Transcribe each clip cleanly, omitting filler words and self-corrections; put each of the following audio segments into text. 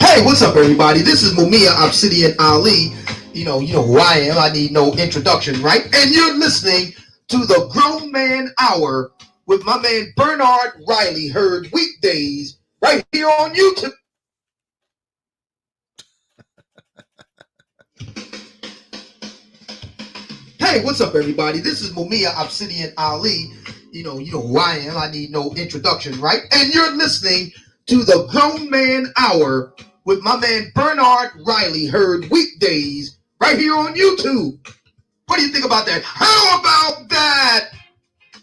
Hey, what's up, everybody? This is Mumia Obsidian Ali. You know who I am. I need no introduction, right? And you're listening to the Grown Man Hour with my man Bernard Riley. Heard weekdays right here on YouTube. Hey, what's up, everybody? This is Mumia Obsidian Ali. You know who I am. I need no introduction, right? And you're listening to the Grown Man Hour with my man Bernard Riley. Heard weekdays right here on YouTube. What do you think about that? How about that?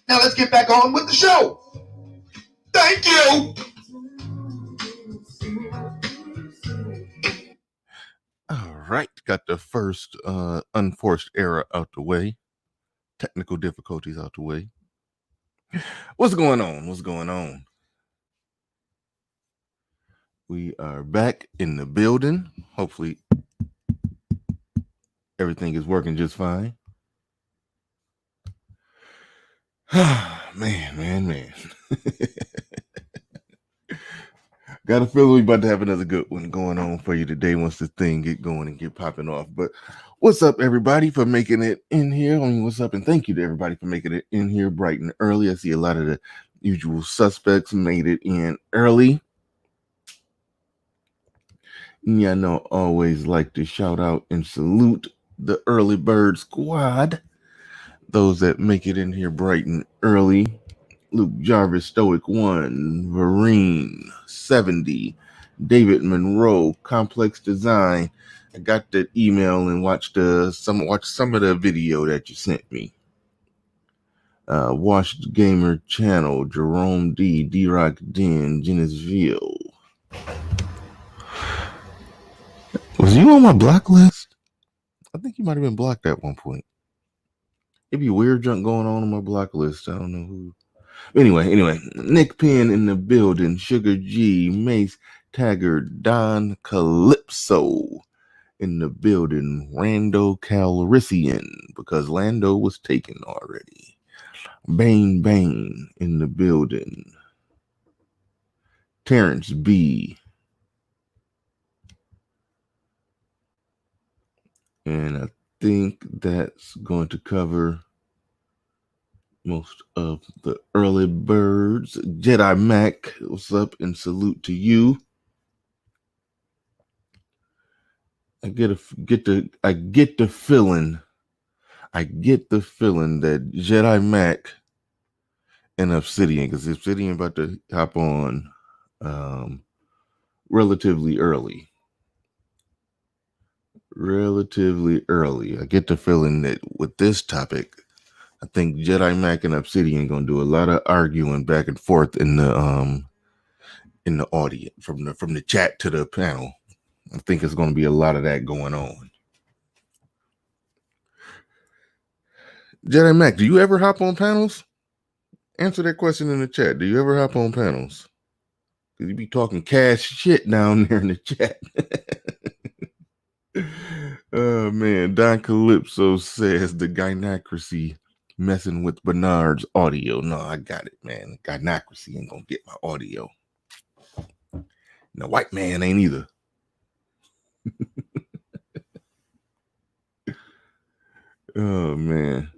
Now let's get back on with the show. Thank you. All right, got the first unforced error out the way. Technical difficulties out the way. What's going on? We are back in the building. Hopefully everything is working just fine. man. Got a feeling we about to have another good one going on for you today once this thing get going and get popping off. But what's up, everybody, for making it in here? What's up, and thank you to everybody for making it in here bright and early. I see a lot of the usual suspects made it in early. Yeah, I know, always like to shout out and salute the early bird squad. Those that make it in here bright and early. Luke Jarvis, Stoic 1, Vereen, 70, David Monroe, Complex Design. I got that email and watched some of the video that you sent me. Washed Gamer Channel, Jerome D, D-Rock Den, Genesville. Was you on my block list? I think you might have been blocked at one point. It'd be weird junk going on my block list. I don't know who. Anyway, Nick Penn in the building, Sugar G, Mace Taggart, Don Calypso in the building, Rando Calrissian, because Lando was taken already. Bane in the building, Terrence B. And I think that's going to cover most of the early birds. Jedi Mac, what's up, and salute to you. I get the feeling that Jedi Mac and Obsidian, because Obsidian about to hop on relatively early. I get the feeling that with this topic, I think Jedi Mac and Obsidian gonna do a lot of arguing back and forth in the audience from the chat to the panel. I think it's gonna be a lot of that going on. Jedi Mac, do you ever hop on panels? Answer that question in the chat. Do you ever hop on panels? Because you be talking cash shit down there in the chat. Oh man, Don Calypso says the gynocracy messing with Bernard's audio. No, I got it, man. Gynocracy ain't gonna get my audio. The white man ain't either. Oh man.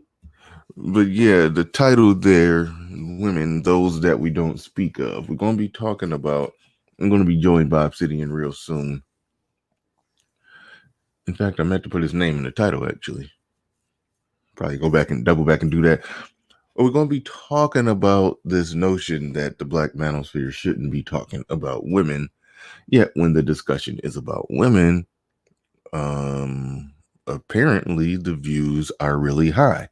But yeah, the title there, women, those that we don't speak of. We're gonna be talking about. I'm gonna be joined by Obsidian real soon. In fact, I meant to put his name in the title, actually. Probably double back and do that. But we're going to be talking about this notion that the Black Manosphere shouldn't be talking about women. Yet when the discussion is about women, apparently the views are really high.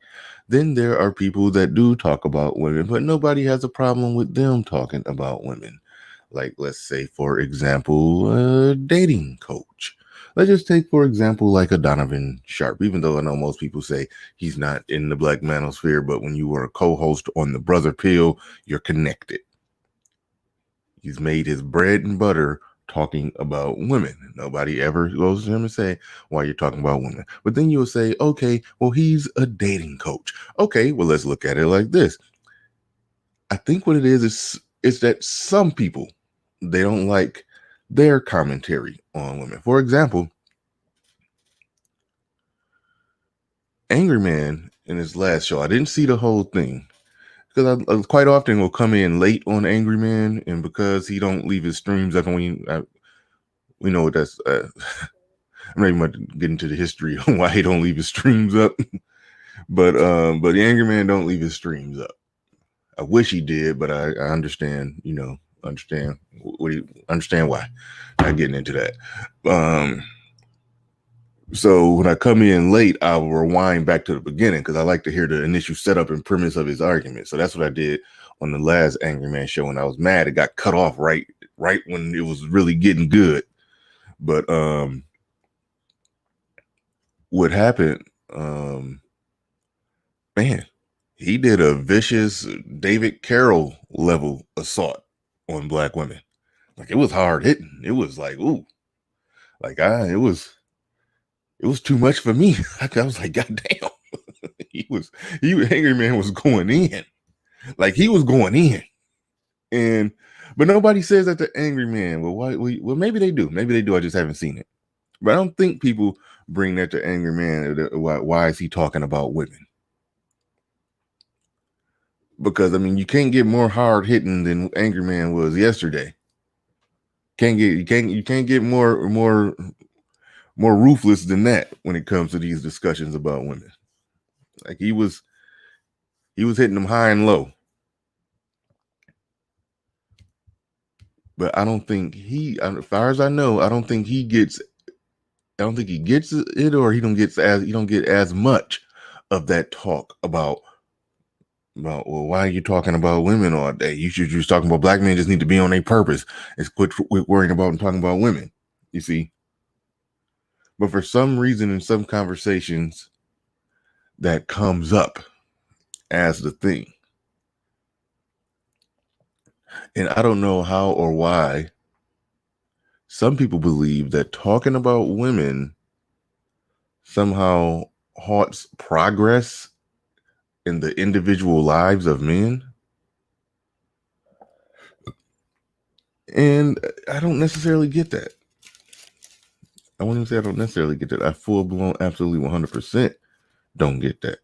Then there are people that do talk about women, but nobody has a problem with them talking about women. Like, let's say, for example, a dating coach. Let's just take, for example, like a Donovan Sharp, even though I know most people say he's not in the Black Manosphere, but when you were a co-host on the Brother Pill, you're connected. He's made his bread and butter talking about women. Nobody ever goes to him and say, why you're talking about women. But then you'll say, okay, well, he's a dating coach. Okay, well, let's look at it like this. I think what it is that some people, they don't like their commentary on women. For example, Angry Man in his last show, I didn't see the whole thing because I quite often will come in late on Angry Man, and because he don't leave his streams up, we know what that's. I'm not even going to get into the history on why he don't leave his streams up, but the Angry Man don't leave his streams up. I wish he did, but I understand. Understand why. Not getting into that. So when I come in late, I will rewind back to the beginning because I like to hear the initial setup and premise of his argument. So that's what I did on the last Angry Man show, and I was mad it got cut off right when it was really getting good. But what happened? Man, he did a vicious David Carroll level assault on black women. Like, it was hard hitting. It was like, ooh, like it was too much for me. I was like, God damn. Angry Man was going in. Like, he was going in. But nobody says that to Angry Man. Well, maybe they do. Maybe they do. I just haven't seen it. But I don't think people bring that to Angry Man. Why is he talking about women? Because you can't get more hard hitting than Angry Man was yesterday. You can't get more ruthless than that when it comes to these discussions about women. Like, he was hitting them high and low. But I don't think as far as I know, I don't think he gets it, or he don't get as much of that talk about, well, why are you talking about women all day? You should just talking about black men just need to be on their purpose and quit worrying about and talking about women. You see? But for some reason, in some conversations, that comes up as the thing. And I don't know how or why some people believe that talking about women somehow halts progress in the individual lives of men. And I don't necessarily get that. I won't even say I don't necessarily get that. I full blown, absolutely 100% don't get that.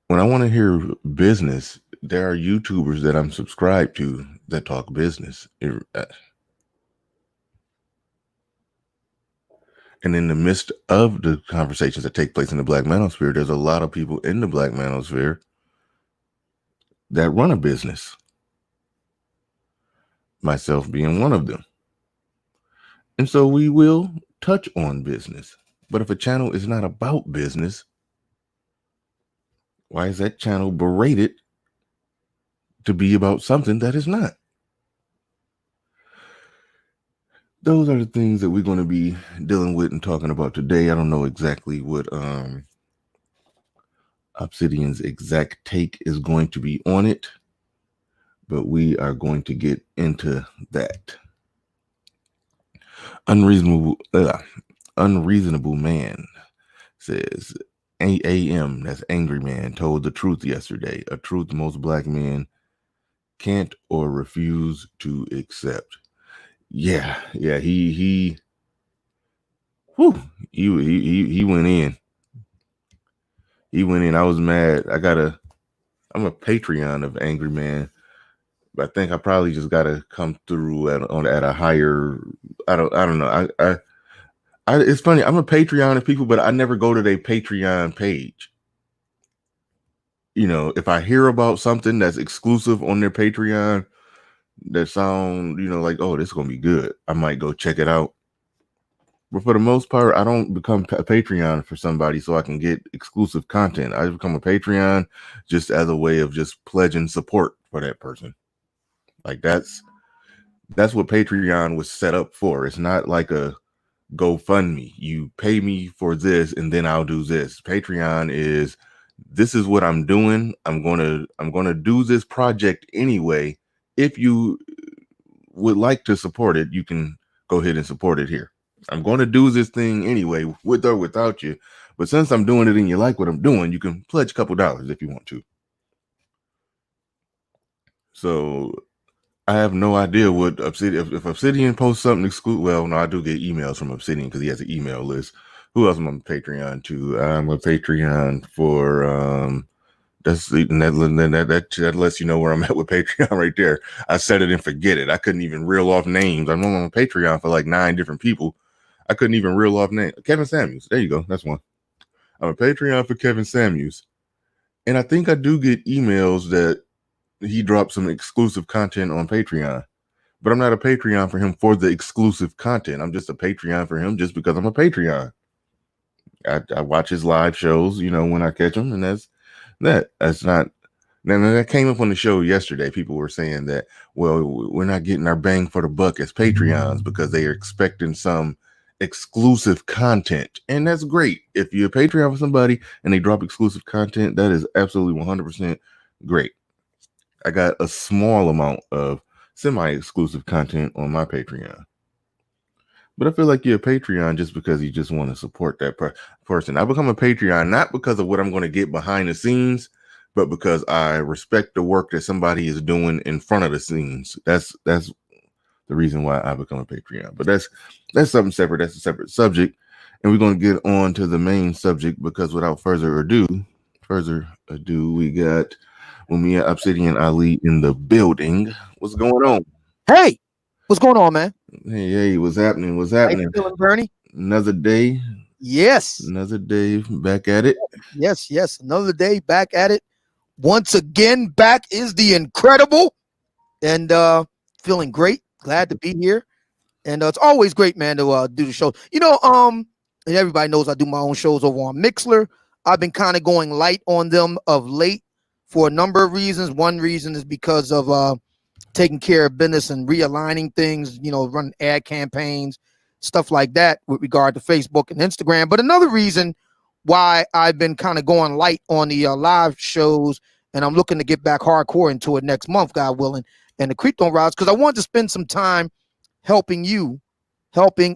When I want to hear business, there are YouTubers that I'm subscribed to that talk business. And in the midst of the conversations that take place in the Black Manosphere, there's a lot of people in the Black Manosphere that run a business. Myself being one of them. And so we will touch on business. But if a channel is not about business, why is that channel berated to be about something that is not? Those are the things that we're going to be dealing with and talking about today. I don't know exactly what Obsidian's exact take is going to be on it, but we are going to get into that. Unreasonable Man says, AM, that's Angry Man, told the truth yesterday, a truth most black men can't or refuse to accept. Yeah, he went in. He went in. I was mad. I'm a Patreon of Angry Man, but I think I probably just gotta come through at a higher. I don't know. It's funny. I'm a Patreon of people, but I never go to their Patreon page. If I hear about something that's exclusive on their Patreon that sound, like, oh, this is gonna be good, I might go check it out. But for the most part, I don't become a Patreon for somebody so I can get exclusive content. I become a Patreon just as a way of just pledging support for that person. Like, that's what Patreon was set up for. It's not like a GoFundMe. You pay me for this and then I'll do this. Patreon is, this is what I'm doing. I'm gonna do this project anyway. if you would like to support it, you can go ahead and support it here. I'm going to do this thing anyway, with or without you. But since I'm doing it and you like what I'm doing, you can pledge a couple dollars if you want to. So I have no idea what Obsidian, if Obsidian posts something exclusive. Well, no, I do get emails from Obsidian because he has an email list. Who else am I on Patreon to? I'm a Patreon for that lets you know where I'm at with Patreon right there. I set it and forget it. I couldn't even reel off names. I'm on Patreon for like 9 different people. I couldn't even reel off names. Kevin Samuels. There you go. That's one. I'm a Patreon for Kevin Samuels. And I think I do get emails that he dropped some exclusive content on Patreon. But I'm not a Patreon for him for the exclusive content. I'm just a Patreon for him just because I'm a Patreon. I watch his live shows, when I catch them, and that's not. Then that came up on the show yesterday. People were saying that, well, we're not getting our bang for the buck as Patreons because they are expecting some exclusive content. And that's great. If you're a Patreon for somebody and they drop exclusive content, that is absolutely 100% great. I got a small amount of semi-exclusive content on my Patreon. But I feel like you're a Patreon just because you just want to support that person. I become a Patreon not because of what I'm going to get behind the scenes, but because I respect the work that somebody is doing in front of the scenes. That's the reason why I become a Patreon. But that's something separate. That's a separate subject. And we're going to get on to the main subject because without further ado, we got Mumia Obsidian Ali in the building. What's going on? Hey, what's going on, man? Hey, what's happening? What's How you happening? feeling, Bernie? Another day. Yes. Another day back at it. Yes. Another day back at it. Once again, back is the incredible. And feeling great. Glad to be here. And it's always great, man, to do the show. And everybody knows I do my own shows over on Mixler. I've been kind of going light on them of late for a number of reasons. One reason is because of taking care of business and realigning things, running ad campaigns, stuff like that with regard to Facebook and Instagram. But another reason why I've been kind of going light on the live shows, and I'm looking to get back hardcore into it next month, God willing, and the Crypto Routes, because I want to spend some time helping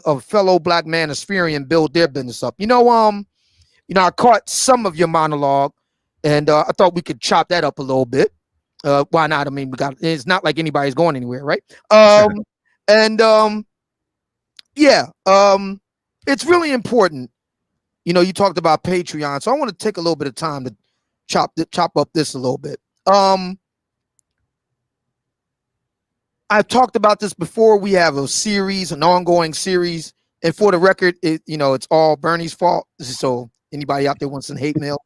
a fellow Black Manosphere build their business up. I caught some of your monologue, and I thought we could chop that up a little bit. Why not? I mean, it's not like anybody's going anywhere, right? It's really important. You talked about Patreon, so I want to take a little bit of time to chop up this a little bit. I've talked about this before. We have an ongoing series, and for the record, it's all Bernie's fault. So anybody out there wants some hate mail?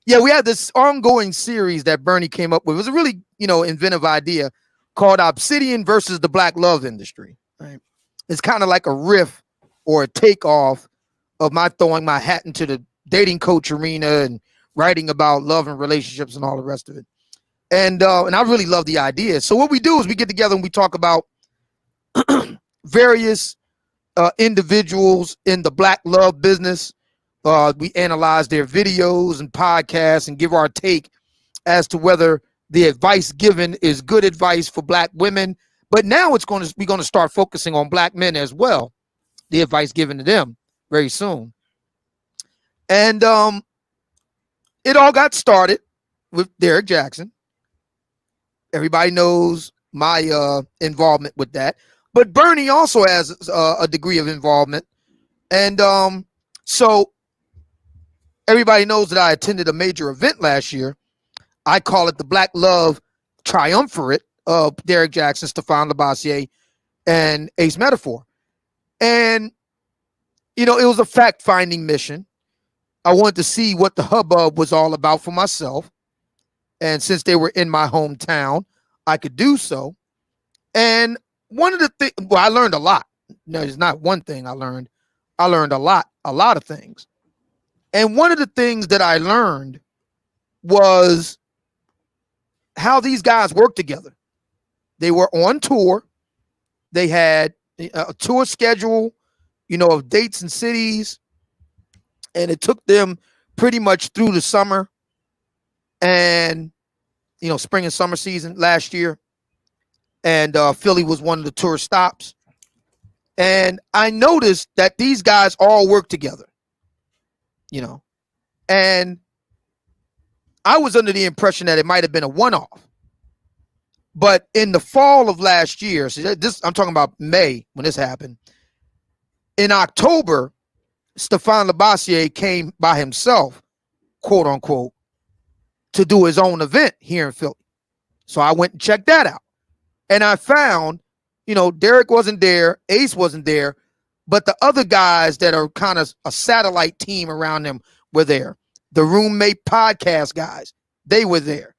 Yeah, we had this ongoing series that Bernie came up with. It was a really, inventive idea called Obsidian versus the Black love industry. Right? It's kind of like a riff or a takeoff of my throwing my hat into the dating coach arena and writing about love and relationships and all the rest of it. And I really love the idea. So what we do is we get together and we talk about various individuals in the Black love business. We analyze their videos and podcasts and give our take as to whether the advice given is good advice for Black women. But now we're going to start focusing on Black men as well, the advice given to them very soon. And it all got started with Derek Jackson. Everybody knows my involvement with that. But Bernie also has a degree of involvement. And so everybody knows that I attended a major event last year. I call it the Black Love Triumvirate of Derek Jackson, Stefan Labassiere, and Ace Metaphor. And, it was a fact-finding mission. I wanted to see what the hubbub was all about for myself. And since they were in my hometown, I could do so. And one of the things, I learned a lot. No, it's not one thing I learned. I learned a lot of things. And one of the things that I learned was how these guys work together. They were on tour. They had a tour schedule, of dates and cities. And it took them pretty much through the summer. And spring and summer season last year. And Philly was one of the tourist stops. And I noticed that these guys all work together, and I was under the impression that it might have been a one-off. But in the fall of last year, so I'm talking about May when this happened. In October, Stephane Labossiere came by himself, quote unquote, to do his own event here in Philly. So I went and checked that out. And I found, Derek wasn't there, Ace wasn't there, but the other guys that are kind of a satellite team around them were there. The Roommate podcast guys, they were there.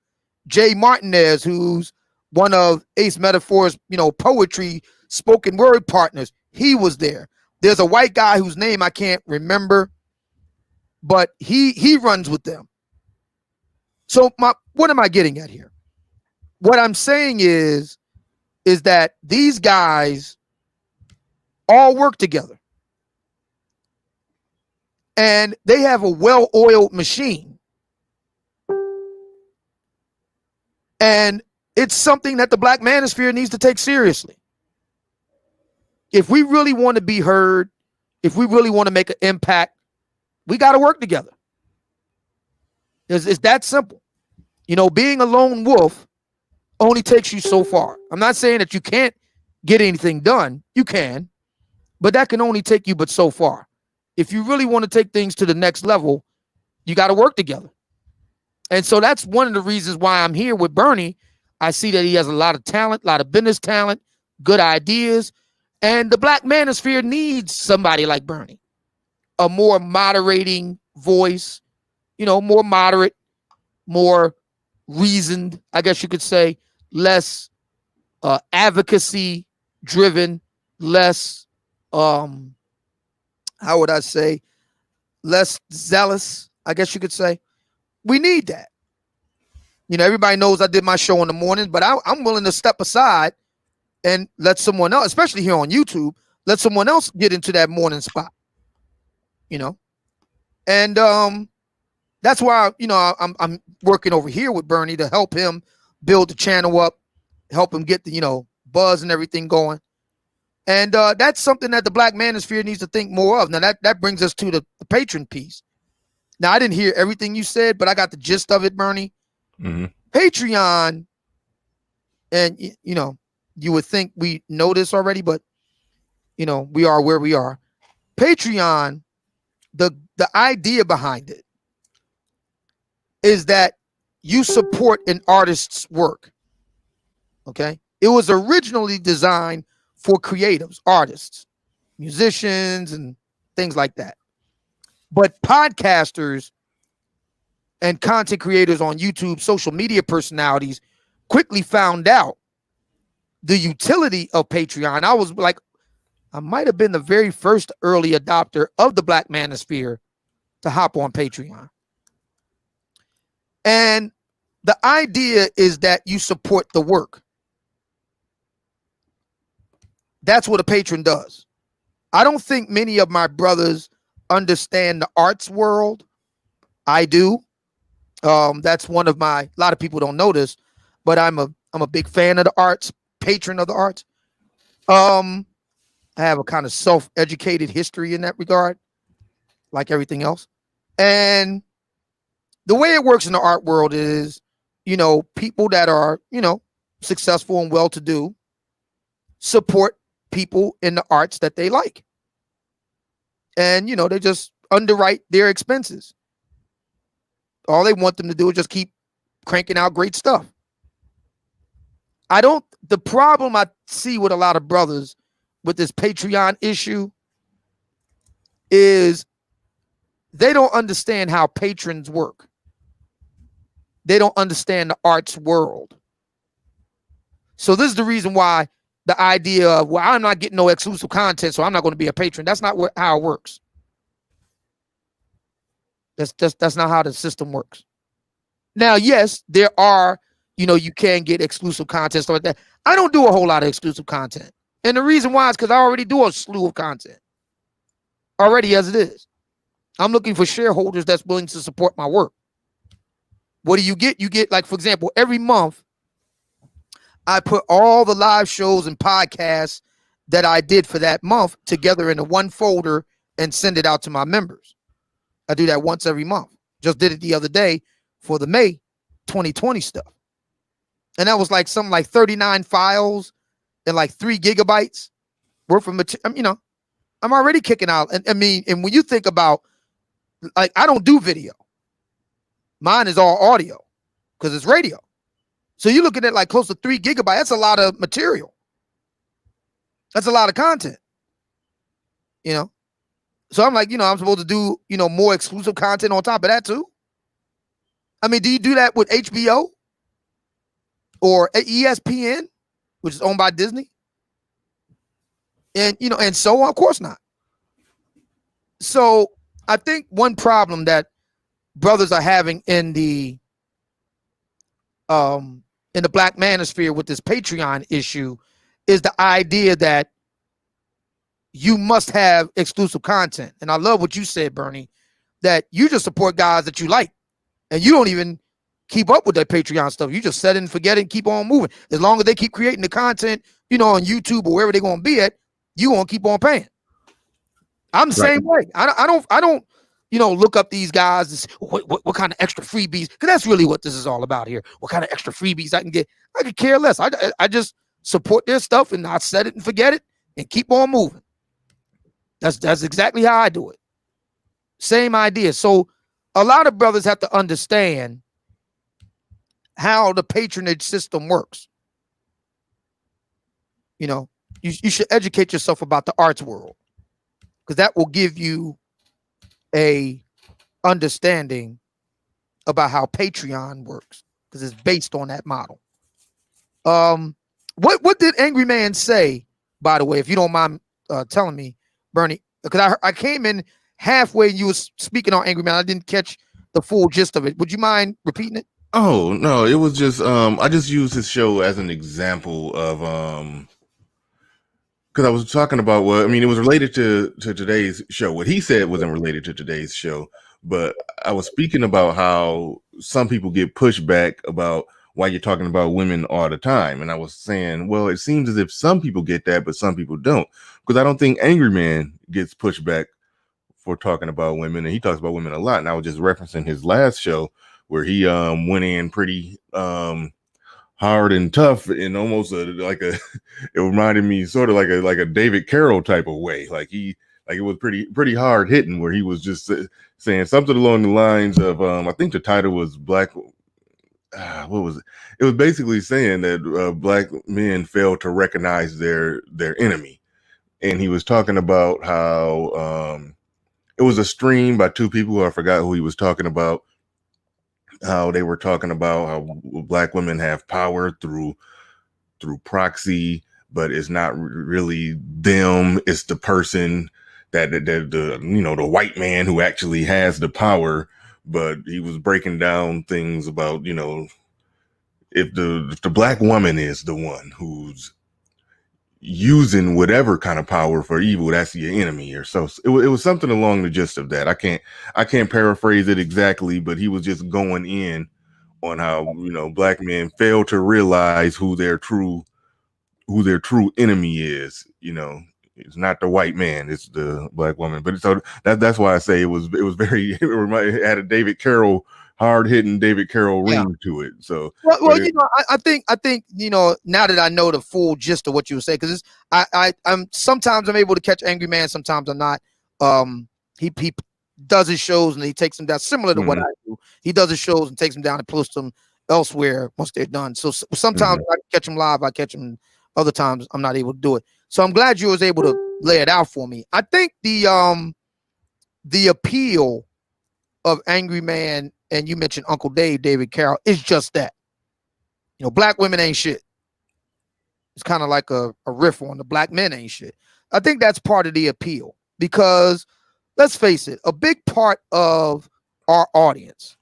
Jay Martinez, who's one of Ace Metaphor's, poetry spoken word partners, he was there. There's a white guy whose name I can't remember, but he runs with them. So what am I getting at here? What I'm saying is that these guys all work together. And they have a well-oiled machine. And it's something that the Black Manosphere needs to take seriously. If we really want to be heard, if we really want to make an impact, we got to work together. It's that simple. Being a lone wolf only takes you so far. I'm not saying that you can't get anything done. You can, but that can only take you but so far. If you really want to take things to the next level, you got to work together. And so that's one of the reasons why I'm here with Bernie. I see that he has a lot of talent, a lot of business talent, good ideas. And the Black Manosphere needs somebody like Bernie, a more moderating voice, more moderate, more reasoned, I guess you could say, less advocacy driven, less, how would I say, less zealous, I guess you could say. We need that. Everybody knows I did my show in the morning, but I'm willing to step aside and let someone else, especially here on YouTube, let someone else get into that morning spot. And that's why I'm working over here with Bernie to help him build the channel up, help him get the buzz and everything going. And that's something that the Black Manosphere needs to think more of. Now that brings us to the patron piece. Now I didn't hear everything you said, but I got the gist of it, Bernie. Mm-hmm. Patreon, and you would think we know this already, but we are where we are. Patreon, the idea behind it is that you support an artist's work. Okay, it was originally designed for creatives, artists, musicians, and things like that. But podcasters and content creators on YouTube, social media personalities, quickly found out the utility of Patreon. I might have been the very first early adopter of the Black Manosphere to hop on Patreon. And the idea is that you support the work. That's what a patron does. I don't think many of my brothers understand the arts world. I do. That's one of a lot of people don't know this, but I'm a big fan of the arts, patron of the arts. I have a kind of self-educated history in that regard, like everything else. And the way it works in the art world is, people that are, successful and well-to-do support people in the arts that they like. And, they just underwrite their expenses. All they want them to do is just keep cranking out great stuff. The problem I see with a lot of brothers with this Patreon issue is they don't understand how patrons work. They don't understand the arts world. So this is the reason why the idea of, well, I'm not getting no exclusive content, so I'm not going to be a patron. That's not how it works. That's not how the system works. Now, yes, there are, you can get exclusive content, stuff like that. I don't do a whole lot of exclusive content. And the reason why is because I already do a slew of content. Already as it is. I'm looking for shareholders that's willing to support my work. what do you get? You get, like, for example, every month I put all the live shows and podcasts that I did for that month together in a one folder and send it out to my members. I do that once every month. Just did it the other day for the May 2020 stuff. And that was like something like 39 files and like 3 gigabytes worth of material. You know, I'm already kicking out. And I mean, and when you think about, like, I don't do video. Mine is all audio because it's radio. So you're looking at like close to 3 gigabytes. That's a lot of material. That's a lot of content, you know? So I'm like, you know, I'm supposed to do, you know, more exclusive content on top of that too. I mean, do you do that with HBO or ESPN, which is owned by Disney? And, you know, and so on? Of course not. So I think one problem that brothers are having in the Black Manosphere with this Patreon issue is the idea that you must have exclusive content. And I love what you said, Bernie, that you just support guys that you like, and you don't even keep up with that Patreon stuff. You just set it and forget it and keep on moving. As long as they keep creating the content, you know, on YouTube or wherever they're going to be at, you going to keep on paying. I'm the same way. I don't, you know, look up these guys and say, what kind of extra freebies? Because that's really what this is all about here. What kind of extra freebies I can get? I could care less. I just support their stuff and I set it and forget it and keep on moving. That's exactly how I do it. Same idea. So a lot of brothers have to understand how the patronage system works. You know, you should educate yourself about the arts world, because that will give you a understanding about how Patreon works, because it's based on that model. What did Angry Man say, by the way, if you don't mind telling me, Bernie? Because I came in halfway and you was speaking on Angry Man. I didn't catch the full gist of it. Would you mind repeating it? Oh no, it was just I just used his show as an example of because I was talking about what I mean, it was related to today's show. What he said wasn't related to today's show, but I was speaking about how some people get pushback about why you're talking about women all the time. And I was saying, well, it seems as if some people get that, but some people don't. Because I don't think Angry Man gets pushback for talking about women, and he talks about women a lot. And I was just referencing his last show where he went in pretty hard and tough in almost it reminded me sort of like a David Carroll type of way. Like it was pretty hard hitting, where he was just saying something along the lines of I think the title was Black. What was it? It was basically saying that black men fail to recognize their enemy, and he was talking about how it was a stream by two people who I forgot who he was talking about. How they were talking about how black women have power through proxy, but it's not really them. It's the person that the you know, the white man who actually has the power. But he was breaking down things about, you know, if the black woman is the one who's using whatever kind of power for evil, that's your enemy. Or so it was something along the gist of that. I can't paraphrase it exactly, but he was just going in on how, you know, black men fail to realize who their true enemy is. You know, it's not the white man, it's the black woman. But so that's why I say it was very it had a David Carroll, hard-hitting David Carroll ring to it. So well you know, I think you know, now that I know the full gist of what you were saying, because I'm sometimes I'm able to catch Angry Man, sometimes I'm not. He does his shows and he takes them down, similar to what I do. He does his shows and takes them down and posts them elsewhere once they're done. So sometimes I catch him live, I catch him. Other times I'm not able to do it. So I'm glad you was able to lay it out for me. I think the appeal of Angry Man, and you mentioned Uncle David Carroll, is just that. You know, black women ain't shit. It's kind of like a riff on the black men ain't shit. I think that's part of the appeal, because let's face it, a big part of our audience,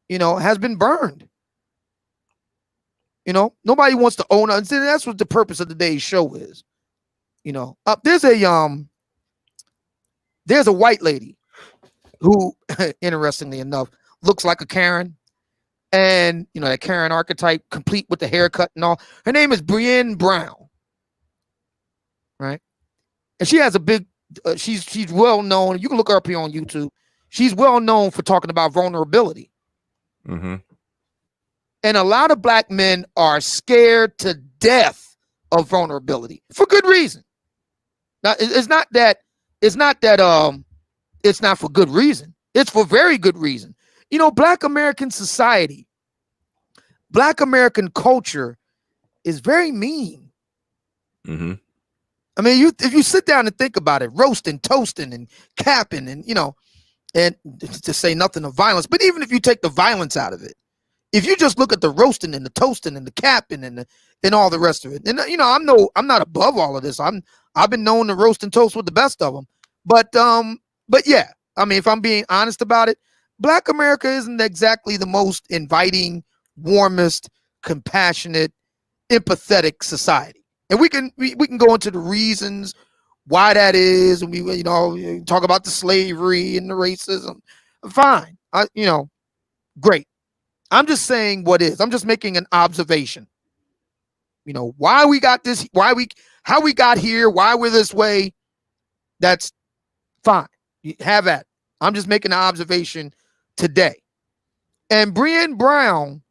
you know, has been burned. You know, nobody wants to own it. And that's what the purpose of today's show is. You know, there's a white lady who, interestingly enough, looks like a Karen, and that Karen archetype, complete with the haircut and all. Her name is Brienne Brown, right? And she has a big. She's well known. You can look her up here on YouTube. She's well known for talking about vulnerability. Mm-hmm. And a lot of black men are scared to death of vulnerability for good reason. Now, it's not that it's not for good reason. It's for very good reason. Black American society, Black American culture is very mean. Mm-hmm. I mean, if you sit down and think about it, roasting, toasting, and capping, and and to say nothing of violence, but even if you take the violence out of it, if you just look at the roasting and the toasting and the capping and all the rest of it, and I'm not above all of this. I've been known to roast and toast with the best of them, but yeah, I mean, if I'm being honest about it, Black America isn't exactly the most inviting, warmest, compassionate, empathetic society, and we can go into the reasons why that is, and we talk about the slavery and the racism. Fine, great. I'm just saying what is. I'm just making an observation. Why we got this, how we got here, why we're this way. That's fine. You have at it. I'm just making an observation today. And Brienne Brown,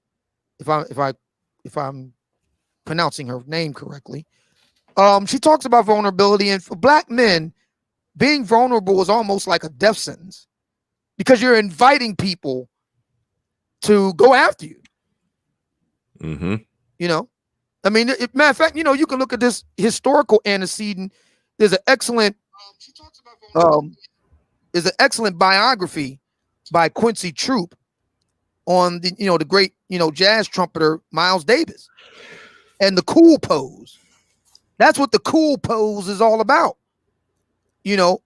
if I'm pronouncing her name correctly, she talks about vulnerability, and for black men, being vulnerable is almost like a death sentence because you're inviting people to go after you. Mm-hmm. I mean, matter of fact, you can look at this historical antecedent. There's an excellent, biography by Quincy Troop on the great, jazz trumpeter Miles Davis and the cool pose. That's what the cool pose is all about.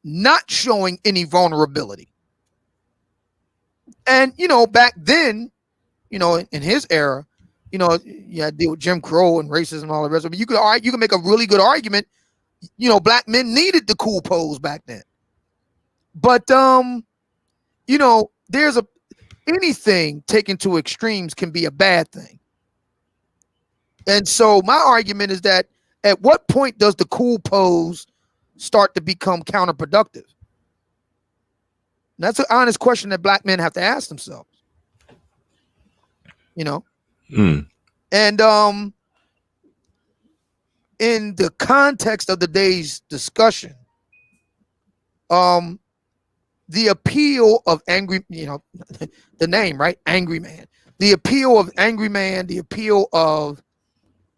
Not showing any vulnerability. And, back then, in his era, you had to deal with Jim Crow and racism and all the rest of it. You can make a really good argument. Black men needed the cool pose back then. But, there's anything taken to extremes can be a bad thing. And so my argument is that at what point does the cool pose start to become counterproductive? And that's an honest question that black men have to ask themselves. And in the context of today's discussion, the appeal of angry, the name, right? Angry Man. The appeal of Angry Man, the appeal of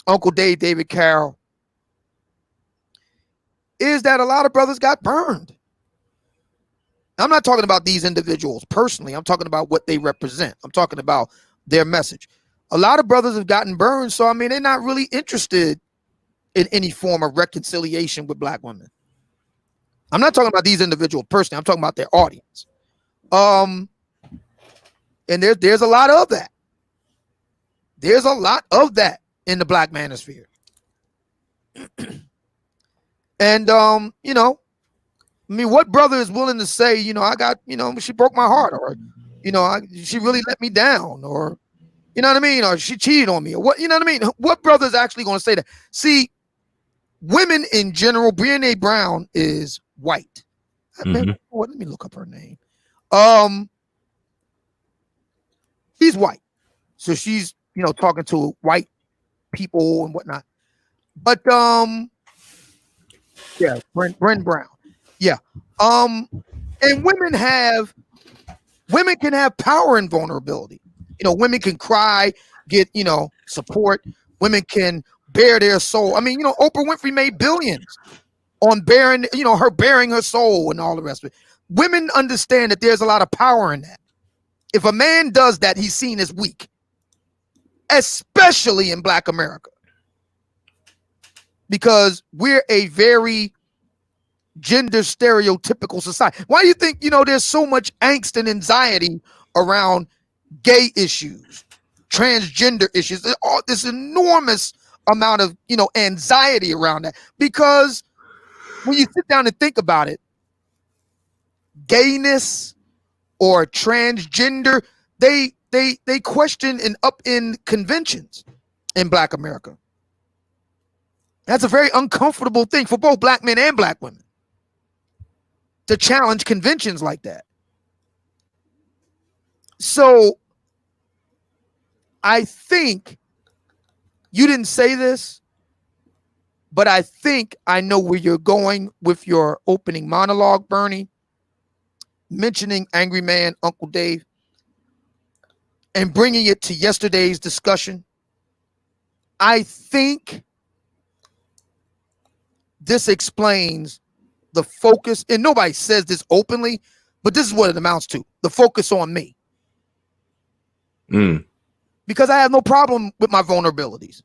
Uncle David Carroll is that a lot of brothers got burned. I'm not talking about these individuals personally. I'm talking about what they represent. I'm talking about their message. A lot of brothers have gotten burned. So, I mean, they're not really interested in any form of reconciliation with black women. I'm not talking about these individuals personally. I'm talking about their audience. And there's a lot of that. There's a lot of that in the black manosphere. And, I mean, what brother is willing to say, she broke my heart, or, she really let me down, or, you know what I mean? Or she cheated on me, or what, you know what I mean? What brother is actually going to say that? See, women in general, Brené Brown is white. Mm-hmm. Let me look up her name. She's white. So she's, talking to white people and whatnot. But, yeah, Bren Brown. Yeah. And women can have power and vulnerability. Women can cry, get, support. Women can bare their soul. I mean, Oprah Winfrey made billions on bearing, her bearing her soul and all the rest of it. Women understand that there's a lot of power in that. If a man does that, he's seen as weak, especially in Black America, because we're a very gender stereotypical society. Why do you think, there's so much angst and anxiety around gay issues, transgender issues? There's all this enormous amount of, anxiety around that, because when you sit down and think about it, gayness or transgender, they they question and upend conventions in Black America. That's a very uncomfortable thing for both Black men and Black women to challenge conventions like that. So I think you didn't say this, but I think I know where you're going with your opening monologue, Bernie, mentioning Angry Man, Uncle Dave, and bringing it to yesterday's discussion. I think this explains the focus, and nobody says this openly, but this is what it amounts to, the focus on me. Because I have no problem with my vulnerabilities.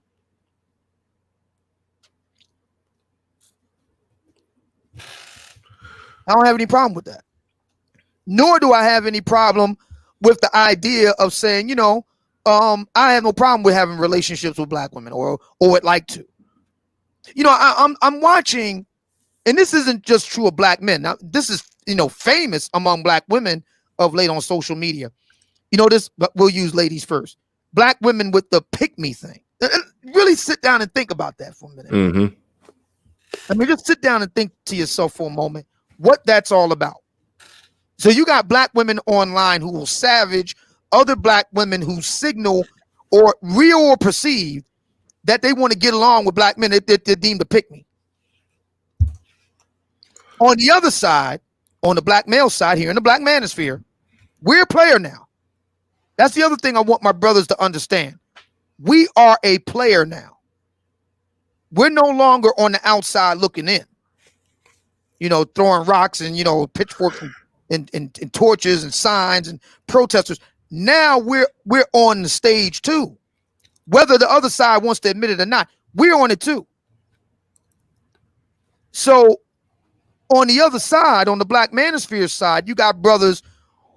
I don't have any problem with that. Nor do I have any problem with the idea of saying, I have no problem with having relationships with Black women or would like to. I'm watching, and this isn't just true of Black men. Now, this is, famous among Black women of late on social media. This, but we'll use ladies first. Black women with the pick me thing. Really sit down and think about that for a minute. Mm-hmm. I mean, just sit down and think to yourself for a moment what that's all about. So you got Black women online who will savage other Black women who signal or real or perceived that they want to get along with Black men that they're deemed to pick me. On the other side, on the Black male side here in the Black Manosphere, we're a player now. That's the other thing I want my brothers to understand. We are a player now. We're no longer on the outside looking in, throwing rocks and, pitchforks and torches and signs and protesters. Now we're on the stage too. Whether the other side wants to admit it or not, we're on it too. So on the other side, on the Black Manosphere side, you got brothers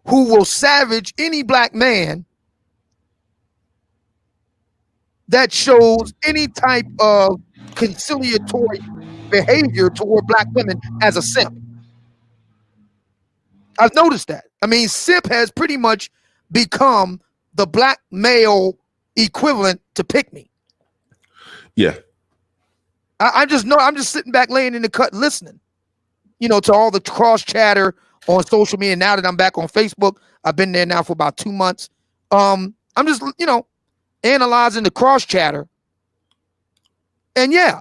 who will savage any Black man that shows any type of conciliatory behavior toward Black women as a simp. I've noticed that. I mean, simp has pretty much become the Black male equivalent to pick me. Yeah. I just know, I'm just sitting back laying in the cut listening, to all the cross chatter on social media. Now that I'm back on Facebook, I've been there now for about 2 months. I'm just, analyzing the cross chatter. And yeah,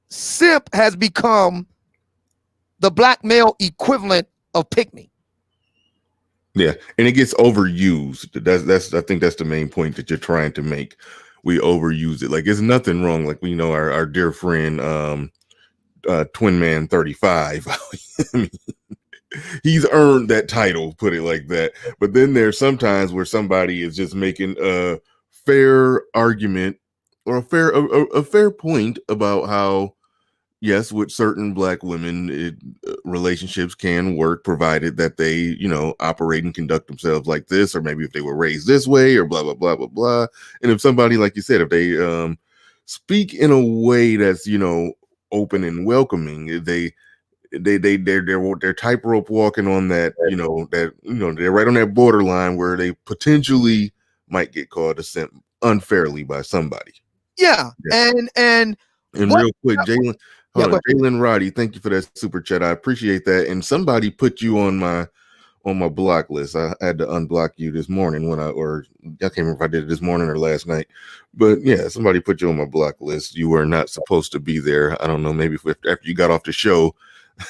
simp has become the Black male equivalent of pick me. Yeah, and it gets overused. That's I think that's the main point that you're trying to make. We overuse it. Like, there's nothing wrong. Like, we know our dear friend Twin Man 35. I mean, he's earned that title, put it like that. But then there's sometimes where somebody is just making a fair argument or a fair point about how, yes, with certain Black women, relationships can work, provided that they, operate and conduct themselves like this, or maybe if they were raised this way, or blah, blah, blah, blah, blah. And if somebody, like you said, if they speak in a way that's, open and welcoming, they're tightrope walking on that, they're right on that borderline where they potentially might get called a simp unfairly by somebody. Yeah. And real quick, Jalen Roddy, thank you for that super chat. I appreciate that. And somebody put you on my block list. I had to unblock you this morning I can't remember if I did it this morning or last night. But yeah, somebody put you on my block list. You were not supposed to be there. I don't know, maybe after you got off the show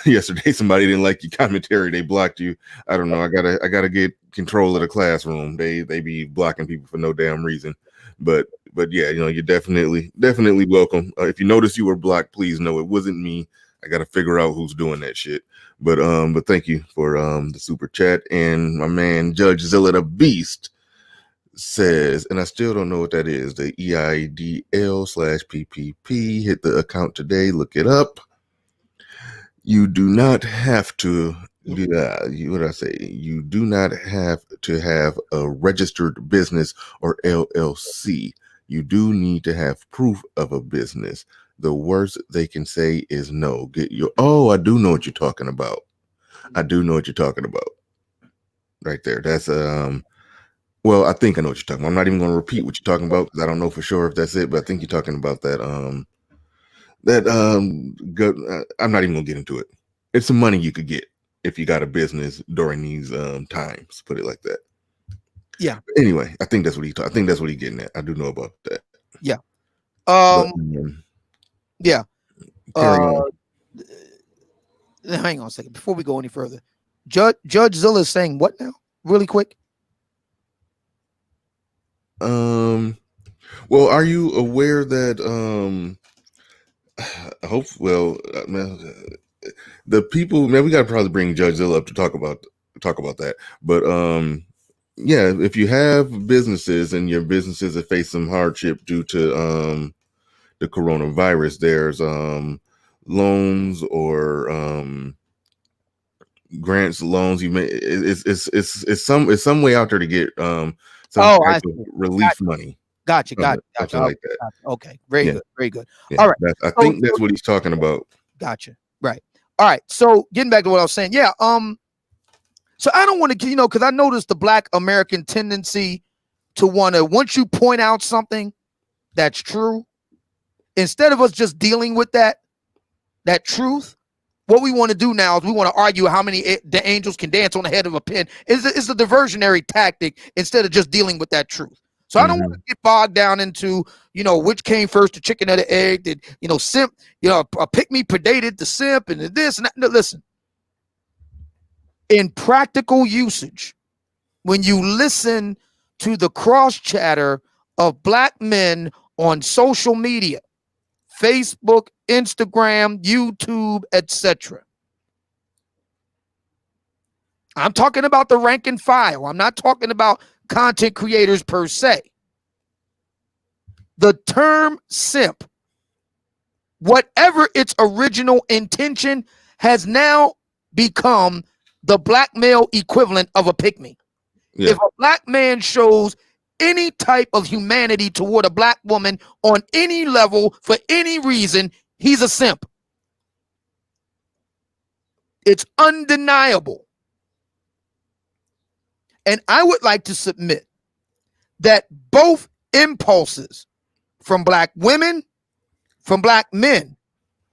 yesterday, somebody didn't like your commentary, they blocked you. I don't know. I gotta get control of the classroom. They be blocking people for no damn reason. But yeah, you're definitely welcome. If you notice you were blocked, please know it wasn't me. I got to figure out who's doing that shit. But thank you for the super chat. And my man Judge Zilla the Beast says, and I still don't know what that is, the EIDL/PPP. Hit the account today. Look it up. You do not have to do that. What did I say? You do not have to have a registered business or LLC. You do need to have proof of a business. The worst they can say is no. I do know what you're talking about. I do know what you're talking about. Right there. That's Well, I think I know what you're talking about. I'm not even going to repeat what you're talking about because I don't know for sure if that's it, but I think you're talking about that. I'm not even going to get into it. It's some money you could get if you got a business during these times. Put it like that. Yeah. But anyway, I think that's what I think that's what he's getting at. I do know about that. Yeah. But, Yeah. carry on. Hang on a second before we go any further. Judge Zilla is saying what now? Really quick. Well, are you aware that the people, man, we got to probably bring Judge Zilla up to talk about that. But yeah, if you have businesses and your businesses have faced some hardship due to the coronavirus, there's loans or grants, loans. You may it's some way out there to get some type of relief money. Gotcha. Something like that. Okay, very good. Yeah, all right, I think that's what he's talking about. Gotcha. Right. All right. So getting back to what I was saying, yeah. So I don't want to, because I noticed the Black American tendency to want to, once you point out something that's true, instead of us just dealing with that truth, what we want to do now is we want to argue how many the angels can dance on the head of a pin. It's a diversionary tactic instead of just dealing with that truth. So I don't want to get bogged down into, which came first, the chicken or the egg, that, simp, a pick-me predated the simp and this and that. No, listen, in practical usage, when you listen to the cross chatter of Black men on social media, Facebook, Instagram, YouTube, etc. I'm talking about the rank and file. I'm not talking about content creators per se. The term simp, whatever its original intention, has now become the Black male equivalent of a pick-me. Yeah. If a Black man shows any type of humanity toward a Black woman on any level for any reason, he's a simp. It's undeniable. And I would like to submit that both impulses from Black women, from Black men,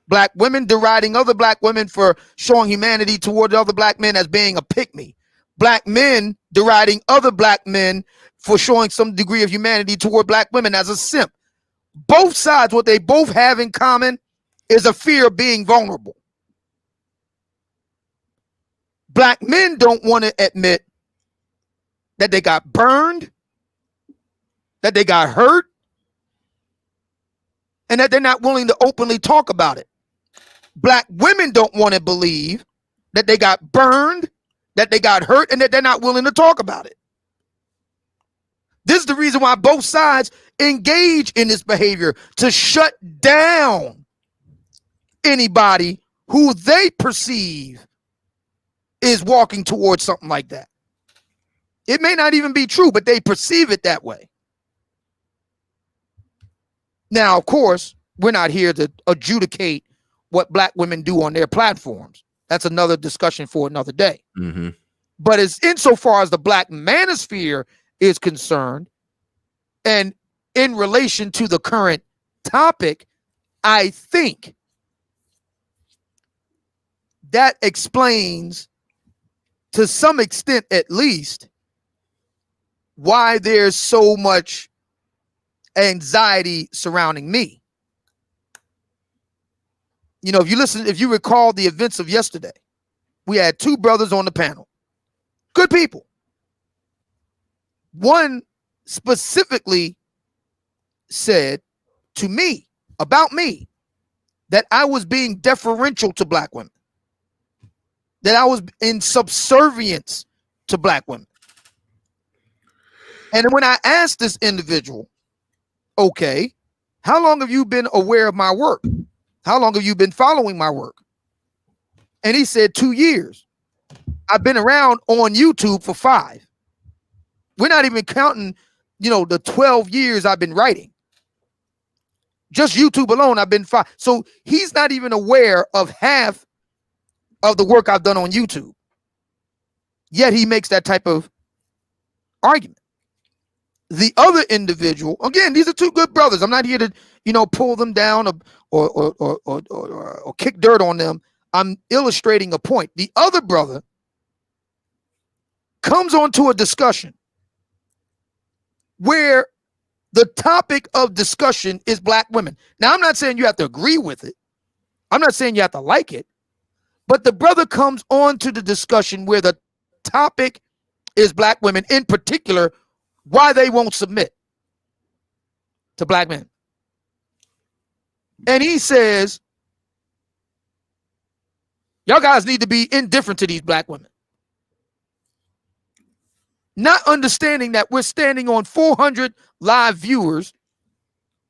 Black women deriding other Black women for showing humanity toward other Black men as being a pick-me, Black men deriding other Black men for showing some degree of humanity toward Black women as a simp. Both sides, what they both have in common is a fear of being vulnerable. Black men don't want to admit that they got burned, that they got hurt, and that they're not willing to openly talk about it. Black women don't want to believe that they got burned, that they got hurt, and that they're not willing to talk about it. This is the reason why both sides engage in this behavior, to shut down anybody who they perceive is walking towards something like that. It may not even be true, but they perceive it that way. Now, of course, we're not here to adjudicate what Black women do on their platforms. That's another discussion for another day. Mm-hmm. But as insofar as the Black manosphere is concerned, and in relation to the current topic, I think that explains, to some extent at least, why there's so much anxiety surrounding me. If you recall the events of yesterday, we had two brothers on the panel. Good people. One specifically said to me, about me, that I was being deferential to Black women, that I was in subservience to Black women. And when I asked this individual, okay, how long have you been aware of my work? How long have you been following my work? And he said 2 years. I've been around on YouTube for 5. We're not even counting, the 12 years I've been writing. Just YouTube alone, I've been 5. So he's not even aware of half of the work I've done on YouTube. Yet he makes that type of argument. the other individual, again, these are two good brothers. I'm not here to, pull them down or kick dirt on them. I'm illustrating a point. The other brother comes onto a discussion where the topic of discussion is black women. Now, I'm not saying you have to agree with it. I'm not saying you have to like it. But the brother comes on to the discussion where the topic is black women, in particular, why they won't submit to black men. And he says, y'all guys need to be indifferent to these black women. Not understanding that we're standing on 400 live viewers,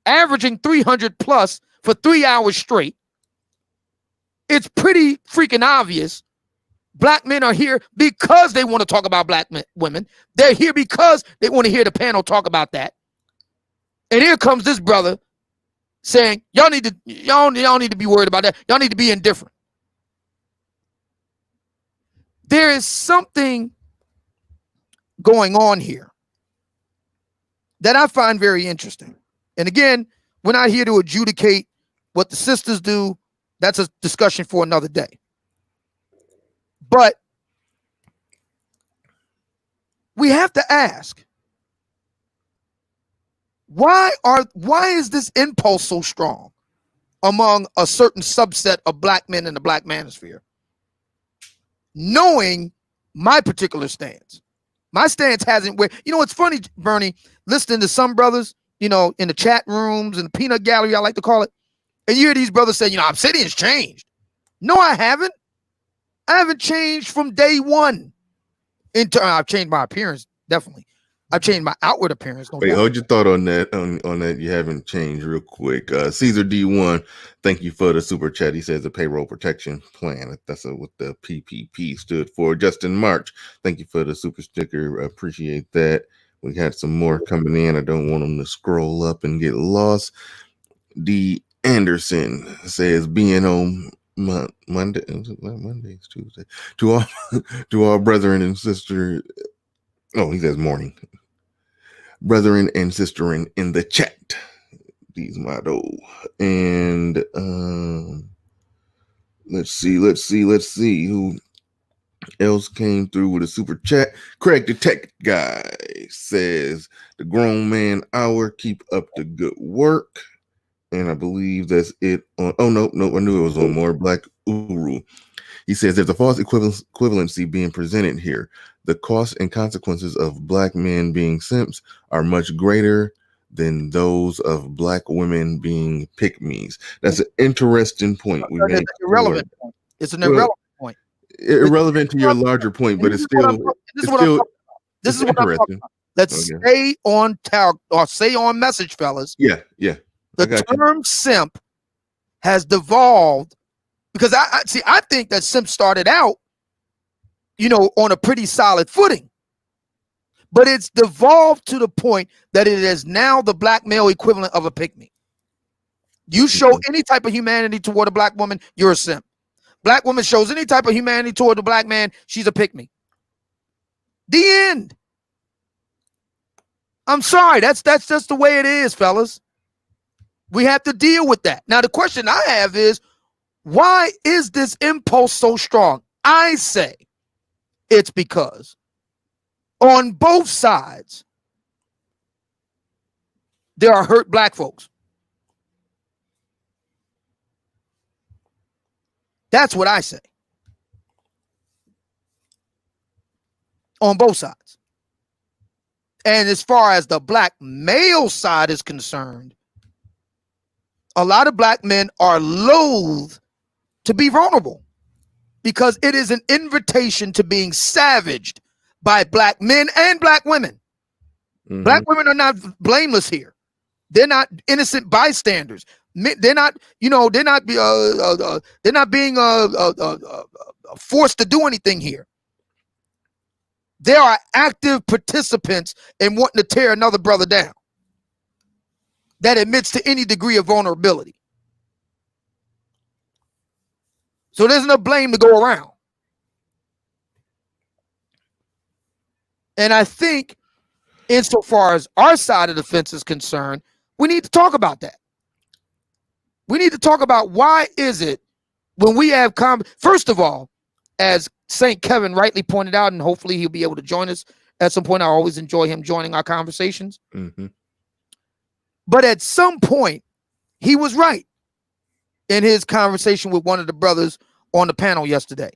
averaging 300 plus for 3 hours straight. It's pretty freaking obvious. Black men are here because they want to talk about black women. They're here because they want to hear the panel talk about that. And here comes this brother saying, y'all need to be worried about that. Y'all need to be indifferent. There is something going on here that I find very interesting. And again, we're not here to adjudicate what the sisters do. That's a discussion for another day. But we have to ask, why is this impulse so strong among a certain subset of black men in the black manosphere? Knowing my particular stance. My stance hasn't it's funny, Bernie, listening to some brothers, in the chat rooms and the peanut gallery, I like to call it. And you hear these brothers say, Obsidian's changed. No, I haven't. I haven't changed from day one. I've changed my appearance, definitely. I've changed my outward appearance. Wait, hold your thought on that. On that, you haven't changed real quick. Caesar D1, thank you for the super chat. He says the payroll protection plan. That's what the PPP stood for. Justin March, thank you for the super sticker. Appreciate that. We had some more coming in. I don't want them to scroll up and get lost. D. Anderson says being on Monday, Monday's Tuesday. To all brethren and sister. Oh, he says morning. Brethren and sisterin in the chat. These motto. And let's see who else came through with a super chat. Craig the tech guy says the grown man hour, keep up the good work. And I believe that's it on I knew it was on more Black Uru. He says there's a false equivalency being presented here. The costs and consequences of black men being simps are much greater than those of black women being pick-me's. That's an interesting point. It's an irrelevant point. It's an irrelevant point. Irrelevant to your larger point, but it's still this is what I'm talking about. Let's stay on stay on message, fellas. Yeah. The term simp has devolved because I think that simp started out, on a pretty solid footing, but it's devolved to the point that it is now the black male equivalent of a pick-me. You show any type of humanity toward a black woman, you're a simp. Black woman shows any type of humanity toward a black man, she's a pick-me. The end. I'm sorry, that's just the way it is, fellas. We have to deal with that. Now, the question I have is, why is this impulse so strong? I say it's because on both sides, there are hurt black folks. That's what I say. On both sides. And as far as the black male side is concerned, a lot of black men are loath to be vulnerable because it is an invitation to being savaged by black men and black women. Mm-hmm. Black women are not blameless here. They're not innocent bystanders. They're not, they're not being forced to do anything here. They are active participants in wanting to tear another brother down that admits to any degree of vulnerability. So there's no blame to go around. And I think insofar as our side of the fence is concerned, we need to talk about that. We need to talk about why is it when we have first of all, as St. Kevin rightly pointed out, and hopefully he'll be able to join us at some point. I always enjoy him joining our conversations. Mm-hmm. But at some point, he was right in his conversation with one of the brothers on the panel yesterday.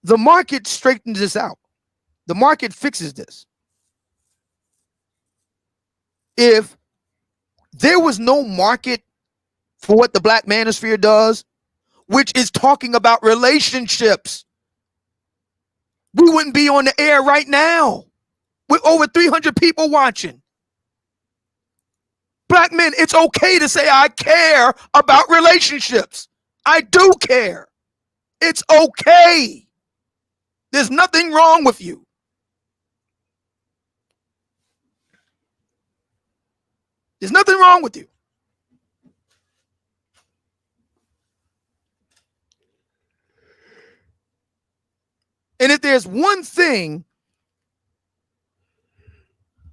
The market straightens this out. The market fixes this. If there was no market for what the Black Manosphere does, which is talking about relationships, we wouldn't be on the air right now with over 300 people watching. Black men, it's okay to say I care about relationships. I do care. It's okay. There's nothing wrong with you. There's nothing wrong with you. And if there's one thing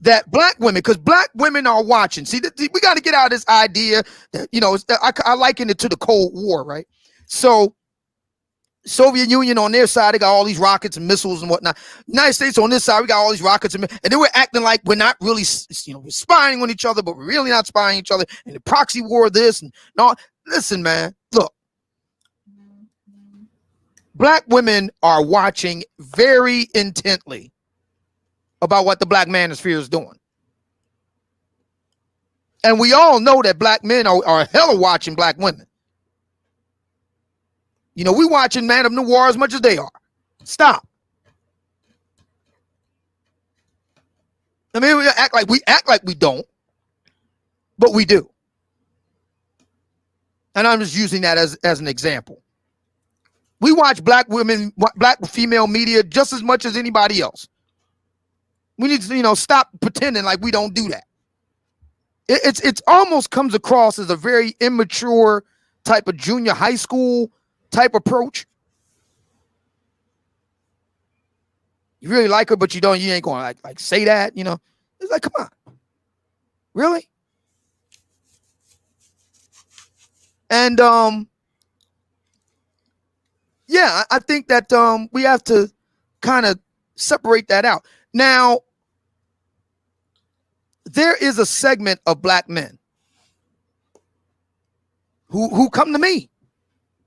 that Black women, because Black women are watching. See, we got to get out of this idea that, I liken it to the Cold War, right? So Soviet Union on their side, they got all these rockets and missiles and whatnot. United States on this side, we got all these rockets and they were acting like we're not really, we're spying on each other, but we're really not spying on each other. And the proxy war, this and no. Listen, man, look. Black women are watching very intently about what the Black Manosphere is doing. And we all know that Black men are hella watching Black women. We watching Man of Noir as much as they are. Stop. I mean, we act like we don't, but we do. And I'm just using that as an example. We watch Black women, Black female media just as much as anybody else. We need to, stop pretending like we don't do that. It's almost comes across as a very immature type of junior high school type approach. You really like her, but you ain't going to like say that, It's like, come on. Really? And yeah, I think that we have to kind of separate that out. Now, there is a segment of Black men who come to me.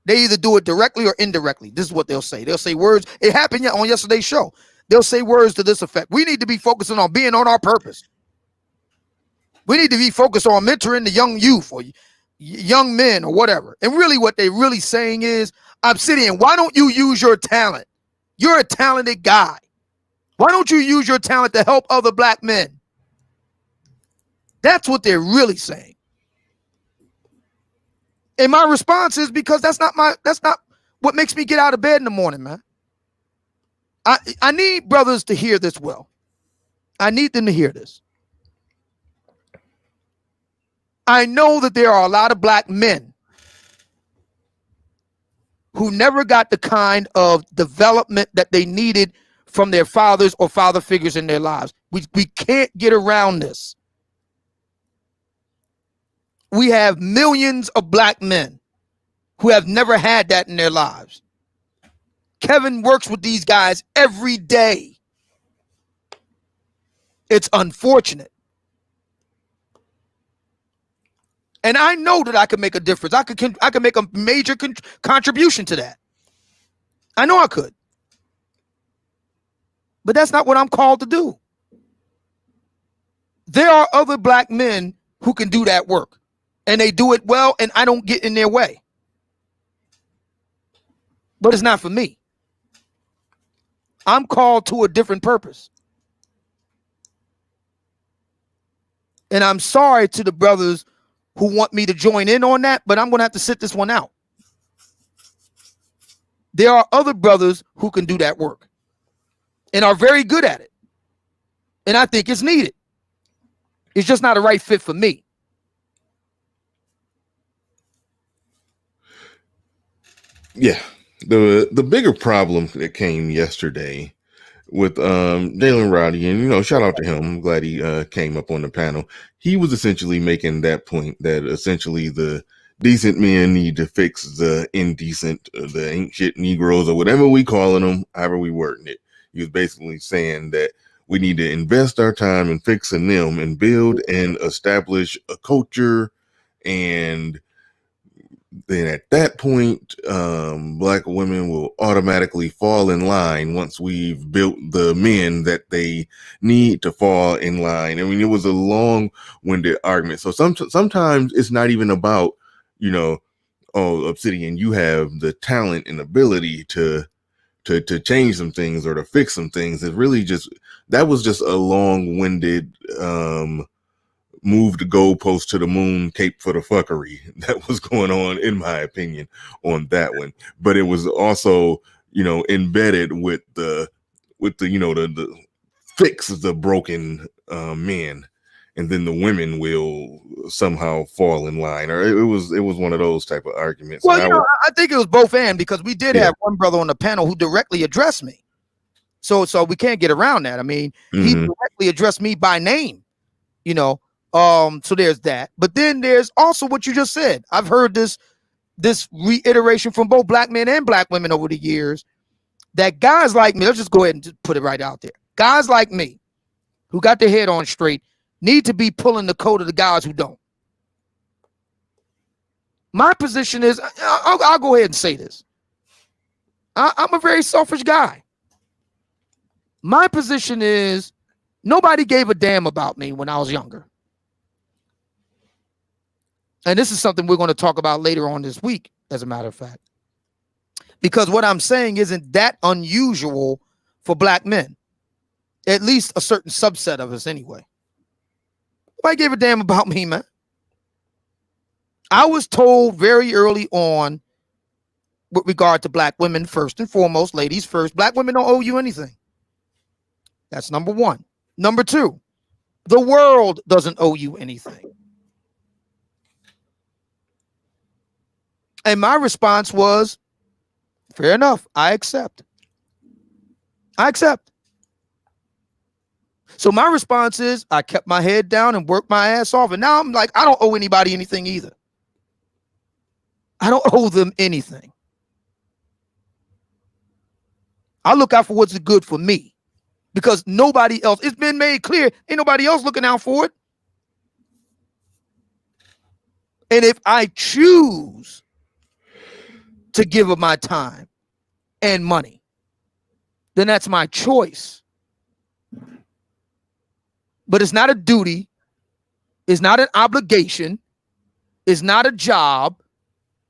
They either do it directly or indirectly. This is what they'll say. They'll say words. It happened on yesterday's show. They'll say words to this effect. We need to be focusing on being on our purpose. We need to be focused on mentoring the young youth or young men or whatever. And really what they're really saying is, Obsidian, why don't you use your talent? You're a talented guy. Why don't you use your talent to help other Black men? That's what they're really saying. And my response is because that's not what makes me get out of bed in the morning, man. I need brothers to hear this well. I need them to hear this. I know that there are a lot of Black men who never got the kind of development that they needed from their fathers or father figures in their lives. We can't get around this. We have millions of Black men who have never had that in their lives. Kevin works with these guys every day. It's unfortunate. And I know that I can make a difference. I can make a major contribution to that. I know I could. But that's not what I'm called to do. There are other Black men who can do that work. And they do it well, and I don't get in their way. But it's not for me. I'm called to a different purpose. And I'm sorry to the brothers who want me to join in on that, but I'm going to have to sit this one out. There are other brothers who can do that work and are very good at it. And I think it's needed. It's just not a right fit for me. Yeah. The bigger problem that came yesterday with Jalen Rowdy, and shout out to him. I'm glad he came up on the panel. He was essentially making that point that essentially the decent men need to fix the indecent, the ain't shit Negroes, or whatever we calling them, however we wording it. He was basically saying that we need to invest our time in fixing them and build and establish a culture, and then at that point, black women will automatically fall in line once we've built the men that they need to fall in line. I mean, it was a long-winded argument. So sometimes it's not even about, oh, Obsidian, you have the talent and ability to change some things or to fix some things. It really that was just a long-winded move the goalpost to the moon, cape for the fuckery that was going on, in my opinion, on that one. But it was also, embedded with the the fix the broken men, and then the women will somehow fall in line. Or it was one of those type of arguments. Well, I think it was both and, because we did have one brother on the panel who directly addressed me. So we can't get around that. I mean, he directly addressed me by name, so there's that. But then there's also what you just said. I've heard this reiteration from both black men and black women over the years, that guys like me, let's just go ahead and just put it right out there. Guys like me who got their head on straight need to be pulling the coat of the guys who don't. My position is, I'll go ahead and say this. I'm a very selfish guy. My position is, nobody gave a damn about me when I was younger. And this is something we're going to talk about later on this week, as a matter of fact. Because what I'm saying isn't that unusual for black men. At least a certain subset of us anyway. Nobody gave a damn about me, man. I was told very early on, with regard to black women, first and foremost, ladies first, black women don't owe you anything. That's number one. Number two, the world doesn't owe you anything. And my response was, fair enough, I accept. So my response is, I kept my head down and worked my ass off. And now I'm like, I don't owe anybody anything either. I don't owe them anything. I look out for what's good for me, because nobody else, it's been made clear, ain't nobody else looking out for it. And if I choose to give of my time and money, then that's my choice. But it's not a duty. It's not an obligation. It's not a job.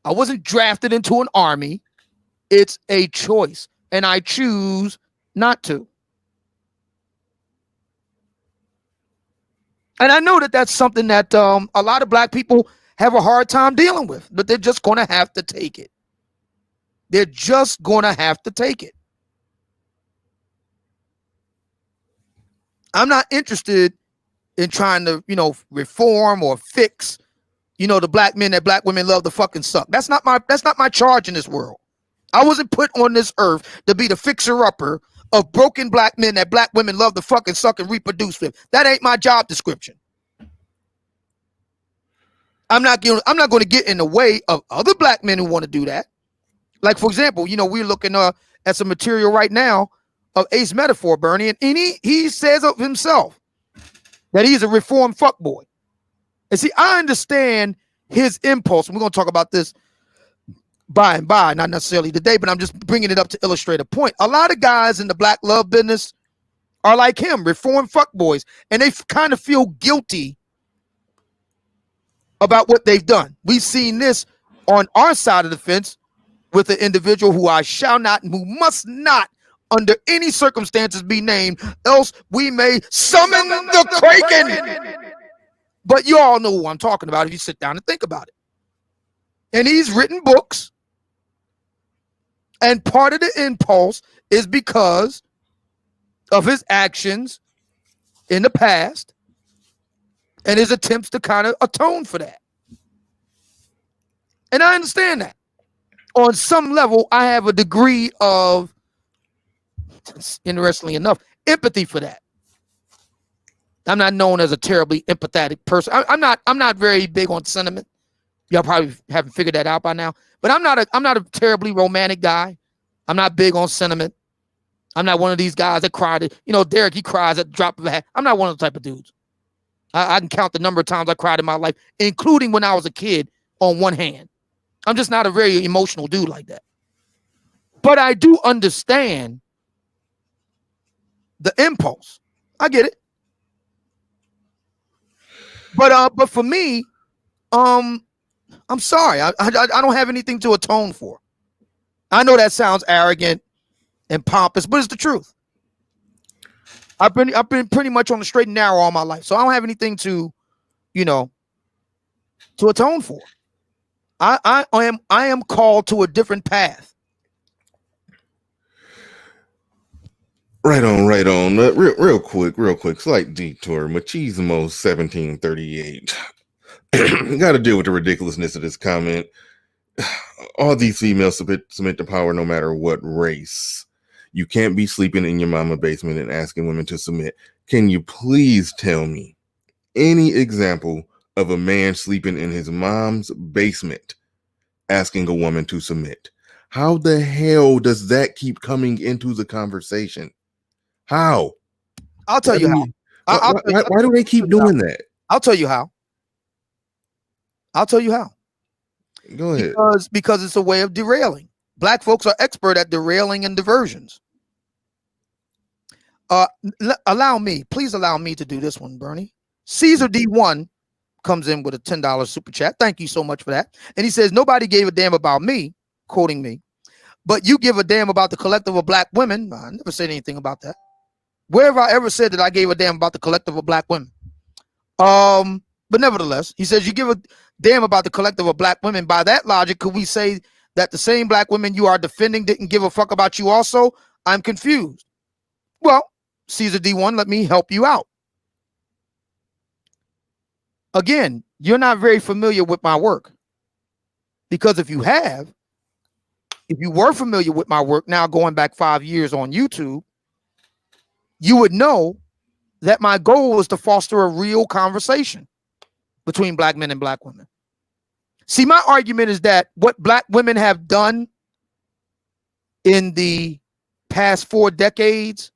I wasn't drafted into an army. It's a choice, and I choose not to. And I know that that's something that a lot of black people have a hard time dealing with, but they're just going to have to take it. They're just going to have to take it. I'm not interested in trying to, reform or fix, the black men that black women love to fucking suck. That's not my charge in this world. I wasn't put on this earth to be the fixer-upper of broken black men that black women love to fucking suck and reproduce with. That ain't my job description. I'm not going to get in the way of other black men who want to do that. Like, for example, we're looking at some material right now of Ace Metaphor, Bernie, and he says of himself that he's a reformed fuckboy. And see, I understand his impulse. We're going to talk about this by and by, not necessarily today, but I'm just bringing it up to illustrate a point. A lot of guys in the black love business are like him, reformed fuckboys, and they kind of feel guilty about what they've done. We've seen this on our side of the fence with an individual who I shall not and who must not under any circumstances be named, else we may summon the Kraken. But you all know who I'm talking about if you sit down and think about it. And he's written books, and part of the impulse is because of his actions in the past and his attempts to kind of atone for that. And I understand that. On some level, I have a degree of interestingly enough, empathy for that. I'm not known as a terribly empathetic person. I'm not very big on sentiment. Y'all probably haven't figured that out by now. But I'm not a terribly romantic guy. I'm not big on sentiment. I'm not one of these guys that cried. Derek, he cries at the drop of a hat. I'm not one of the type of dudes. I can count the number of times I cried in my life, including when I was a kid, on one hand. I'm just not a very emotional dude like that. But I do understand the impulse. I get it. But for me, I'm sorry. I don't have anything to atone for. I know that sounds arrogant and pompous, but it's the truth. I've been pretty much on the straight and narrow all my life, so I don't have anything to atone for. I am called to a different path. Right on. Real quick, slight detour. Machismo 1738. Got to deal with the ridiculousness of this comment. All these females submit to power no matter what race. You can't be sleeping in your mama basement and asking women to submit. Can you please tell me any example of a man sleeping in his mom's basement asking a woman to submit? How the hell does that keep coming into the conversation? How? I'll tell you how. Why do they keep doing that? I'll tell you how. Go ahead. Because it's a way of derailing. Black folks are expert at derailing and diversions. Please allow me to do this one, Bernie. Caesar D1 comes in with a $10 super chat. Thank you so much for that. And he says, nobody gave a damn about me, quoting me, but you give a damn about the collective of black women. I never said anything about that. Where have I ever said that I gave a damn about the collective of black women? But nevertheless, he says you give a damn about the collective of black women. By that logic, could we say that the same black women you are defending didn't give a fuck about you also? I'm confused. Well, Caesar D1, let me help you out. Again, you're not very familiar with my work. Because if you were familiar with my work now going back 5 years on YouTube, you would know that my goal was to foster a real conversation between black men and black women. See, my argument is that what black women have done in the past 4 decades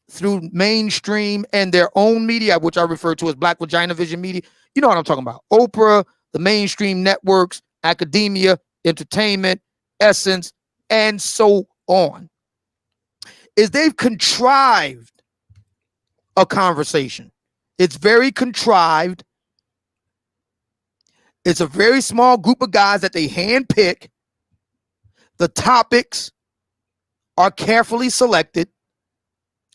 through mainstream and their own media, which I refer to as Black Vagina Vision media, you know what I'm talking about. Oprah, the mainstream networks, academia, entertainment, Essence, and so on, is they've contrived a conversation. It's very contrived. It's a very small group of guys that they handpick. The topics are carefully selected,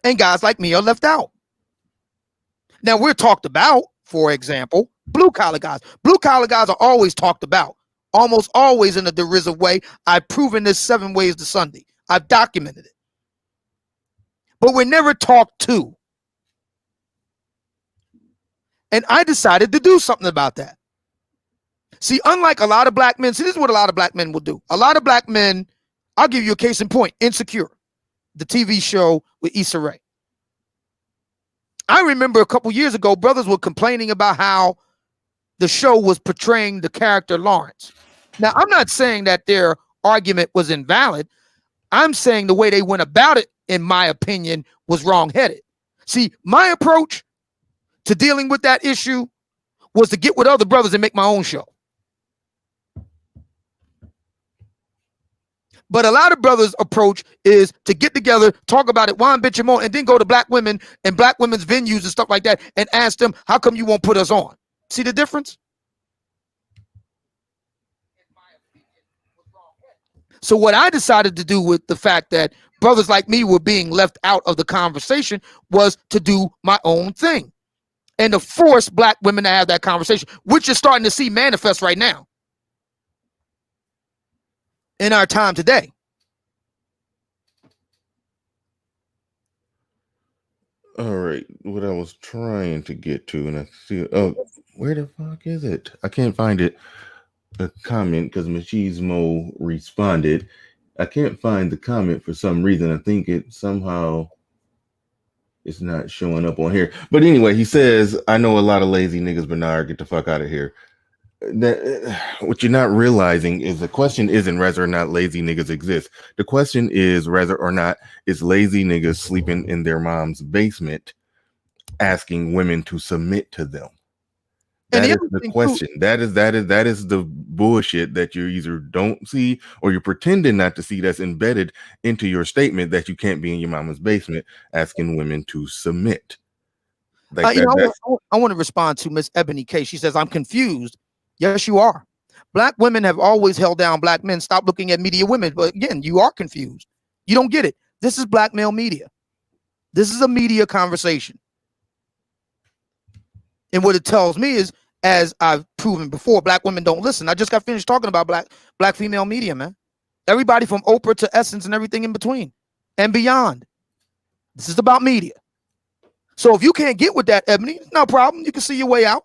and guys like me are left out. Now, we're talked about, for example, blue-collar guys. Blue-collar guys are always talked about, almost always in a derisive way. I've proven this 7 ways to Sunday. I've documented it. But we're never talked to. And I decided to do something about that. See, unlike a lot of black men, this is what a lot of black men will do. A lot of black men, I'll give you a case in point, Insecure, the TV show with Issa Rae. I remember a couple years ago, brothers were complaining about how the show was portraying the character Lawrence. Now, I'm not saying that their argument was invalid. I'm saying the way they went about it, in my opinion, was wrong-headed. See, my approach to dealing with that issue was to get with other brothers and make my own show. But a lot of brothers' approach is to get together, talk about it, wine, bitch, and more, and then go to black women and black women's venues and stuff like that and ask them, how come you won't put us on? See the difference? So what I decided to do with the fact that brothers like me were being left out of the conversation was to do my own thing and to force black women to have that conversation, which you're starting to see manifest right now in our time today. All right, what I was trying to get to, and I see, oh, where the fuck is it? I can't find it. A comment, because Machismo responded. I can't find the comment for some reason. I think it somehow it's not showing up on here. But anyway, he says, I know a lot of lazy niggas, Bernard, get the fuck out of here. That what you're not realizing is the question isn't whether or not lazy niggas exist. The question is whether or not is lazy niggas sleeping in their mom's basement asking women to submit to them. That is the question. That is the bullshit that you either don't see or you're pretending not to see, that's embedded into your statement that you can't be in your mama's basement asking women to submit. Like I want to respond to Miss Ebony K. She says, I'm confused. Yes, you are. Black women have always held down black men. Stop looking at media women. But again, you are confused. You don't get it. This is black male media. This is a media conversation. And what it tells me is, as I've proven before, black women don't listen. I just got finished talking about black female media, man. Everybody from Oprah to Essence and everything in between and beyond. This is about media. So if you can't get with that, Ebony, no problem. You can see your way out.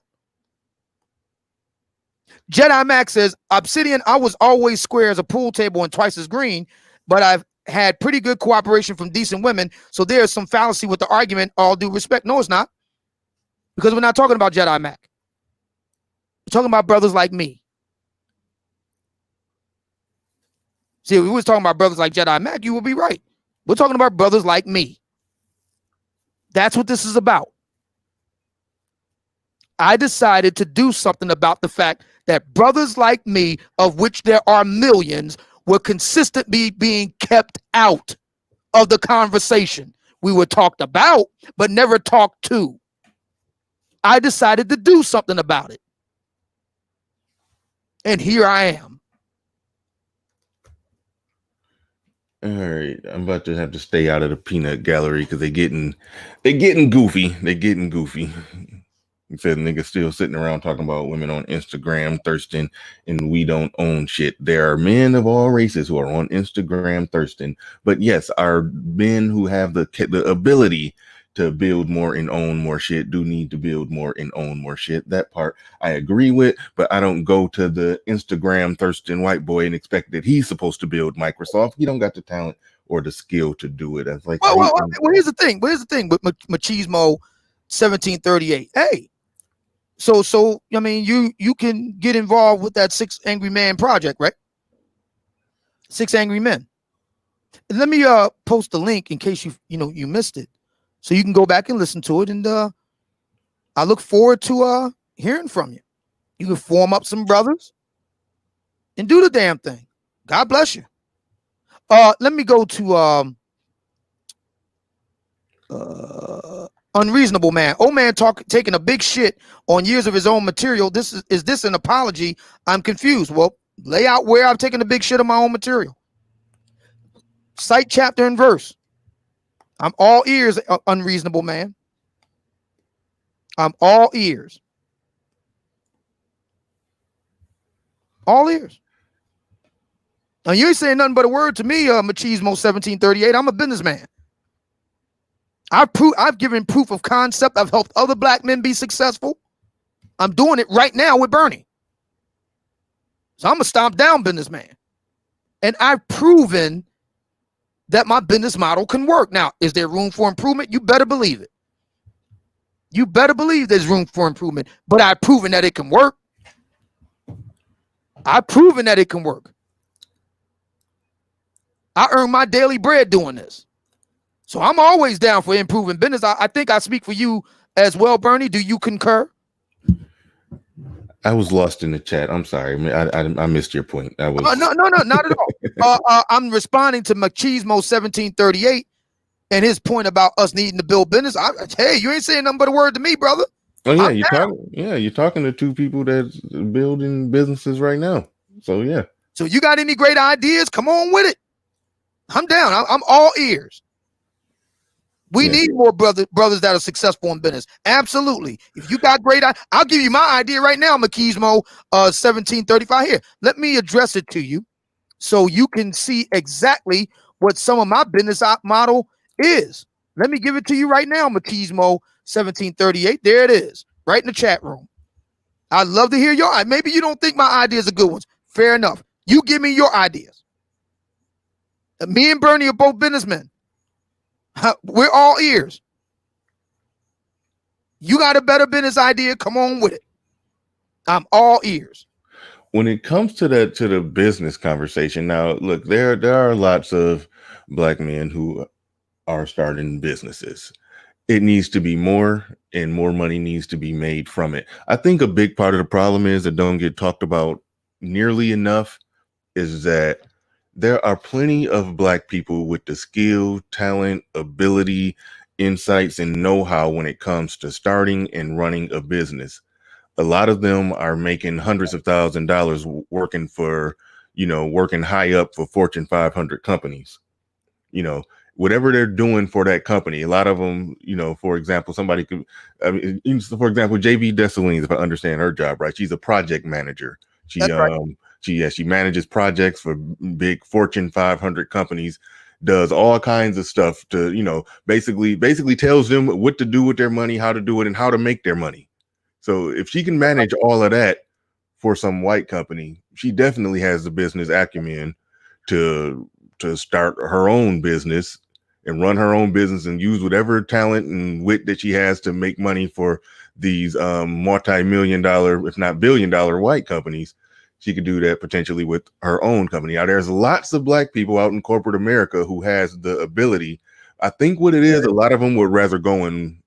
Jedi Max says, Obsidian, I was always square as a pool table and twice as green, but I've had pretty good cooperation from decent women. So there's some fallacy with the argument, all due respect. No, it's not. Because we're not talking about Jedi Mac. We're talking about brothers like me. See, if we was talking about brothers like Jedi Mac, you would be right. We're talking about brothers like me. That's what this is about. I decided to do something about the fact that brothers like me, of which there are millions, were consistently being kept out of the conversation. We were talked about, but never talked to. I decided to do something about it. And here I am. All right, I'm about to have to stay out of the peanut gallery because they're getting goofy. They're getting goofy. He said niggas still sitting around talking about women on Instagram thirsting and we don't own shit. There are men of all races who are on Instagram thirsting. But yes, our men who have the ability to build more and own more shit do need to build more and own more shit. That part I agree with, but I don't go to the Instagram thirsting white boy and expect that he's supposed to build Microsoft. He don't got the talent or the skill to do it. That's like, well, here's the thing. Here's the thing with Machismo 1738. Hey, so I mean, you can get involved with that 6 Angry Man project, right? 6 Angry Men. And let me post the link in case you missed it, so you can go back and listen to it. And I look forward to hearing from you. You can form up some brothers and do the damn thing. God bless you. Let me go to Unreasonable Man. Old man taking a big shit on years of his own material. Is this an apology? I'm confused. Well, lay out where I've taken a big shit of my own material. Cite chapter and verse. I'm all ears, Unreasonable Man. I'm all ears. All ears. Now you ain't saying nothing but a word to me, Machismo 1738. I'm a businessman. I've given proof of concept. I've helped other black men be successful. I'm doing it right now with Bernie. So I'm a stomp down businessman. And I've proven that my business model can work. Now, is there room for improvement? You better believe it. You better believe there's room for improvement. But I've proven that it can work. I've proven that it can work. I earn my daily bread doing this. So I'm always down for improving business. I think I speak for you as well, Bernie. Do you concur? I was lost in the chat. I'm sorry. I missed your point. I was no, not at all. I'm responding to Machismo 1738 and his point about us needing to build business. Hey, you ain't saying nothing but a word to me, brother. Oh yeah, you're talking to two people that's building businesses right now. So yeah. So you got any great ideas? Come on with it. I'm down. I'm all ears. We need more brothers that are successful in business. Absolutely. If you got great, I'll give you my idea right now, Machismo 1735 here. Let me address it to you so you can see exactly what some of my business model is. Let me give it to you right now, Machismo 1738. There it is, right in the chat room. I'd love to hear your. Maybe you don't think my ideas are good ones. Fair enough. You give me your ideas. Me and Bernie are both businessmen. We're all ears. You got a better business idea? Come on with it. I'm all ears. When it comes to the business conversation, now look, there are lots of black men who are starting businesses. It needs to be more, and more money needs to be made from it. I think a big part of the problem is that don't get talked about nearly enough is that there are plenty of black people with the skill, talent, ability, insights, and know-how when it comes to starting and running a business. A lot of them are making hundreds of thousands of dollars working for, working high up for Fortune 500 companies. Whatever they're doing for that company, a lot of them, for example, somebody could, for example, JV Dessalines, if I understand her job right, she's a project manager. That's right. She manages projects for big Fortune 500 companies, does all kinds of stuff to, basically tells them what to do with their money, how to do it, and how to make their money. So if she can manage all of that for some white company, she definitely has the business acumen to start her own business and run her own business and use whatever talent and wit that she has to make money for these multi-million-dollar, if not billion-dollar white companies. She could do that potentially with her own company. Now, there's lots of black people out in corporate America who has the ability. I think what it is, a lot of them would rather go and,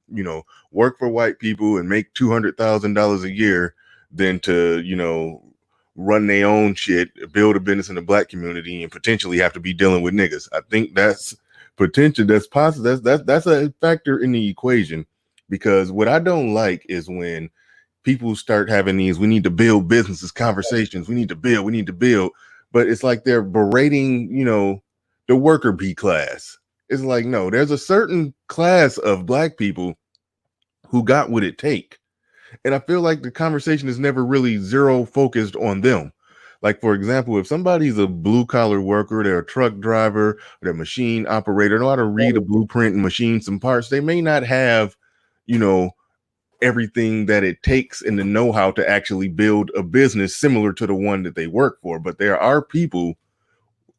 work for white people and make $200,000 a year than to, run their own shit, build a business in the black community, and potentially have to be dealing with niggas. I think that's potential. That's possible. That's a factor in the equation, because what I don't like is when people start having these, we need to build businesses conversations. We need to build, but it's like they're berating, the worker bee class. It's like, no, there's a certain class of black people who got what it take. And I feel like the conversation is never really zero focused on them. Like, for example, if somebody's a blue collar worker, they're a truck driver, they're a machine operator, know how to read a blueprint and machine some parts, they may not have, everything that it takes and the know-how to actually build a business similar to the one that they work for. But there are people,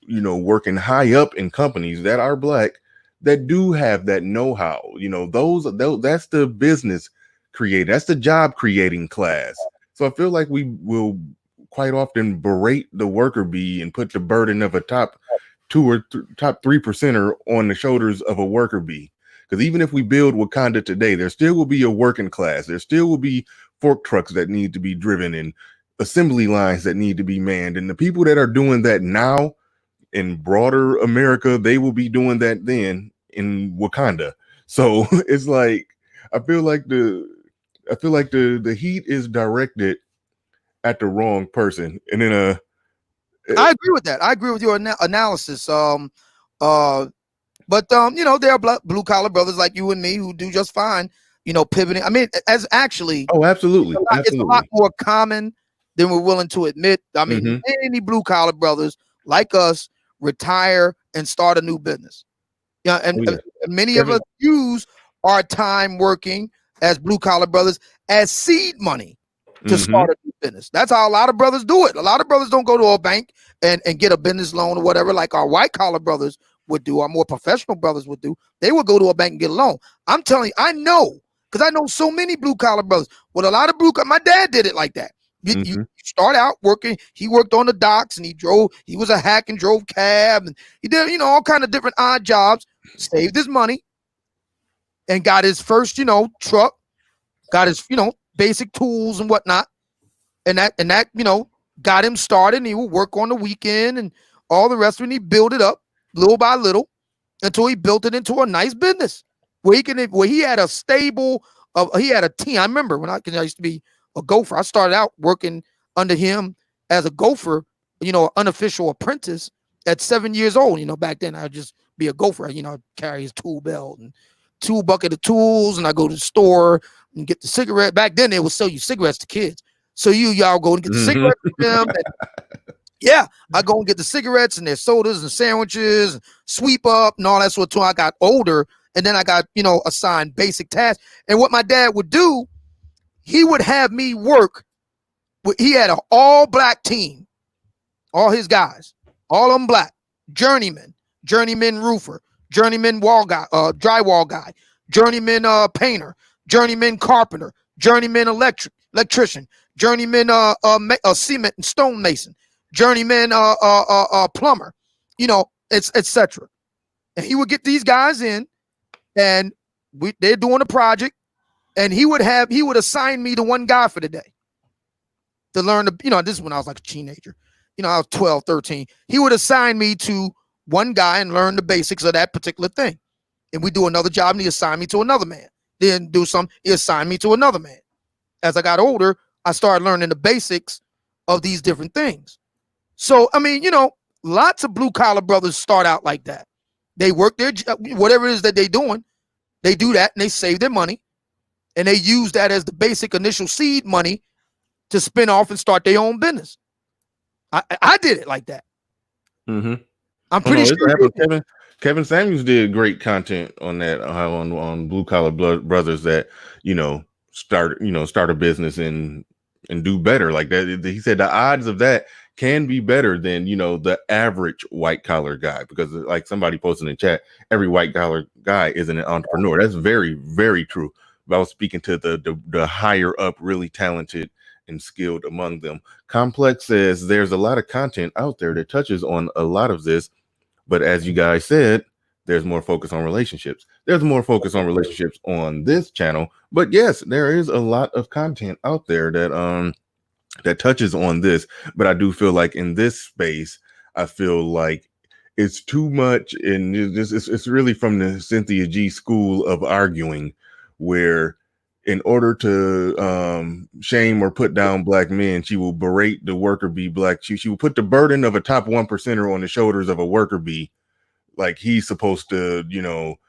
working high up in companies that are black that do have that know-how. Those that's the business create. That's the job creating class. So I feel like we will quite often berate the worker bee and put the burden of a top 3% on the shoulders of a worker bee. Because even if we build Wakanda today, there still will be a working class. There still will be fork trucks that need to be driven and assembly lines that need to be manned. And the people that are doing that now in broader America, they will be doing that then in Wakanda. So it's like, I feel like the heat is directed at the wrong person. And then I agree with that. I agree with your analysis. But there are blue collar brothers like you and me who do just fine, pivoting. I mean, as actually, oh, absolutely, it's a lot more common than we're willing to admit. I mean, many blue collar brothers like us retire and start a new business. Yeah, and many of us use our time working as blue collar brothers as seed money to start a new business. That's how a lot of brothers do it. A lot of brothers don't go to a bank and get a business loan or whatever, like our white collar brothers would do, our more professional brothers would do. They would go to a bank and get a loan. I'm telling you, I know, because I know so many blue collar brothers. Well, a lot of my dad did it like that. You start out working. He worked on the docks and he was a hack and drove cab, and he did, all kind of different odd jobs, saved his money and got his first, truck, got his, basic tools and whatnot. And that, got him started, and he would work on the weekend and all the rest of it. And he built it up little by little until he built it into a nice business where he had a stable he had a team. I remember when I used to be a gopher. I started out working under him as a gopher, unofficial apprentice at 7 years old. Back then I'd just be a gopher, I'd carry his tool belt and 2 bucket of tools, and I go to the store and get the cigarette. Back then they would sell you cigarettes to kids. So y'all go and get the cigarettes from them. Yeah, I go and get the cigarettes and their sodas and sandwiches, and sweep up and all that sort of thing. I got older, and then I got, assigned basic tasks. And what my dad would do, he would have me work. He had an all black team, all his guys, all of them black, journeymen. journeyman roofer, journeyman wall guy, drywall guy, journeyman painter, journeyman carpenter, journeyman electrician, journeyman cement and stone mason, journeyman plumber, you know, it's etc. And he would get these guys in, and they're doing a project, and he would assign me to one guy for the day to learn the, you know, this is when I was like a teenager, you know, I was 12, 13. He would assign me to one guy and learn the basics of that particular thing. And we do another job and he assigned me to another man. Then do some, he assigned me to another man. As I got older, I started learning the basics of these different things. So, I mean, you know, lots of blue collar brothers start out like that. They work their, whatever it is that they're doing, they do that and they save their money. And they use that as the basic initial seed money to spin off and start their own business. I did it like that. Mm-hmm. I'm pretty sure. Kevin Samuels did great content on that, on blue collar brothers that, you know, start a business and do better like that. He said the odds of that can be better than, you know, the average white collar guy, because like somebody posted in the chat, every white collar guy isn't an entrepreneur. That's very, very true. But I was speaking to the higher up, really talented and skilled among them. Complex says there's a lot of content out there that touches on a lot of this, but as you guys said, there's more focus on relationships. There's more focus on relationships on this channel, but yes, there is a lot of content out there that touches on this. But I do feel like in this space, I feel like it's too much, and it's really from the Cynthia G school of arguing, where in order to shame or put down black men, she will berate the worker bee black. She will put the burden of a top 1%er on the shoulders of a worker bee, like he's supposed to, you know,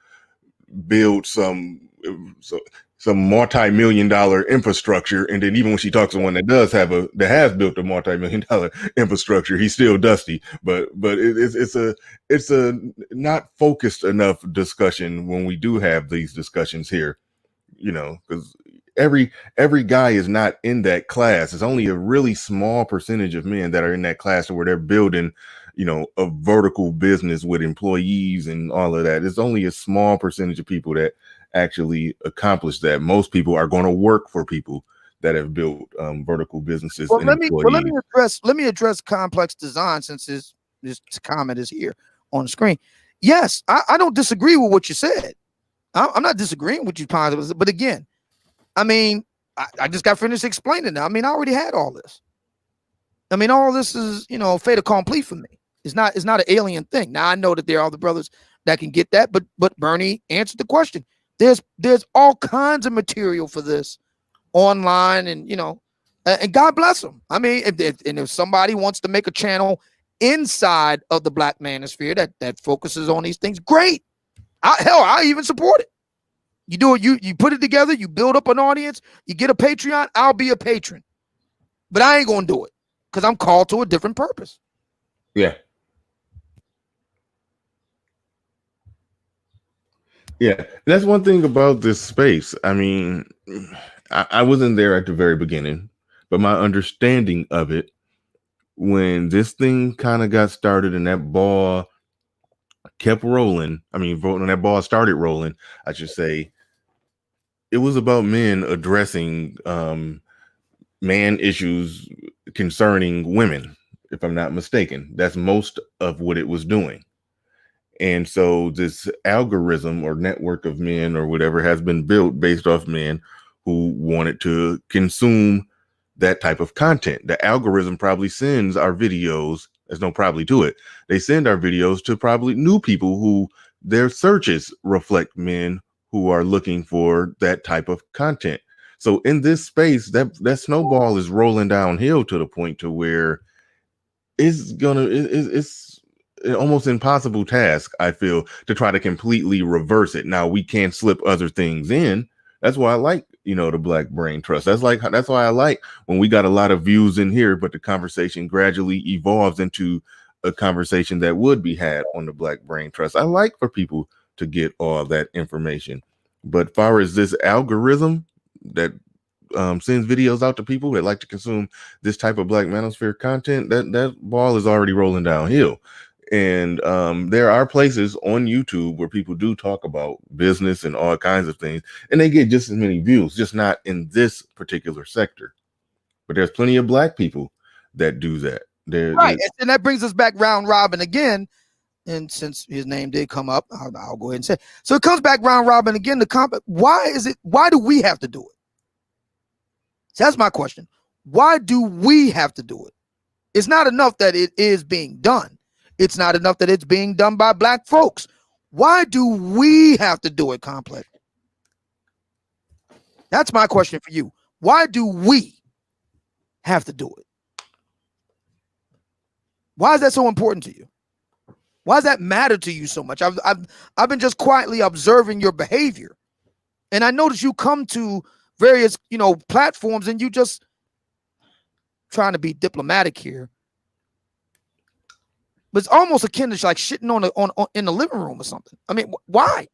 build some multi-million-dollar infrastructure. And then even when she talks to one that has built a multi-million-dollar infrastructure, he's still dusty. But it's a not focused enough discussion when we do have these discussions here. You know, because every guy is not in that class. It's only a really small percentage of men that are in that class where they're building, you know, a vertical business with employees and all of that. It's only a small percentage of people that actually accomplish that. Most people are going to work for people that have built vertical businesses. Well, let me address complex design, since this comment is here on the screen. Yes, I don't disagree with what you said. I'm not disagreeing with you, but again, I mean, I just got finished explaining that. I mean, I already had all this. I mean, all this is, you know, fait accompli for me. It's not an alien thing. Now I know that there are other brothers that can get that, but Bernie answered the question. There's all kinds of material for this online, and you know, and God bless them. I mean, if somebody wants to make a channel inside of the Black Manosphere that focuses on these things, great. I even support it. You do it, you put it together, you build up an audience, you get a Patreon, I'll be a patron. But I ain't gonna do it because I'm called to a different purpose. Yeah. Yeah, that's one thing about this space. I mean, I wasn't there at the very beginning, but my understanding of it, when this thing kind of got started and that ball kept rolling, I mean, when that ball started rolling, I should say, it was about men addressing man issues concerning women, if I'm not mistaken. That's most of what it was doing. And so this algorithm or network of men or whatever has been built based off men who wanted to consume that type of content. The algorithm probably sends our videos, there's no probably to it, they send our videos to probably new people who their searches reflect men who are looking for that type of content. So in this space, that snowball is rolling downhill to the point to where it's an almost impossible task, I feel, to try to completely reverse it. Now we can slip other things in. That's why I like, you know, the Black Brain Trust. That's why I like when we got a lot of views in here, but the conversation gradually evolves into a conversation that would be had on the Black Brain Trust. I like for people to get all that information. But far as this algorithm that sends videos out to people that like to consume this type of Black Manosphere content, that ball is already rolling downhill. And there are places on YouTube where people do talk about business and all kinds of things, and they get just as many views, just not in this particular sector. But there's plenty of black people that do that. Right. And that brings us back round robin again. And since his name did come up, I'll go ahead and say, so it comes back round robin again. Why do we have to do it? So that's my question. Why do we have to do it? It's not enough that it is being done. It's not enough that it's being done by black folks. Why do we have to do it, Complex? That's my question for you. Why do we have to do it? Why is that so important to you? Why does that matter to you so much? I've been just quietly observing your behavior, and I notice you come to various platforms and you just trying to be diplomatic here, but it's almost akin to like shitting on in the living room or something. I mean, why?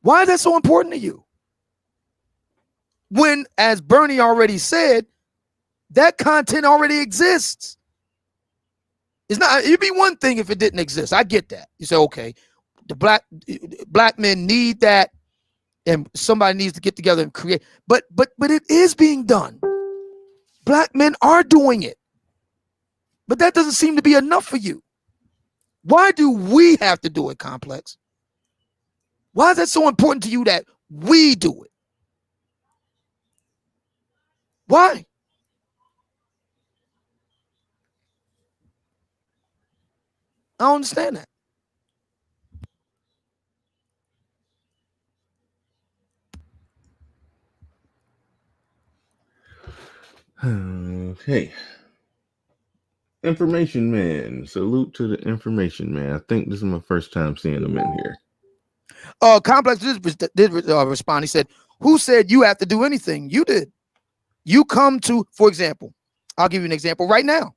Why is that so important to you? When, as Bernie already said, that content already exists. It's not. It'd be one thing if it didn't exist. I get that. You say, okay, the black men need that, and somebody needs to get together and create. But it is being done. Black men are doing it, but that doesn't seem to be enough for you. Why do we have to do it, Complex? Why is that so important to you that we do it? Why? I don't understand that. Okay. Information Man. Salute to the Information Man. I think this is my first time seeing him in here. Complex did respond. He said, who said you have to do anything? You did. You come to, for example, I'll give you an example right now.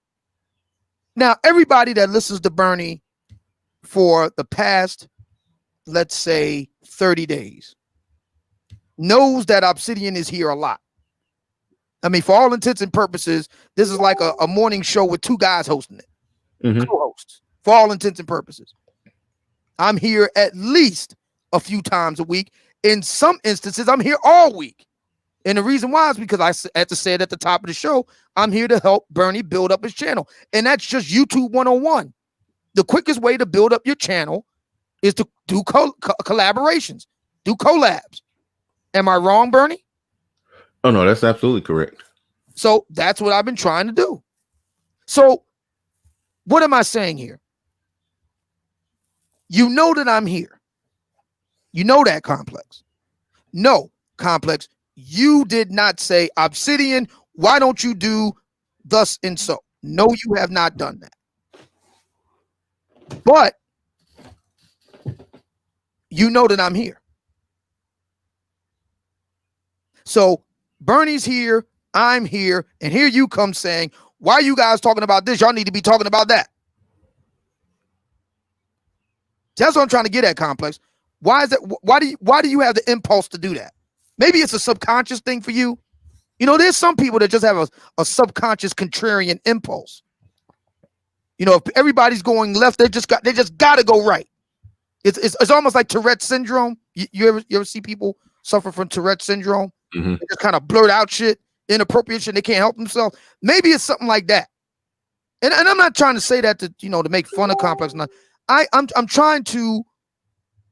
Now, everybody that listens to Bernie for the past, let's say, 30 days knows that Obsidian is here a lot. I mean, for all intents and purposes, this is like a morning show with two guys hosting it. Mm-hmm. Co-hosts, for all intents and purposes. I'm here at least a few times a week. In some instances, I'm here all week. And the reason why is because I had to say it at the top of the show, I'm here to help Bernie build up his channel. And that's just YouTube 101. The quickest way to build up your channel is to do collaborations, do collabs. Am I wrong, Bernie? Oh, no, that's absolutely correct. So that's what I've been trying to do. So what am I saying here? You know that I'm here. You know that, Complex. No, Complex, you did not say, Obsidian, why don't you do thus and so? No, you have not done that. But you know that I'm here. So Bernie's here, I'm here, and here you come saying, why are you guys talking about this? Y'all need to be talking about that. That's what I'm trying to get at, Complex. Why is that? Why do you have the impulse to do that? Maybe it's a subconscious thing for you. You know, there's some people that just have a subconscious contrarian impulse. You know, if everybody's going left, they just got to go right. It's almost like Tourette syndrome. You ever see people suffer from Tourette syndrome? Mm-hmm. They just kind of blurt out shit, inappropriate shit. They can't help themselves. Maybe it's something like that. And I'm not trying to say that to make fun of Complex. I'm trying to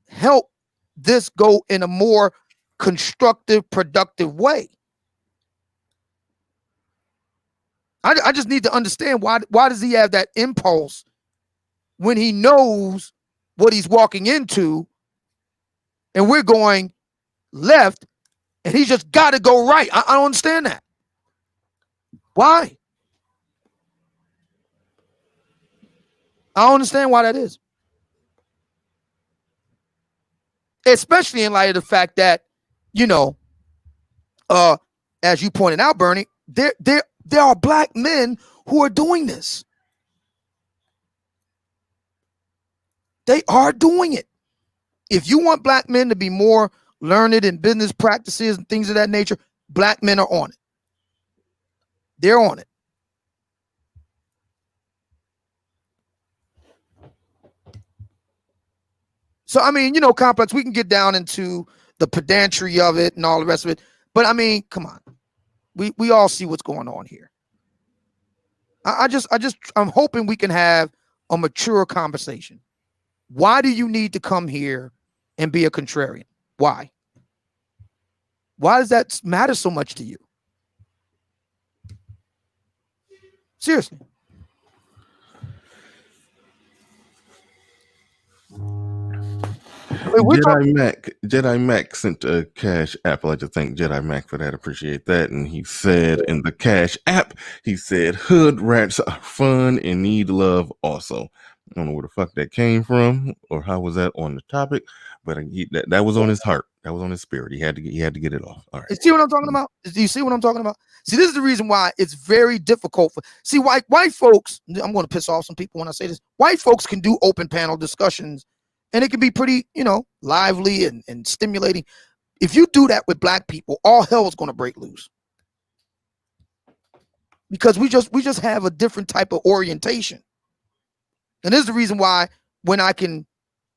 help this go in a more constructive, productive way. I just need to understand why does he have that impulse when he knows what he's walking into, and we're going left, and he's just got to go right. I don't understand that. Why? I don't understand why that is. Especially in light of the fact that, as you pointed out, Bernie, there are black men who are doing this. They are doing it. If you want black men to be more learned in business practices and things of that nature, black men are on it. They're on it. So, I mean, complex, we can get down into the pedantry of it and all the rest of it. But I mean, come on. We all see what's going on here. I'm hoping we can have a mature conversation. Why do you need to come here and be a contrarian? Why? Why does that matter so much to you? Seriously. Jedi Mac sent a cash app. I'd like to thank Jedi Mac for that. Appreciate that. And he said in the cash app, he said, hood rats are fun and need love also. I don't know where the fuck that came from or how was that on the topic, but that was on his heart. That was on his spirit. He had to get it off. All right. You see what I'm talking about? Do you see what I'm talking about? See, this is the reason why it's very difficult white folks. I'm going to piss off some people when I say this. White folks can do open panel discussions and it can be pretty, lively and stimulating. If you do that with black people, all hell is going to break loose. Because we just have a different type of orientation. And this is the reason why when I can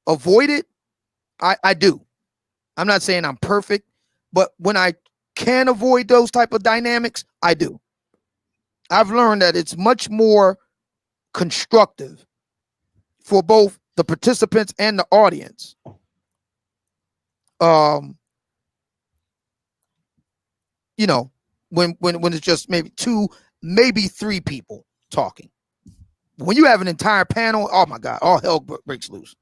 avoid it, I do. I'm not saying I'm perfect, but when I can avoid those type of dynamics, I do. I've learned that it's much more constructive for both the participants and the audience. When it's just maybe two, maybe three people talking. When you have an entire panel, oh my God, all hell breaks loose.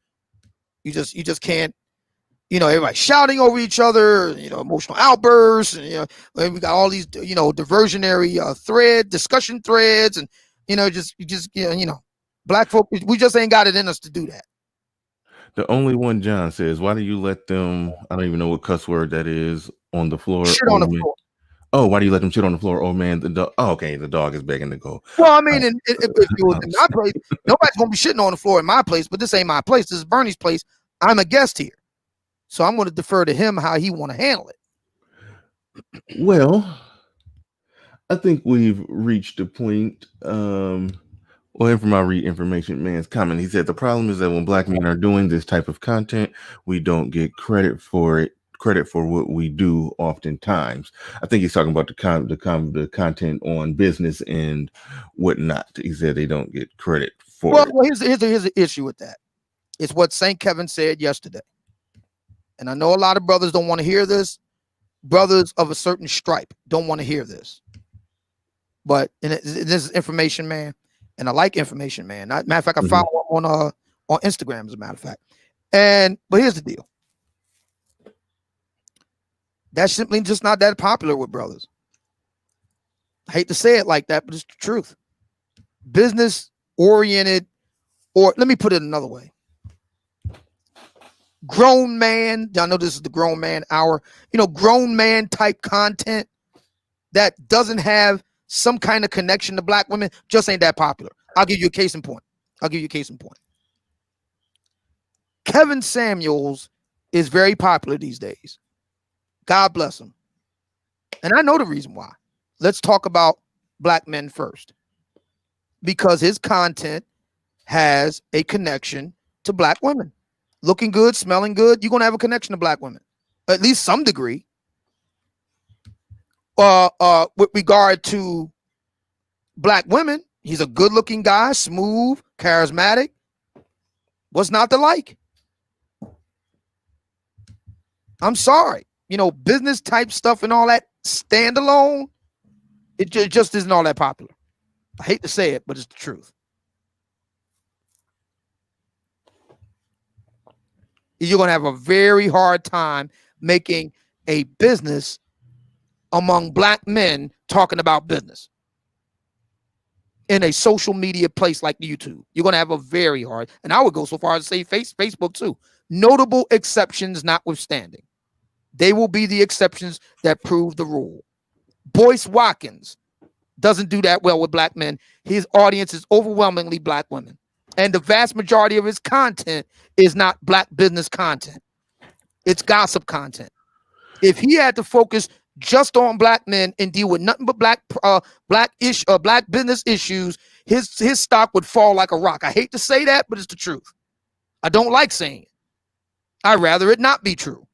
You just can't, everybody shouting over each other, emotional outbursts, and we got all these, diversionary discussion threads, and black folk, we just ain't got it in us to do that. The only one, John says, why do you let them, I don't even know what cuss word that is, on the floor? Shit on the floor. Oh, why do you let them shit on the floor? Oh man, the dog. Oh, okay, the dog is begging to go. Well, I mean, if you was in my place, nobody's gonna be shitting on the floor in my place, but this ain't my place. This is Bernie's place. I'm a guest here. So I'm going to defer to him how he want to handle it. Well, I think we've reached a point. Well, from our Information Man's comment, he said the problem is that when black men are doing this type of content, we don't get credit for what we do oftentimes. I think he's talking about the content on business and whatnot. He said they don't get credit for it. Well, here's the issue with that. It's what St. Kevin said yesterday. And I know a lot of brothers don't want to hear this. Brothers of a certain stripe don't want to hear this. But this is Information Man, and I like Information Man. Matter of fact, I follow him on Instagram, as a matter of fact. But here's the deal. That's simply just not that popular with brothers. I hate to say it like that, but it's the truth. Business oriented, or let me put it another way. Grown man, I know this is the grown man hour, grown man type content that doesn't have some kind of connection to black women just ain't that popular. I'll give you a case in point. Kevin Samuels is very popular these days. God bless him. And I know the reason why. Let's talk about black men first. Because his content has a connection to black women. Looking good, smelling good, you're going to have a connection to black women. At least some degree. With regard to black women, he's a good-looking guy, smooth, charismatic. What's not to like? I'm sorry. Business type stuff and all that standalone, it just isn't all that popular. I hate to say it, but it's the truth. You're going to have a very hard time making a business among black men talking about business in a social media place like YouTube. You're going to have a very hard, and I would go so far as to say Facebook too. Notable exceptions notwithstanding. They will be the exceptions that prove the rule. Boyce Watkins doesn't do that well with black men. His audience is overwhelmingly black women. And the vast majority of his content is not black business content. It's gossip content. If he had to focus just on black men and deal with nothing but black business issues, his stock would fall like a rock. I hate to say that, but it's the truth. I don't like saying it. I'd rather it not be true,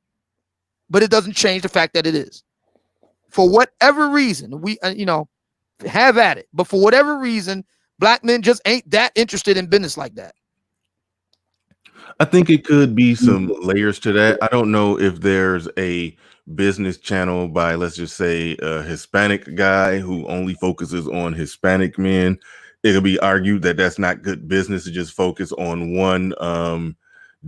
but it doesn't change the fact that it is. For whatever reason, we, have at it. But for whatever reason, black men just ain't that interested in business like that. I think it could be some layers to that. I don't know if there's a business channel by, let's just say, a Hispanic guy who only focuses on Hispanic men. It could be argued that that's not good business to just focus on one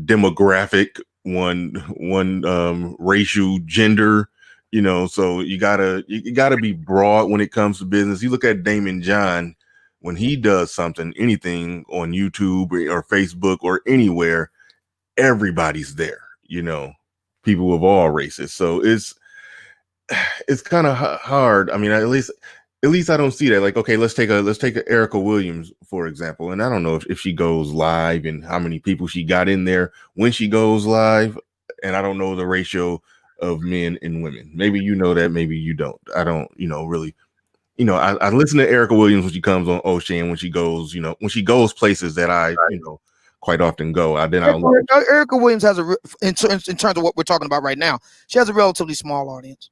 demographic, one racial, gender. So you gotta be broad when it comes to business. You look at Damon John when he does something, anything on YouTube or Facebook or anywhere, everybody's there, people of all races. So it's kind of hard. I mean, at least I don't see that. Like, okay, let's take a Erica Williams, for example. And I don't know if she goes live and how many people she got in there when she goes live. And I don't know the ratio of men and women. Maybe you know that, maybe you don't. I don't, really. I listen to Erica Williams when she comes on O'Shea and when she goes places that I, quite often go. Erica Williams has in terms of what we're talking about right now, she has a relatively small audience.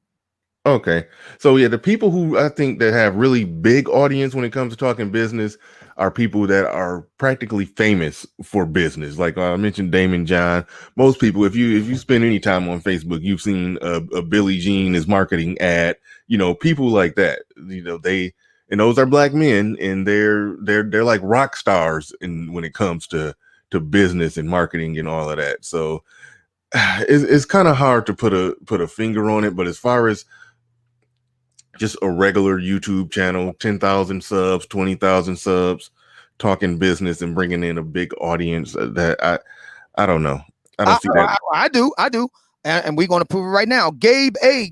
Okay. So yeah, the people who I think that have really big audience when it comes to talking business are people that are practically famous for business. Like I mentioned Damon John. Most people, if you spend any time on Facebook, you've seen a Billie Jean is marketing ad, people like that. And those are black men, and they're like rock stars when it comes to business and marketing and all of that. So it's kind of hard to put a finger on it, but as far as just a regular YouTube channel, 10,000 subs, 20,000 subs, talking business and bringing in a big audience, that I don't know. I don't see that. I do. And we're going to prove it right now. Gabe A,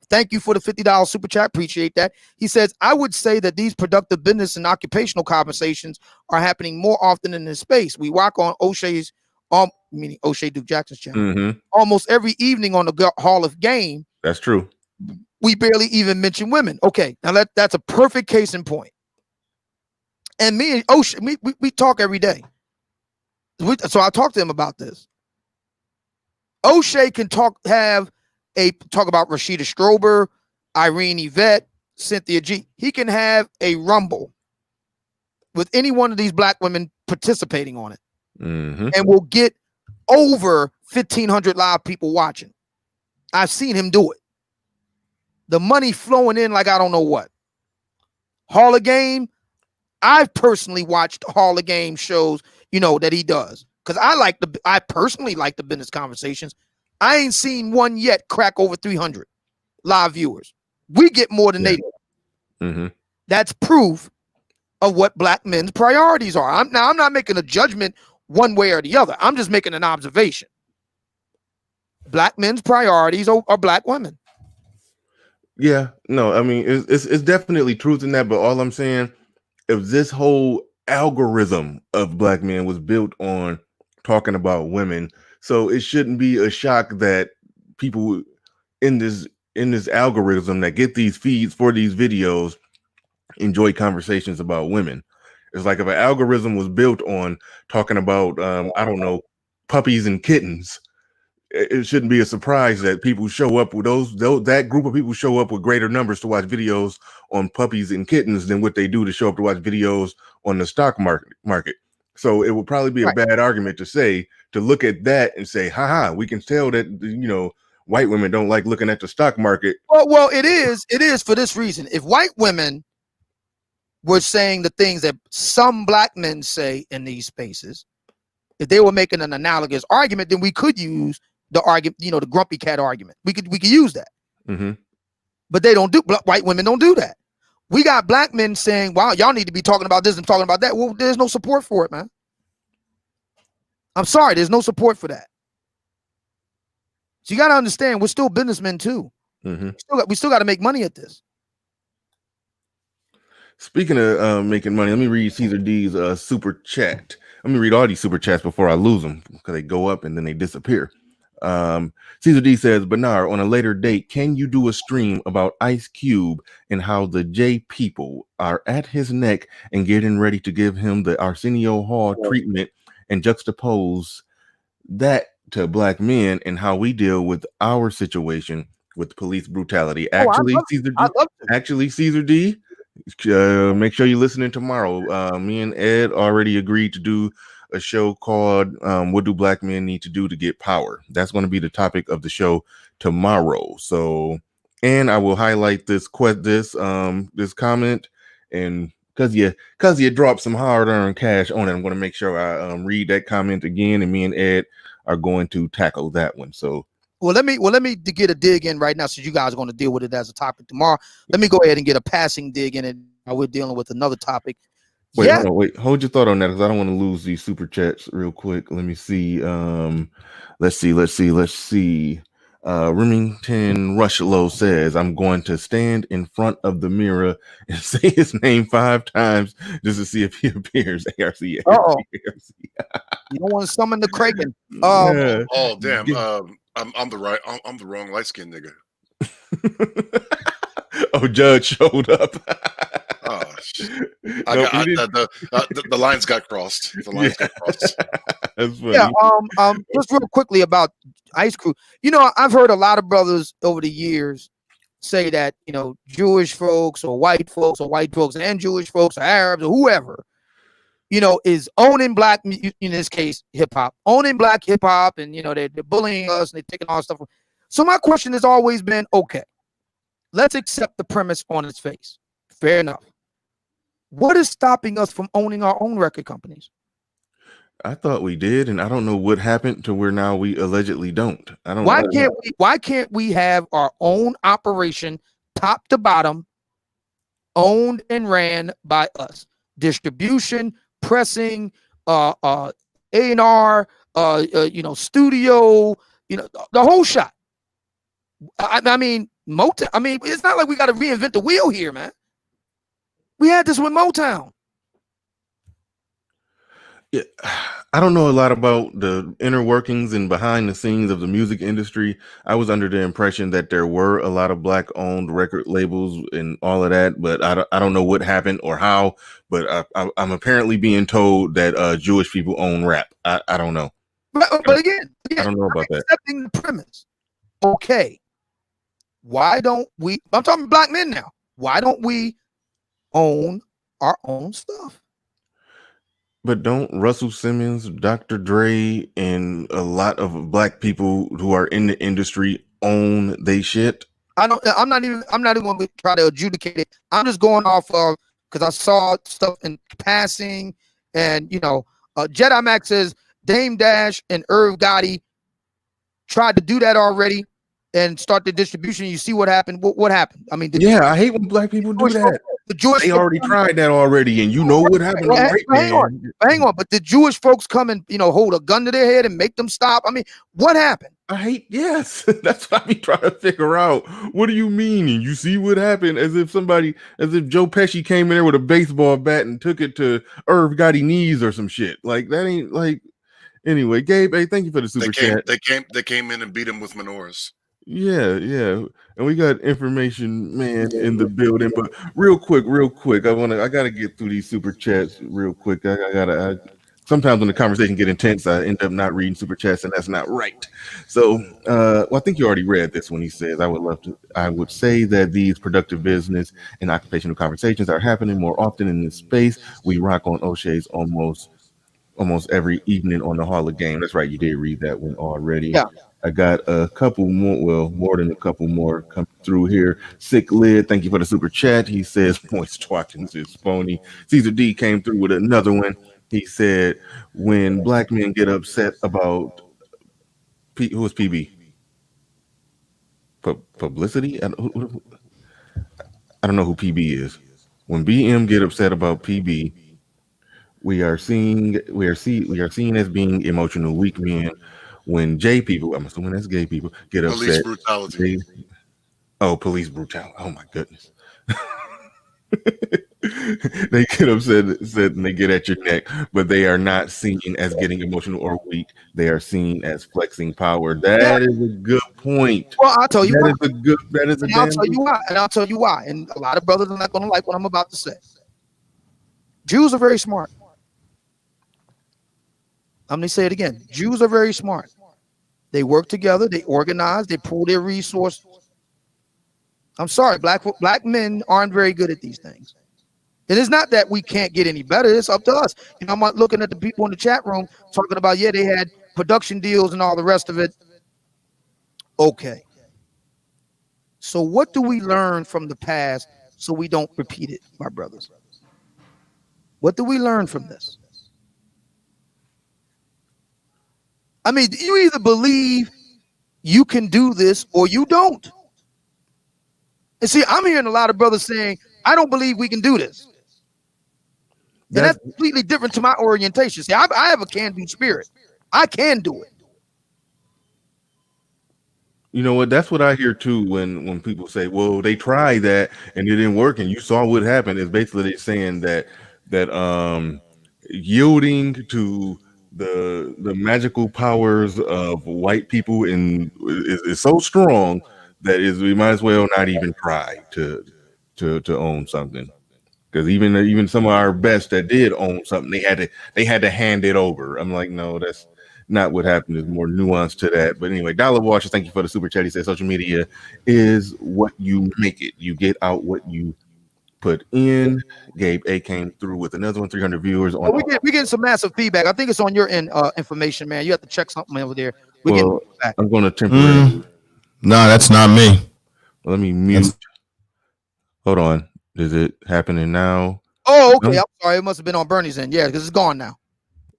thank you for the $50 super chat. Appreciate that. He says, I would say that these productive business and occupational conversations are happening more often in this space. We walk on O'Shea's, meaning O'Shea Duke Jackson's channel, almost every evening on the Hall of Game. That's true. We barely even mention women. Okay, now that's a perfect case in point. And me and O'Shea, we talk every day. So I talk to him about this. O'Shea can talk about Rashida Strober, Irene Yvette, Cynthia G. He can have a rumble with any one of these black women participating on it. And we'll get over 1,500 live people watching. I've seen him do it. The money flowing in like I don't know what. Hall of Game, I've personally watched Hall of Game shows, that he does. Because I personally like the business conversations. I ain't seen one yet crack over 300 live viewers. We get more than they do. That's proof of what black men's priorities are. I'm not making a judgment one way or the other. I'm just making an observation. Black men's priorities are black women. Yeah, no, I mean, it's definitely truth in that, but all I'm saying, if this whole algorithm of black men was built on talking about women, so it shouldn't be a shock that people in this algorithm that get these feeds for these videos enjoy conversations about women. It's like if an algorithm was built on talking about, I don't know, puppies and kittens, it shouldn't be a surprise that people show up with that group of people show up with greater numbers to watch videos on puppies and kittens than what they do to show up to watch videos on the stock market. So it would probably be a bad argument to look at that and say, we can tell that, white women don't like looking at the stock market. Well, it is for this reason. If white women were saying the things that some black men say in these spaces, if they were making an analogous argument, then we could use the argument, the grumpy cat argument. We could use that. But they don't do. White women don't do that. We got black men saying, "Wow, y'all need to be talking about this and talking about that." Well, there's no support for it, man. I'm sorry, there's no support for that. So you got to understand, we're still businessmen too. We still got to make money at this. Speaking of making money, let me read Caesar D's super chat. Let me read all these super chats before I lose them because they go up and then they disappear. Caesar D says, Bernard, on a later date, can you do a stream about Ice Cube and how the J people are at his neck and getting ready to give him the Arsenio Hall treatment and juxtapose that to black men and how we deal with our situation with police brutality. Oh, I love to. Actually, Caesar D, make sure you're listening tomorrow. Me and Ed already agreed to do a show called "What Do Black Men Need to Do to Get Power?" That's going to be the topic of the show tomorrow. So, and I will highlight this this comment, and because you dropped some hard-earned cash on it, I'm going to make sure I read that comment again, and me and Ed are going to tackle that one. So Well, let me get a dig in right now, since you guys are going to deal with it as a topic tomorrow. Let me go ahead and get a passing dig in it. We're dealing with another topic. wait, Yeah, hold your thought on that, because I don't want to lose these super chats real quick. Let me see. Let's see. Remington Rushlow says, I'm going to stand in front of the mirror and say his name 5 times just to see if he appears. ARC. uh-oh. You don't want to summon the Kraken. Yeah. Oh damn! I'm the wrong light skinned nigga. Oh, Judge showed up. Oh, the lines got crossed. The lines got crossed. That's funny. Yeah. Just real quickly about Ice Crew. You know, I've heard a lot of brothers over the years say that, you know, Jewish folks or white folks and Jewish folks or Arabs or whoever, you know, is owning black, in this case, hip hop, owning black hip hop, and, you know, they're bullying us and they're taking all stuff. So my question has always been, okay, let's accept the premise on its face. Fair enough. What is stopping us from owning our own record companies? I thought we did, and I don't know what happened to where now we allegedly don't. I don't. Why can't we have our own operation, top to bottom, owned and ran by us? Distribution, pressing, A&R, you know, studio, you know, the whole shot. I mean, Motown. I mean, it's not like we got to reinvent the wheel here, man. We had this with Motown. Yeah, I don't know a lot about the inner workings and behind the scenes of the music industry. I was under the impression that there were a lot of black-owned record labels and all of that, but I don't know what happened or how. But I'm apparently being told that Jewish people own rap. I don't know. But again, I don't know about that. Accepting the premise. Okay, why don't we? I'm talking black men now. Why don't we own our own stuff? But don't Russell Simmons, Dr. Dre, and a lot of black people who are in the industry own they shit? I'm not even going to try to adjudicate it. I'm just going off of, because I saw stuff in passing, and you know, Jedi Max says Dame Dash and Irv Gotti tried to do that already and start the distribution. You see what happened? What happened? I mean, yeah, I hate when black people do that. They already tried that already, and you know what happened. Hang on. But the Jewish folks come and, you know, hold a gun to their head and make them stop. I mean, what happened? Yes, that's what I be trying to figure out. What do you mean? And you see what happened? As if Joe Pesci came in there with a baseball bat and took it to Irv Gotti knees or some shit. Like that ain't like. Anyway, Gabe, hey, thank you for the super chat. They came in and beat him with menorahs. Yeah, and we got information man in the building. But real quick, I gotta get through these super chats real quick. I sometimes when the conversation get intense, I end up not reading super chats, and that's not right. So, well, I think you already read this when he says, I would say that these productive business and occupational conversations are happening more often in this space. We rock on O'Shea's almost every evening on the Hall of Game. That's right, you did read that one already. Yeah. I got a couple more, well, more than a couple more come through here. Sick Lid, thank you for the super chat. He says, Moist Watkins is phony. Caesar D came through with another one. He said, when black men get upset about, who is PB? Publicity? I don't know who PB is. When BM get upset about PB, we are seen as being emotional weak men. When J people, I'm assuming that's gay people, get upset. Police brutality. Police brutality. Oh my goodness. They get upset and they get at your neck, but they are not seen as getting emotional or weak. They are seen as flexing power. That is a good point. Well, I'll tell you why. I'll tell you why. And a lot of brothers are not going to like what I'm about to say. Jews are very smart. I'm going to say it again. Jews are very smart. They work together. They organize. They pool their resources. I'm sorry, black men aren't very good at these things. And it's not that we can't get any better. It's up to us. You know, I'm looking at the people in the chat room talking about, yeah, they had production deals and all the rest of it. Okay. So what do we learn from the past so we don't repeat it, my brothers? What do we learn from this? I mean, you either believe you can do this or you don't. And see, I'm hearing a lot of brothers saying, I don't believe we can do this. And that's completely different to my orientation. See, I have a can-do spirit. I can do it. You know what? That's what I hear too when people say, "Well, they tried that and it didn't work, and you saw what happened." Is basically they saying that yielding to the magical powers of white people is so strong that we might as well not even try to own something. Because even some of our best that did own something, they had to hand it over. I'm like, no, that's not what happened. There's more nuance to that. But anyway, Dollar Watchers, thank you for the super chat. He said social media is what you make it. You get out what you put in. Gabe A came through with another one, 300 viewers on. We're getting some massive feedback. I think it's on your end information, man. You have to check something over there. Well, I'm going to temporarily. No, that's not me. Let me mute. Hold on. Is it happening now? Oh, okay. I'm sorry. It must have been on Bernie's end. Yeah, because it's gone now.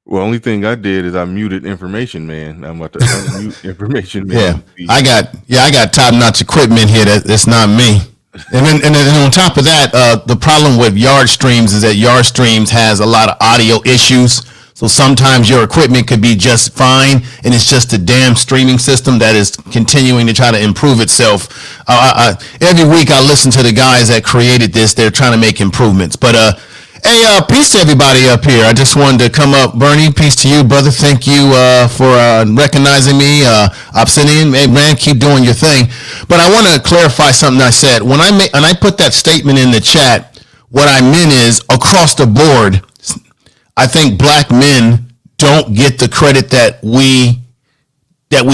Well, only thing I did is I muted Information Man. I'm about to unmute Information Man. Yeah, I got top-notch equipment here. That's not me. And then on top of that, the problem with Yard Streams is that Yard Streams has a lot of audio issues. So sometimes your equipment could be just fine, and it's just a damn streaming system that is continuing to try to improve itself. Every week I listen to the guys that created this. They're trying to make improvements. But hey, peace to everybody up here. I just wanted to come up. Bernie, peace to you, brother. Thank you for recognizing me. Obsidian, hey, man, keep doing your thing. But I want to clarify something I said. When I put that statement in the chat, what I meant is across the board, I think black men don't get the credit that we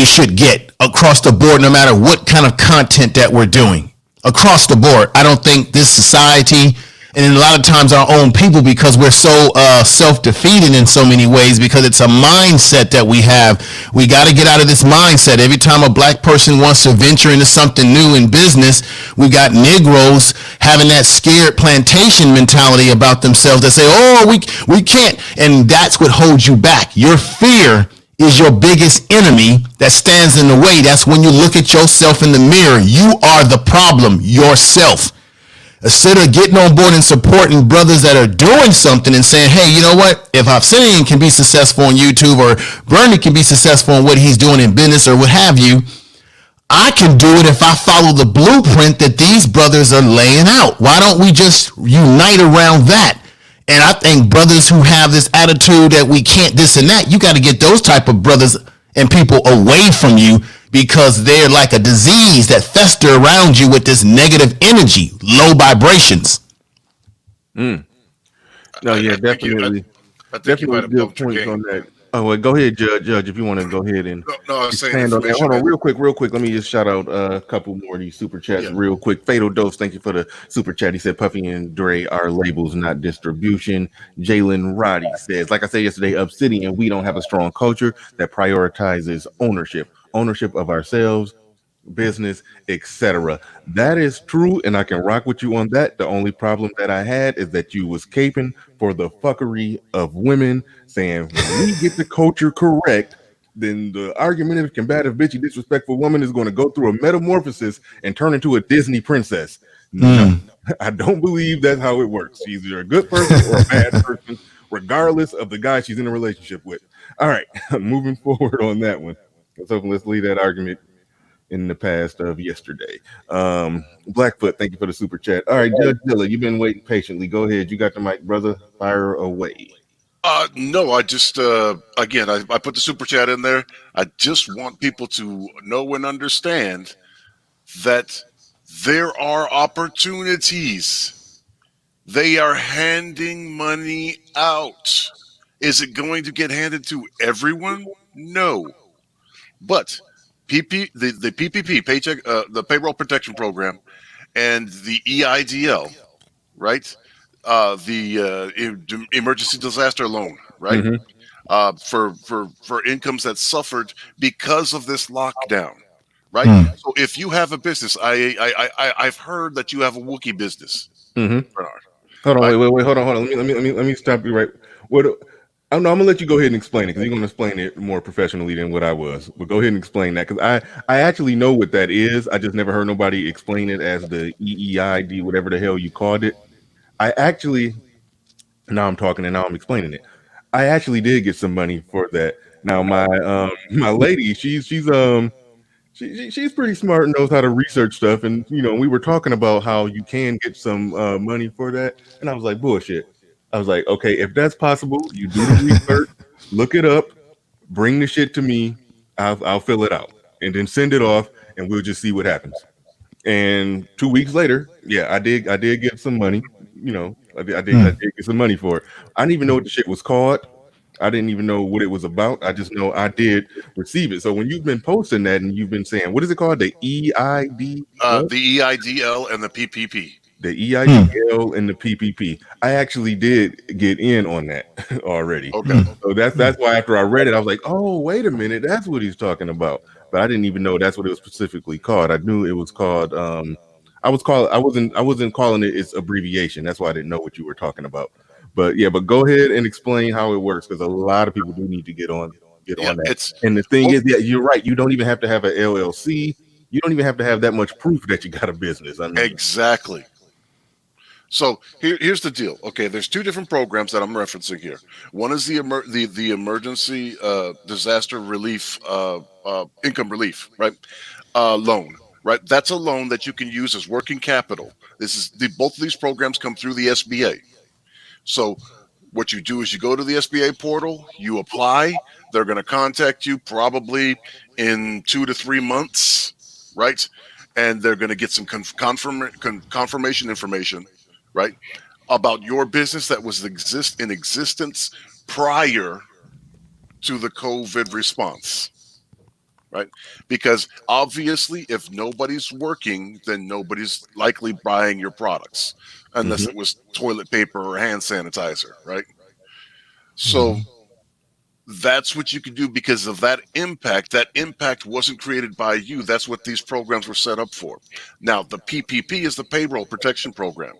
should get across the board, no matter what kind of content that we're doing. Across the board, I don't think this society, and a lot of times our own people, because we're so self-defeating in so many ways, because it's a mindset that we have. We got to get out of this mindset. Every time a black person wants to venture into something new in business, we got Negroes having that scared plantation mentality about themselves that say, oh, we can't. And that's what holds you back. Your fear is your biggest enemy that stands in the way. That's when you look at yourself in the mirror. You are the problem, yourself. Instead of getting on board and supporting brothers that are doing something and saying, hey, you know what? If Obsidian can be successful on YouTube, or Bernie can be successful in what he's doing in business, or what have you, I can do it if I follow the blueprint that these brothers are laying out. Why don't we just unite around that? And I think brothers who have this attitude that we can't this and that, you got to get those type of brothers and people away from you, because they're like a disease that fester around you with this negative energy, low vibrations. No, yeah, definitely. I think you might have good points on that. Oh, well, go ahead, Judge, if you want to go ahead and no, I was saying on that. Hold on, real quick. Let me just shout out a couple more of these super chats real quick. Fatal Dose, thank you for the super chat. He said, Puffy and Dre are labels, not distribution. Jalen Roddy says, like I said yesterday, Obsidian, we don't have a strong culture that prioritizes ownership of ourselves, business, etc. That is true, and I can rock with you on that. The only problem that I had is that you was caping for the fuckery of women, saying when we get the culture correct, then the argumentative, combative, bitchy, disrespectful woman is going to go through a metamorphosis and turn into a Disney princess. No, I don't believe that's how it works. She's either a good person or a bad person, regardless of the guy she's in a relationship with. All right, moving forward on that one. Let's leave that argument in the past of yesterday. Blackfoot, thank you for the super chat. All right, Judge Dilla, you've been waiting patiently. Go ahead. You got the mic, brother. Fire away. No, I just again, I put the super chat in there. I just want people to know and understand that there are opportunities. They are handing money out. Is it going to get handed to everyone? No. But the PPP paycheck, the payroll protection program, and the EIDL, right? The emergency disaster loan, right? Mm-hmm. For incomes that suffered because of this lockdown, right? Hmm. So if you have a business, I've heard that you have a Wookiee business, Mm-hmm. Bernard, Hold on, right? wait, hold on. Let me stop you right. What? I'm gonna let you go ahead and explain it because you're gonna explain it more professionally than what I was. But go ahead and explain that because I actually know what that is. I just never heard nobody explain it as the EEID, whatever the hell you called it. I actually now I'm talking and now I'm explaining it. I actually did get some money for that. Now my my lady, she's pretty smart and knows how to research stuff. And we were talking about how you can get some money for that. And I was like, bullshit. I was like, okay, if that's possible, you do the research, look it up, bring the shit to me, I'll fill it out, and then send it off, and we'll just see what happens. And 2 weeks later, yeah, I did get some money. I did get some money for it. I didn't even know what the shit was called. I didn't even know what it was about. I just know I did receive it. So when you've been posting that and you've been saying, what is it called? The EID, what? The EIDL and the PPP. The Hmm. EIDL and the PPP. I actually did get in on that already. Okay. So that's why after I read it, I was like, oh, wait a minute, that's what he's talking about. But I didn't even know that's what it was specifically called. I knew it was called I wasn't calling it its abbreviation. That's why I didn't know what you were talking about. But yeah, but go ahead and explain how it works because a lot of people do need to get Yeah, on that. it's And the thing well, is, yeah, you're right. You don't even have to have an LLC. You don't even have to have that much proof that you got a business. I mean, exactly. So here's the deal. Okay, there's two different programs that I'm referencing here. One is the emergency disaster relief income relief, right? Loan, right? That's a loan that you can use as working capital. Both of these programs come through the SBA. So what you do is you go to the SBA portal, you apply. They're going to contact you probably in 2 to 3 months, right? And they're going to get some confirmation information, right, about your business that was in existence prior to the COVID response, right? Because obviously, if nobody's working, then nobody's likely buying your products unless mhm. it was toilet paper or hand sanitizer, right? So that's what you can do because of that impact. That impact wasn't created by you. That's what these programs were set up for. Now, the PPP is the payroll protection program.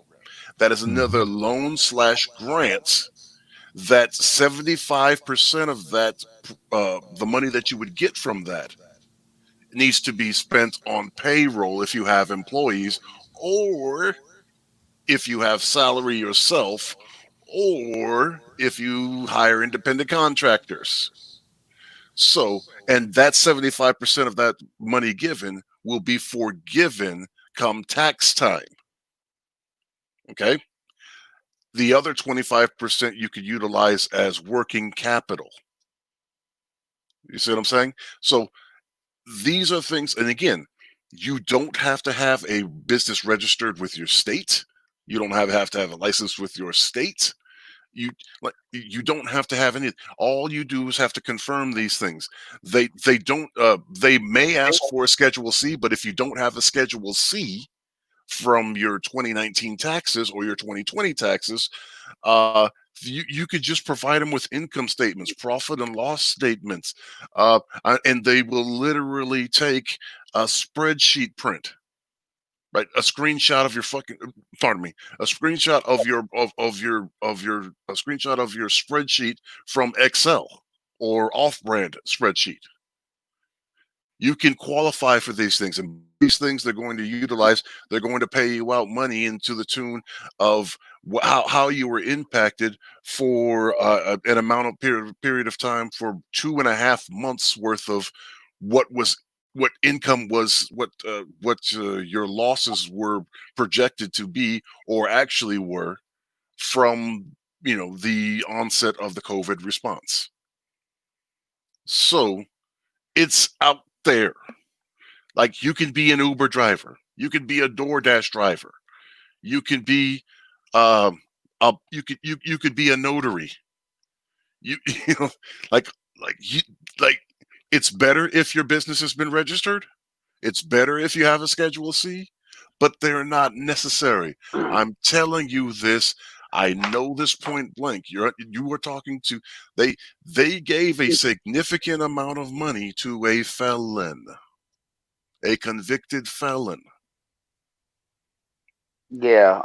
That is another loan slash grant that 75% of that, the money that you would get from that, needs to be spent on payroll if you have employees, or if you have salary yourself, or if you hire independent contractors. So, and that 75% of that money given will be forgiven come tax time. Okay. The other 25% you could utilize as working capital. You see what I'm saying? So these are things, and again, you don't have to have a business registered with your state. You don't have to have a license with your state. You don't have to have any. All you do is have to confirm these things. They don't. They may ask for a Schedule C, but if you don't have a Schedule C from your 2019 taxes or your 2020 taxes, uh, you could just provide them with income statements, profit and loss statements, and they will literally take a spreadsheet print, right? A screenshot of your fucking, pardon me, a screenshot of your a screenshot of your spreadsheet from Excel or off-brand spreadsheet. You can qualify for these things, and these things they're going to utilize. They're going to pay you out money into the tune of how you were impacted for an amount of period of time for 2.5 months worth of what was what income was what your losses were projected to be or actually were from the onset of the COVID response. So it's out there. Like you can be an Uber driver, you can be a DoorDash driver, you can be you could be a notary. You you know like like you like It's better if your business has been registered. It's better if you have a Schedule C, but they're not necessary. I'm telling you this. I know this point blank. You were talking to they gave a significant amount of money to a felon, a convicted felon. Yeah.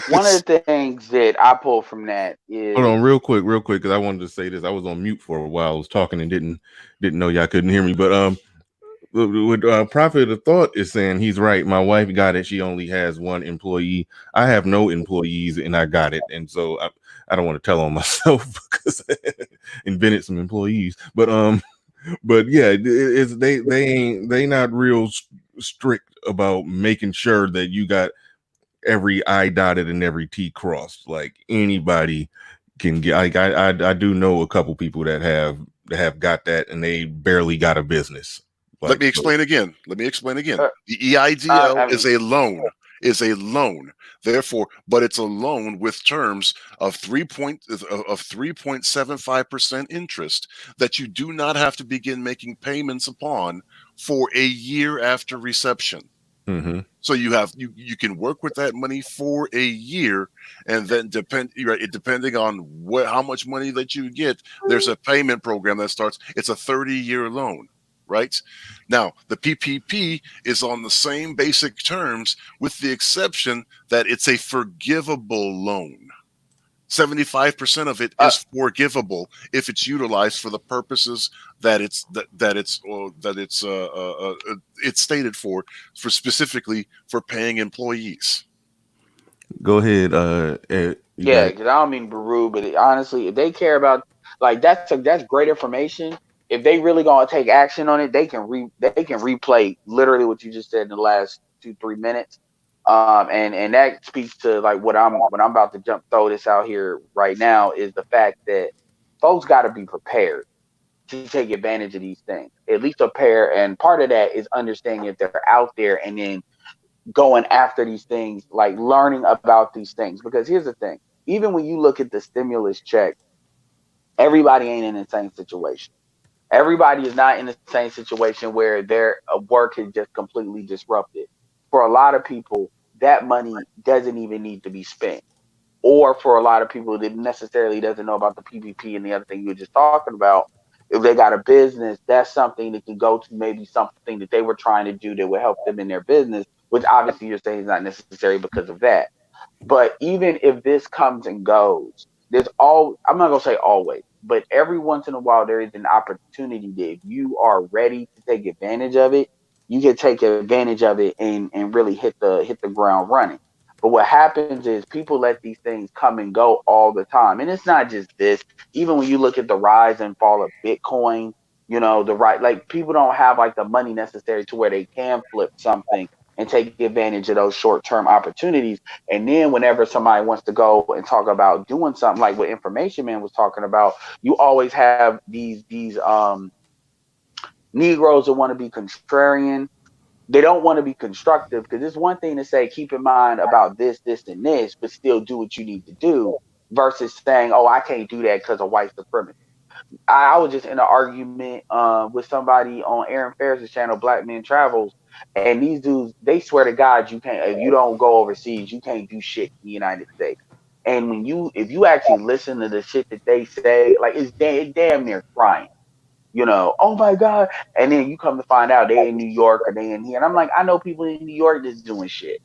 One of the things that I pull from that Hold is on, real quick, because I wanted to say this. I was on mute for a while. I was talking and didn't know y'all couldn't hear me. But with Prophet of Thought is saying he's right. My wife got it. She only has one employee. I have no employees, and I got it. And so I don't want to tell on myself because I invented some employees. But yeah, it's they not real strict about making sure that you got every I dotted and every T crossed. Like anybody can get. Like I do know a couple people that have got that, and they barely got a business. Like, Let me explain again. The I EIDL mean, is a loan. Therefore, but it's a loan with terms of 3.75% interest that you do not have to begin making payments upon for a year after reception. mm-hmm. So you can work with that money for a year, and then depending on how much money that you get, there's a payment program that starts. It's a 30-year loan, right? Now the PPP is on the same basic terms, with the exception that it's a forgivable loan. 75% of it is forgivable if it's utilized for the purposes that it's stated for specifically for paying employees. Go ahead. You got yeah, it. because I don't mean to be rude, but honestly, if they care about like that's great information. If they really gonna take action on it, they can replay literally what you just said in the last 2-3 minutes. And that speaks to like what I'm about to throw this out here right now is the fact that folks got to be prepared to take advantage of these things. At least prepare, and part of that is understanding if they're out there and then going after these things, like learning about these things. Because here's the thing: even when you look at the stimulus check, everybody ain't in the same situation. Everybody is not in the same situation where their work is just completely disrupted. For a lot of people, that money doesn't even need to be spent. Or for a lot of people that necessarily doesn't know about the PPP and the other thing you were just talking about, if they got a business, that's something that can go to maybe something that they were trying to do that would help them in their business, which obviously you're saying is not necessary because of that. But even if this comes and goes, I'm not gonna say always, but every once in a while there is an opportunity that if you are ready to take advantage of it, you can take advantage of it and really hit the ground running. But what happens is people let these things come and go all the time. And it's not just this. Even when you look at the rise and fall of Bitcoin, like people don't have like the money necessary to where they can flip something and take advantage of those short-term opportunities. And then whenever somebody wants to go and talk about doing something like what Information Man was talking about, you always have these Negroes that want to be contrarian. They don't want to be constructive because it's one thing to say, keep in mind about this, this, and this, but still do what you need to do versus saying, oh, I can't do that because of white supremacy. I was just in an argument with somebody on Aaron Ferris's channel, Black Men Travels, and these dudes, they swear to God, you can't, if you don't go overseas, you can't do shit in the United States. And if you actually listen to the shit that they say, like it's damn near crying, oh my God. And then you come to find out they in New York or they in here. And I'm like, I know people in New York that's doing shit.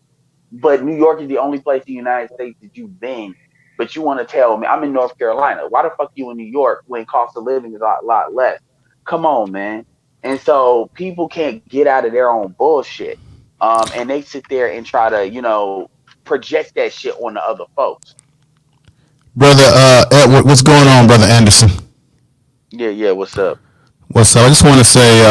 But New York is the only place in the United States that you've been. But you want to tell me, I'm in North Carolina. Why the fuck you in New York when cost of living is a lot less? Come on, man. And so people can't get out of their own bullshit. And they sit there and try to, project that shit on the other folks. Brother Edward, what's going on, Brother Anderson? Yeah, what's up? What's up? I just want to say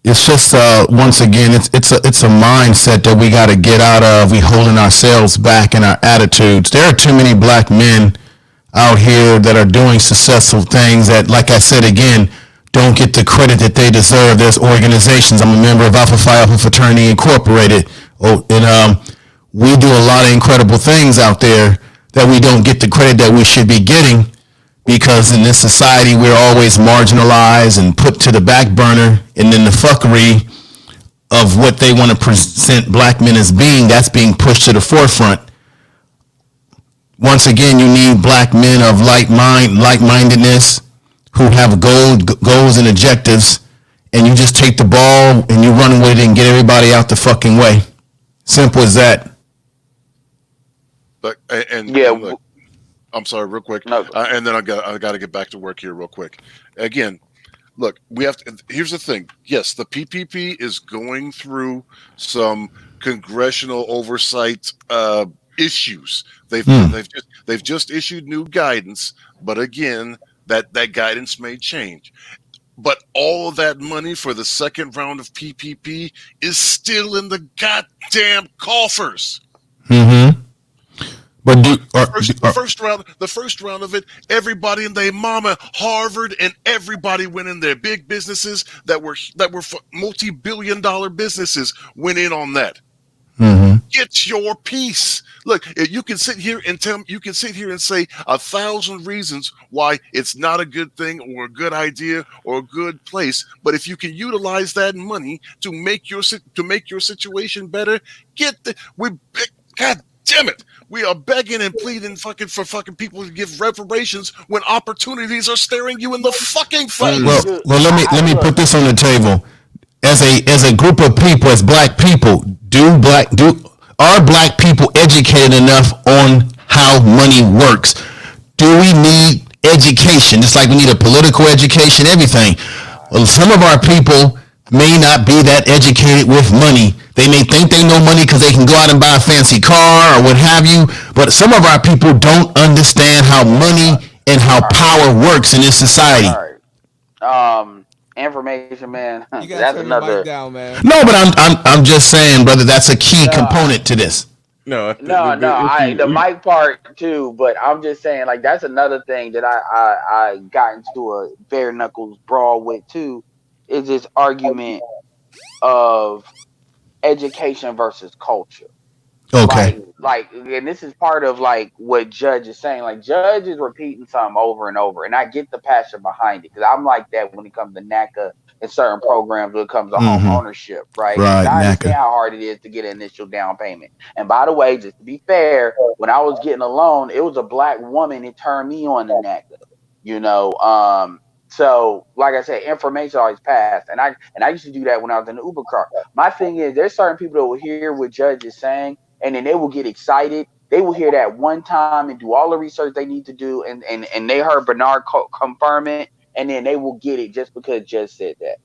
it's just once again it's a mindset that we got to get out of. We holding ourselves back in our attitudes. There are too many black men out here that are doing successful things that, like I said again, don't get the credit that they deserve. There's organizations. I'm a member of Alpha Phi Alpha Fraternity Incorporated. And we do a lot of incredible things out there that we don't get the credit that we should be getting because in this society we're always marginalized and put to the back burner, and then the fuckery of what they want to present black men as being, that's being pushed to the forefront. Once again, you need black men of like-mindedness, who have goals and objectives, and you just take the ball and you run with it and get everybody out the fucking way. Simple as that. But and Yeah. look, I'm sorry, real quick, No. and then I got to get back to work here real quick. Again, look, we have to. Here's the thing. Yes, the PPP is going through some congressional oversight issues. They've just issued new guidance, but again, that guidance may change. But all of that money for the second round of PPP is still in the goddamn coffers. Mm-hmm. But The first round of it, everybody and their mama, Harvard, and everybody went in there. Big businesses that were multi-billion-dollar businesses went in on that. mm-hmm. Get your piece. Look, you can sit here and say 1,000 reasons why it's not a good thing or a good idea or a good place. But if you can utilize that money to make your situation better, God damn it. We are begging and pleading for people to give reparations when opportunities are staring you in the fucking face. Well, let me put this on the table. As a group of people, as black people, are black people educated enough on how money works? Do we need education? Just like we need a political education, everything. Well, some of our people may not be that educated with money. They may think they know money because they can go out and buy a fancy car or what have you, but some of our people don't understand how money and how power works in this society. All right. Information, man. You gotta That's turn your another. mic down, man. No, but I'm just saying, brother, that's a key component to this. No, No, the mic part too, but I'm just saying, like, that's another thing that I got into a bare knuckles brawl with too, is this argument of education versus culture. Okay. And this is part of like what Judge is saying. Like, Judge is repeating something over and over, and I get the passion behind it because I'm like that when it comes to NACA and certain programs when it comes to home ownership, right? Right, I understand NACA. how hard it is to get an initial down payment. And by the way, just to be fair, when I was getting a loan, it was a black woman that turned me on to NACA. You know, so like I said, information always passed, and I used to do that when I was in the Uber car. My thing is, there's certain people that will hear what Judge is saying, and then they will get excited. They will hear that one time and do all the research they need to do, and they heard Bernard confirm it, and then they will get it just because Judge said that.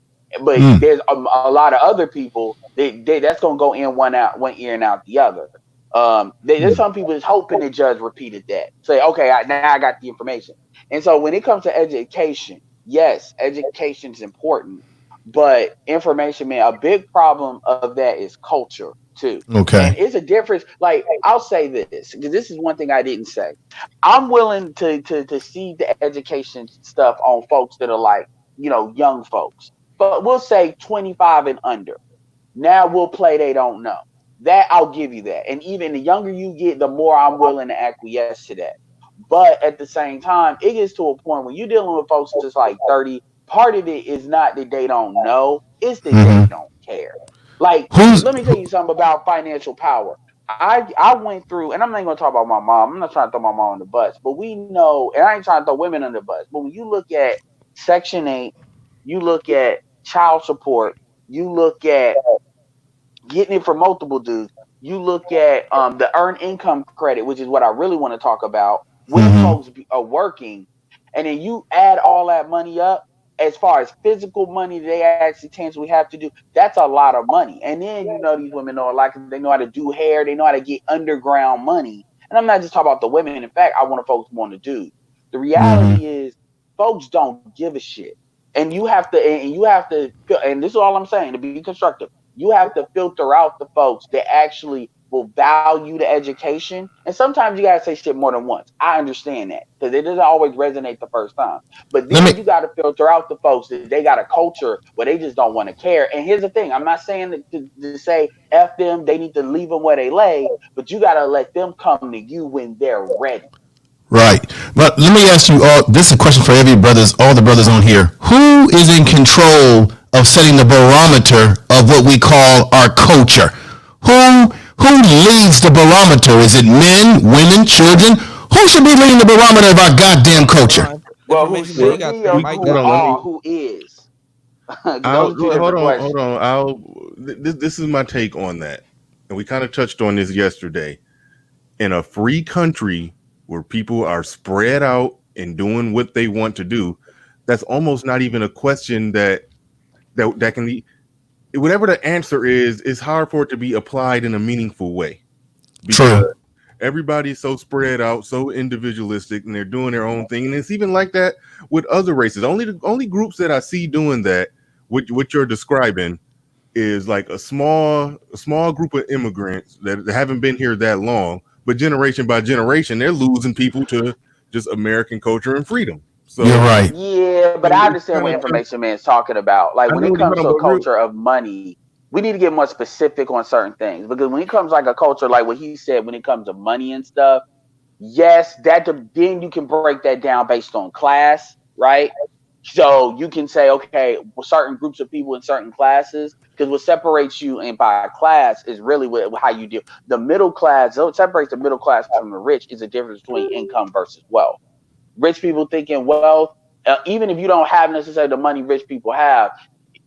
But there's a lot of other people that's gonna go in one ear and out the other. There's some people that's hoping the Judge repeated that. Say, okay, now I got the information. And so when it comes to education, yes, education is important, but information, man, a big problem of that is culture too. Okay. And it's a difference. Like, I'll say this because this is one thing I didn't say. I'm willing to see the education stuff on folks that are like, young folks, but we'll say 25 and under. Now we'll play they don't know. That I'll give you that. And even the younger you get, the more I'm willing to acquiesce to that. But at the same time, it gets to a point when you're dealing with folks just like 30. Part of it is not that they don't know, it's that they don't care. Like, let me tell you something about financial power. I went through, and I'm not going to talk about my mom. I'm not trying to throw my mom on the bus, but we know, and I ain't trying to throw women on the bus, but when you look at Section 8, you look at child support, you look at getting it for multiple dudes, you look at the earned income credit, which is what I really want to talk about when folks are working, and then you add all that money up as far as physical money they actually tangibly have to do. That's a lot of money. And then these women know, like, they know how to do hair, they know how to get underground money. And I'm not just talking about the women. In fact, I want to focus more on the dudes. The reality is, folks don't give a shit, and you have to, and this is all I'm saying to be constructive. You have to filter out the folks that actually will value the education. And sometimes you gotta say shit more than once. I understand that because it doesn't always resonate the first time. But then you gotta filter out the folks that they got a culture where they just don't want to care. And here's the thing: I'm not saying to say F them, they need to leave them where they lay, but you gotta let them come to you when they're ready. Right. But let me ask you all. This is a question for all the brothers on here. Who is in control of setting the barometer of what we call our culture? Who leads the barometer? Is it men, women, children? Who should be leading the barometer of our goddamn culture? Well, who Information man, you should got be to or mic who up. are, who is? Those two different questions. Hold on. This is my take on that, and we kind of touched on this yesterday. In a free country where people are spread out and doing what they want to do, that's almost not even a question that can be. Whatever the answer is, it's hard for it to be applied in a meaningful way because True. everybody's so spread out, so individualistic, and they're doing their own thing. And it's even like that with other races. Only groups that I see doing that, what you're describing, is like a small group of immigrants that haven't been here that long, but generation by generation, they're losing people to just American culture and freedom. So You're right. Yeah, but I understand what Information Man is talking about. Like when it comes to a culture of money, we need to get more specific on certain things because when it comes like a culture like what he said, when it comes to money and stuff, yes, then you can break that down based on class, right? So you can say, okay, well, certain groups of people in certain classes, because what separates you in by class is really how you deal. The middle class, what separates the middle class from the rich is the difference between income versus wealth. Rich people thinking wealth, even if you don't have necessarily the money rich people have,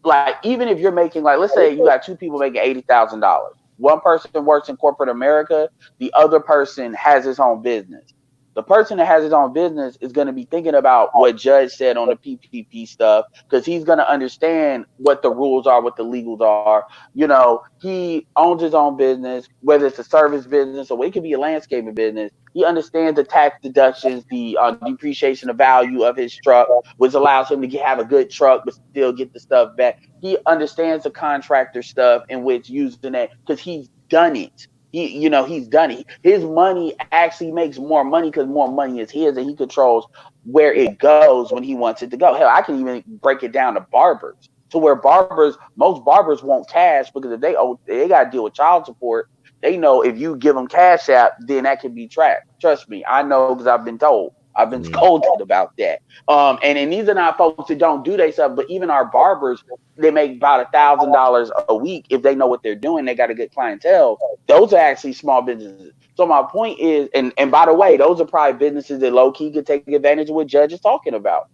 like even if you're making, like let's say you got two people making $80,000. One person works in corporate America, the other person has his own business. The person that has his own business is going to be thinking about what Judge said on the PPP stuff because he's going to understand what the rules are, what the legals are. You know, he owns his own business, whether it's a service business or it could be a landscaping business. He understands the tax deductions, the depreciation of value of his truck, which allows him to have a good truck but still get the stuff back. He understands the contractor stuff in which using that because he's done it. He's done it. His money actually makes more money because more money is his, and he controls where it goes when he wants it to go. Hell, I can even break it down to barbers, to where most barbers won't cash because if they got to deal with child support. They know if you give them cash app, then that can be tracked. Trust me, I know because I've been told. I've been scolded about that. And these are not folks that don't do they stuff, but even our barbers, they make about $1,000 a week if they know what they're doing. They got a good clientele. Those are actually small businesses. So my point is, and by the way, those are probably businesses that low key could take advantage of what Judge is talking about.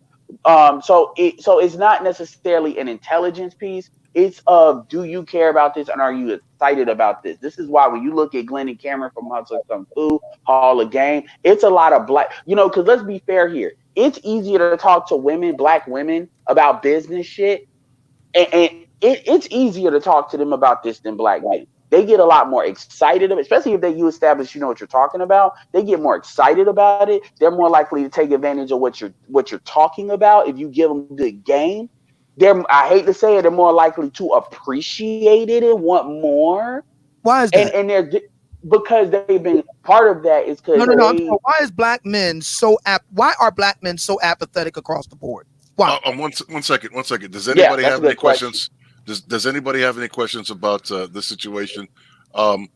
So it's not necessarily an intelligence piece. It's do you care about this and are you excited about this? This is why when you look at Glenn and Cameron from Hustle Kung Fu, Hall of Game, it's a lot of black, because let's be fair here. It's easier to talk to black women about business shit. And it's easier to talk to them about this than black men. They get a lot more excited of it, especially if you establish what you're talking about. They get more excited about it. They're more likely to take advantage of what you're talking about if you give them good game. I hate to say it, they're more likely to appreciate it and want more. Why is that? And they're because they've been part of that is because no. Why are black men so apathetic across the board? Why? One second. Does anybody have any questions? Does anybody have any questions about this situation? Again,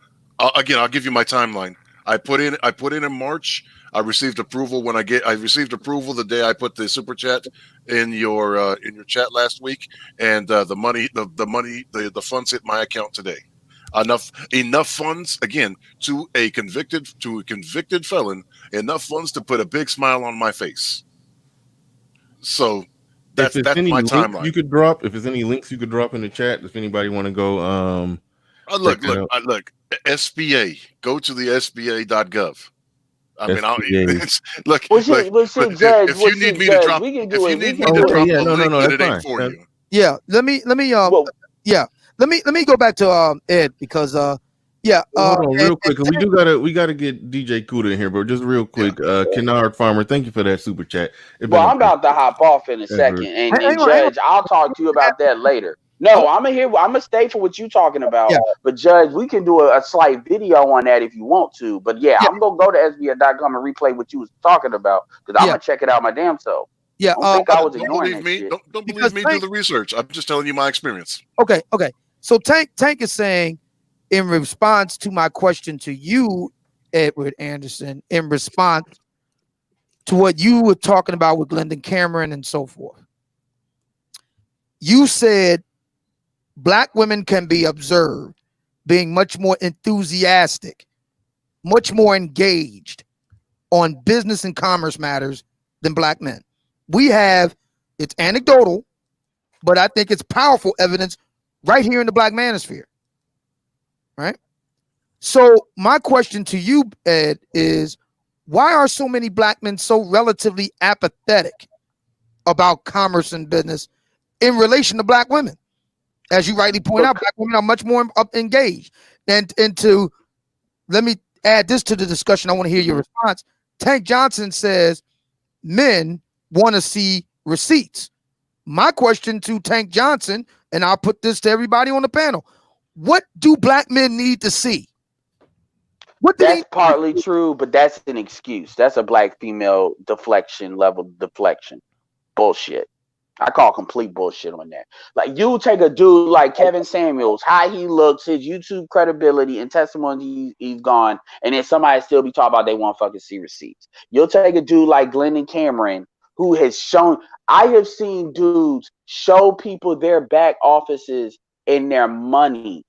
I'll give you my timeline. I put in March. I received approval I received approval the day I put the super chat in your chat last week, and the funds hit my account today. Enough funds again to a convicted felon. Enough funds to put a big smile on my face. So that's my timeline. You could drop if there's any links you could drop in the chat if anybody want to go. Look, SBA. Go to the SBA.gov. I mean, look. Judge, if you need me to drop, we can if you need me to do drop yeah, the link, that's it ain't fine. for you. Yeah, let me go back to Ed because hold on real quick. We gotta get DJ Kuda in here, but just real quick, Kennard Farmer, thank you for that super chat. Well, I'm about to hop off in a second, and Judge, I'll talk to you about that later. No, I'm gonna stay for what you're talking about. Yeah. But Judge, we can do a slight video on that if you want to. But I'm gonna go to SBA.com and replay what you was talking about because I'm gonna check it out my damn self. Yeah, don't believe me. Don't believe me. Do the research. I'm just telling you my experience. Okay. So Tank is saying, in response to my question to you, Edward Anderson, in response to what you were talking about with Glendon Cameron and so forth. You said black women can be observed being much more enthusiastic, much more engaged on business and commerce matters than black men. We have, it's anecdotal, but I think it's powerful evidence right here in the Black Manosphere. Right? So my question to you, Ed, is why are so many black men so relatively apathetic about commerce and business in relation to black women? As you rightly point out, black women are much more engaged. And to let me add this to the discussion. I want to hear your response. Tank Johnson says men want to see receipts. My question to Tank Johnson, and I'll put this to everybody on the panel: what do black men need to see? That's partly true, but that's an excuse. That's a black female deflection level deflection. Bullshit. I call complete bullshit on that. Like, you take a dude like Kevin Samuels, how he looks, his YouTube credibility and testimony he's gone, and then somebody still be talking about they want fucking see receipts. You'll take a dude like Glendon Cameron, who has shown, I have seen dudes show people their back offices and their money.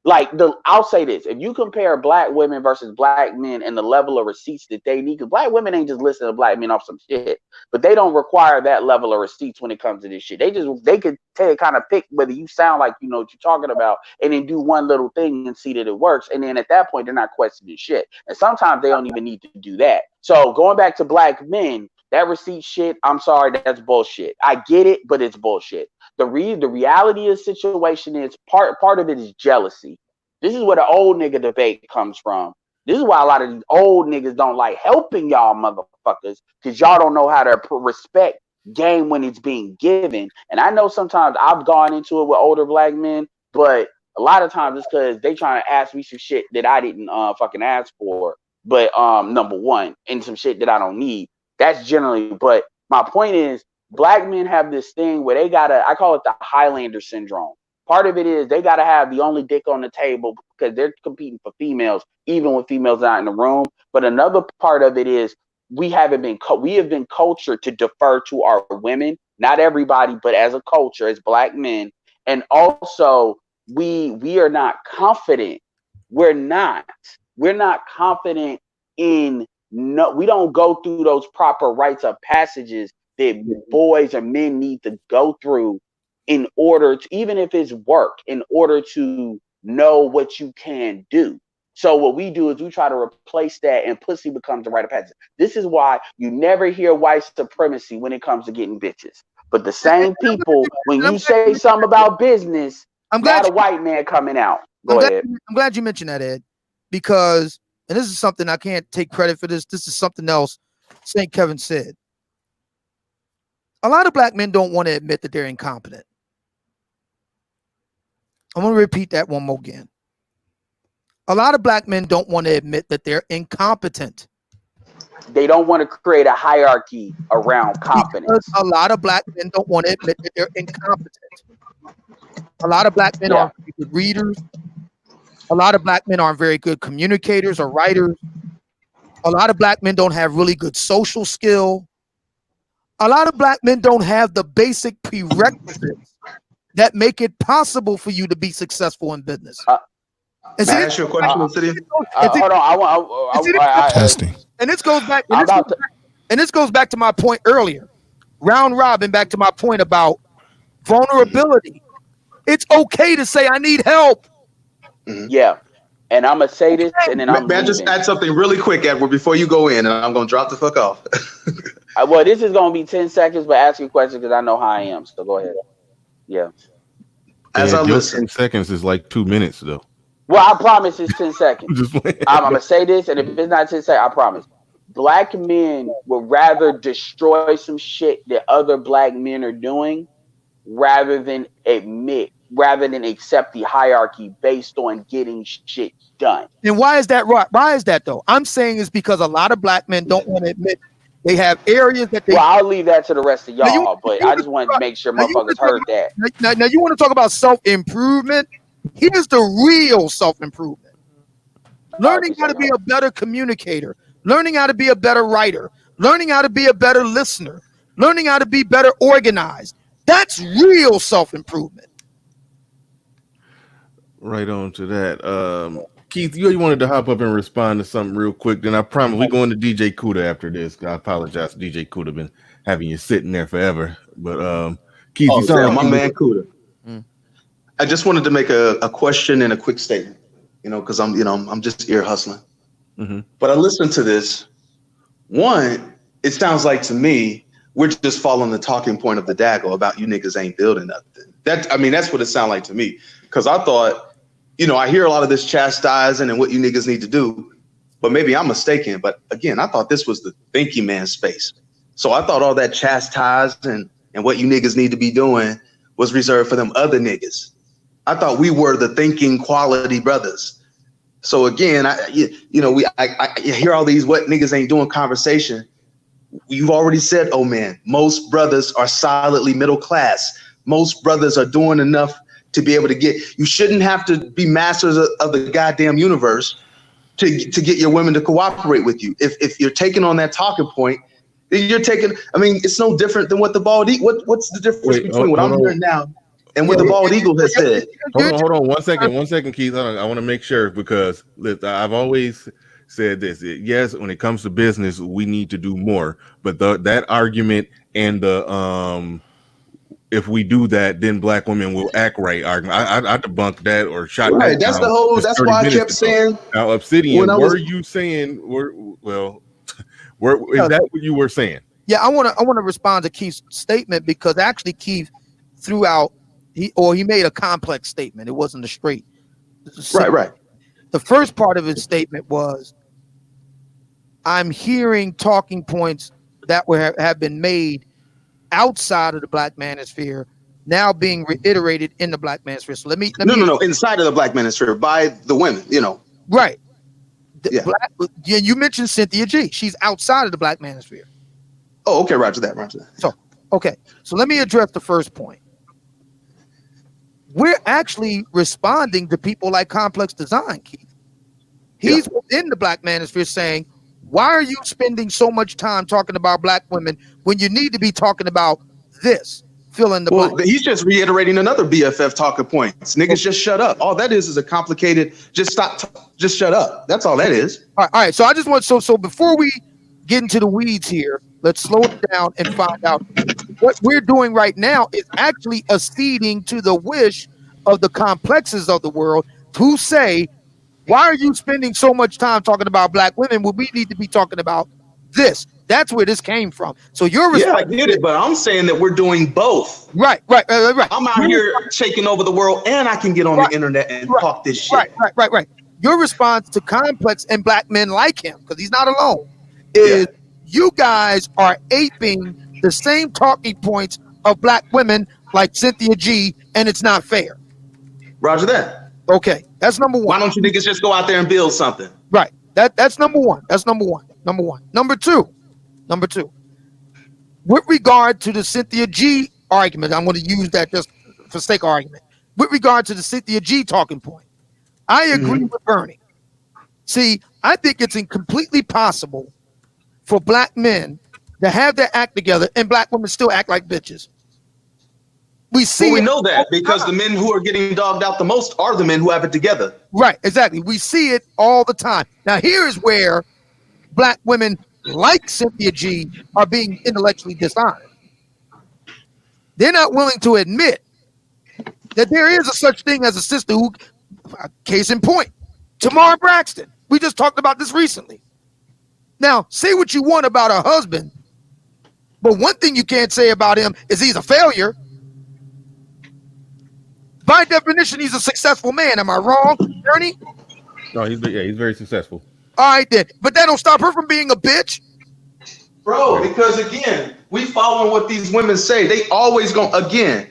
Like, I'll say this: if you compare black women versus black men and the level of receipts that they need, because black women ain't just listening to black men off some shit, but they don't require that level of receipts when it comes to this shit. They could kind of pick whether you sound like you know what you're talking about, and then do one little thing and see that it works, and then at that point they're not questioning shit. And sometimes they don't even need to do that. So going back to black men, that receipt shit, I'm sorry, that's bullshit. I get it, but it's bullshit. The reality of the situation is part of it is jealousy. This is where the old nigga debate comes from. This is why a lot of these old niggas don't like helping y'all motherfuckers, because y'all don't know how to respect game when it's being given. And I know sometimes I've gone into it with older black men, but a lot of times it's because they trying to ask me some shit that I didn't fucking ask for. But number one, and some shit that I don't need. That's generally, but my point is, black men have this thing where they gotta, I call it the Highlander syndrome. Part of it is they gotta have the only dick on the table because they're competing for females, even when females are not in the room. But another part of it is we have been cultured to defer to our women, not everybody, but as a culture, as black men. And also we are not confident. We're not confident in, no, we don't go through those proper rites of passages that boys or men need to go through in order to, even if it's work, in order to know what you can do. So what we do is we try to replace that, and pussy becomes the rite of passage. This is why you never hear white supremacy when it comes to getting bitches. But the same people, when you say something about business, not a white man coming out. Go ahead. I'm glad you mentioned that, Ed, because, and this is something I can't take credit for this. This is something else St. Kevin said. A lot of black men don't want to admit that they're incompetent. I'm going to repeat that one more again. A lot of black men don't want to admit that they're incompetent. They don't want to create a hierarchy around competence. Because a lot of black men don't want to admit that they're incompetent. A lot of black men aren't very good readers. A lot of black men aren't very good communicators or writers. A lot of black men don't have really good social skill. A lot of black men don't have the basic prerequisites that make it possible for you to be successful in business. May I ask you a question, Obsidian? Hold on. Testing. And this goes back. And this goes back to my point earlier. Round robin, back to my point about vulnerability. It's okay to say I need help. Yeah. And I'm gonna say this, and then I'm. May I just add something really quick, Edward, before you go in, and I'm gonna drop the fuck off. Well, this is gonna be 10 seconds, but ask your question because I know how I am. So go ahead. Yeah. As I listen, 10 seconds is like 2 minutes, though. Well, I promise it's 10 seconds. I'm gonna say this, and if it's not 10 seconds, I promise. Black men would rather destroy some shit that other black men are doing, rather than accept the hierarchy based on getting shit done. And why is that right? Why is that though? I'm saying it's because a lot of black men don't want to admit they have areas that they. Well, I'll leave that to the rest of y'all, but I just wanted to make sure motherfuckers heard that. Now you want to talk about self-improvement? Here's the real self-improvement. Learning how to be a better communicator, learning how to be a better writer, learning how to be a better listener, learning how to be better organized. That's real self-improvement. Right on to that. Keith, you wanted to hop up and respond to something real quick. Then I promise we going to DJ Kuda after this. I apologize. DJ Kuda been having you sitting there forever. But Keith, you sound like my man Kuda. Mm. I just wanted to make a question and a quick statement, because I'm just ear hustling. Mm-hmm. But I listened to this. One, it sounds like to me, we're just following the talking point of the Daggle about you niggas ain't building nothing. That's what it sounded like to me. Because I thought, I hear a lot of this chastising and what you niggas need to do, but maybe I'm mistaken. But again, I thought this was the thinking man space. So I thought all that chastising and what you niggas need to be doing was reserved for them other niggas. I thought we were the thinking quality brothers. So again, I hear all these what niggas ain't doing conversation. You've already said, oh man, most brothers are solidly middle class. Most brothers are doing enough to be able to you shouldn't have to be masters of the goddamn universe to get your women to cooperate with you. If you're taking on that talking point, then you're taking, it's no different than what the bald eagle, what's the difference between what I'm hearing now and what the bald eagle has said? Hold on 1 second, Keith. I want to make sure, because I've always said this. Yes, when it comes to business, we need to do more. But that argument and the if we do that, then black women will act right argument. I debunked that or shot right. that That's down. that's why I kept saying. Now, Obsidian, were you saying? Is that what you were saying? Yeah, I want to respond to Keith's statement, because actually Keith threw out he made a complex statement. It wasn't a straight. Right. The first part of his statement was, I'm hearing talking points that have been made outside of the Black Manosphere now being reiterated in the Black Manosphere. So let me no, inside of the Black Manosphere by the women, Right. Yeah. You mentioned Cynthia G. She's outside of the Black Manosphere. Oh, okay, roger that. So let me address the first point. We're actually responding to people like Complex Design, Keith. He's within the Black Manosphere saying, why are you spending so much time talking about black women when you need to be talking about this? Fill in the blank. He's just reiterating another BFF talking points. Niggas, just shut up. All that is a complicated, just shut up. That's all that is. All right. So I just want, so before we get into the weeds here, let's slow it down and find out what we're doing right now is actually acceding to the wish of the complexes of the world to say, why are you spending so much time talking about black women when we need to be talking about this? That's where this came from. So you're I get it, but I'm saying that we're doing both. Right. I'm out here shaking over the world, and I can get on the internet and talk this shit. Right. Your response to Complex and black men like him, because he's not alone, is you guys are aping the same talking points of black women like Cynthia G, and it's not fair. Roger that. Okay, that's number one. Why don't you niggas just go out there and build something? Right. That's number one. Number two. With regard to the Cynthia G argument, I'm going to use that just for sake of argument. With regard to the Cynthia G talking point, I agree with Bernie. See, I think it's completely possible for black men to have their act together and black women still act like bitches. We know that because the men who are getting dogged out the most are the men who have it together. Right, exactly. We see it all the time. Now, here's where black women like Cynthia G are being intellectually dishonest. They're not willing to admit that there is a such thing as a sister who, case in point, Tamar Braxton. We just talked about this recently. Now, say what you want about her husband, but one thing you can't say about him is he's a failure. By definition, he's a successful man. Am I wrong, Bernie? No, he's very successful. All right, then. But that don't stop her from being a bitch. Bro, because again, we following what these women say. They always again,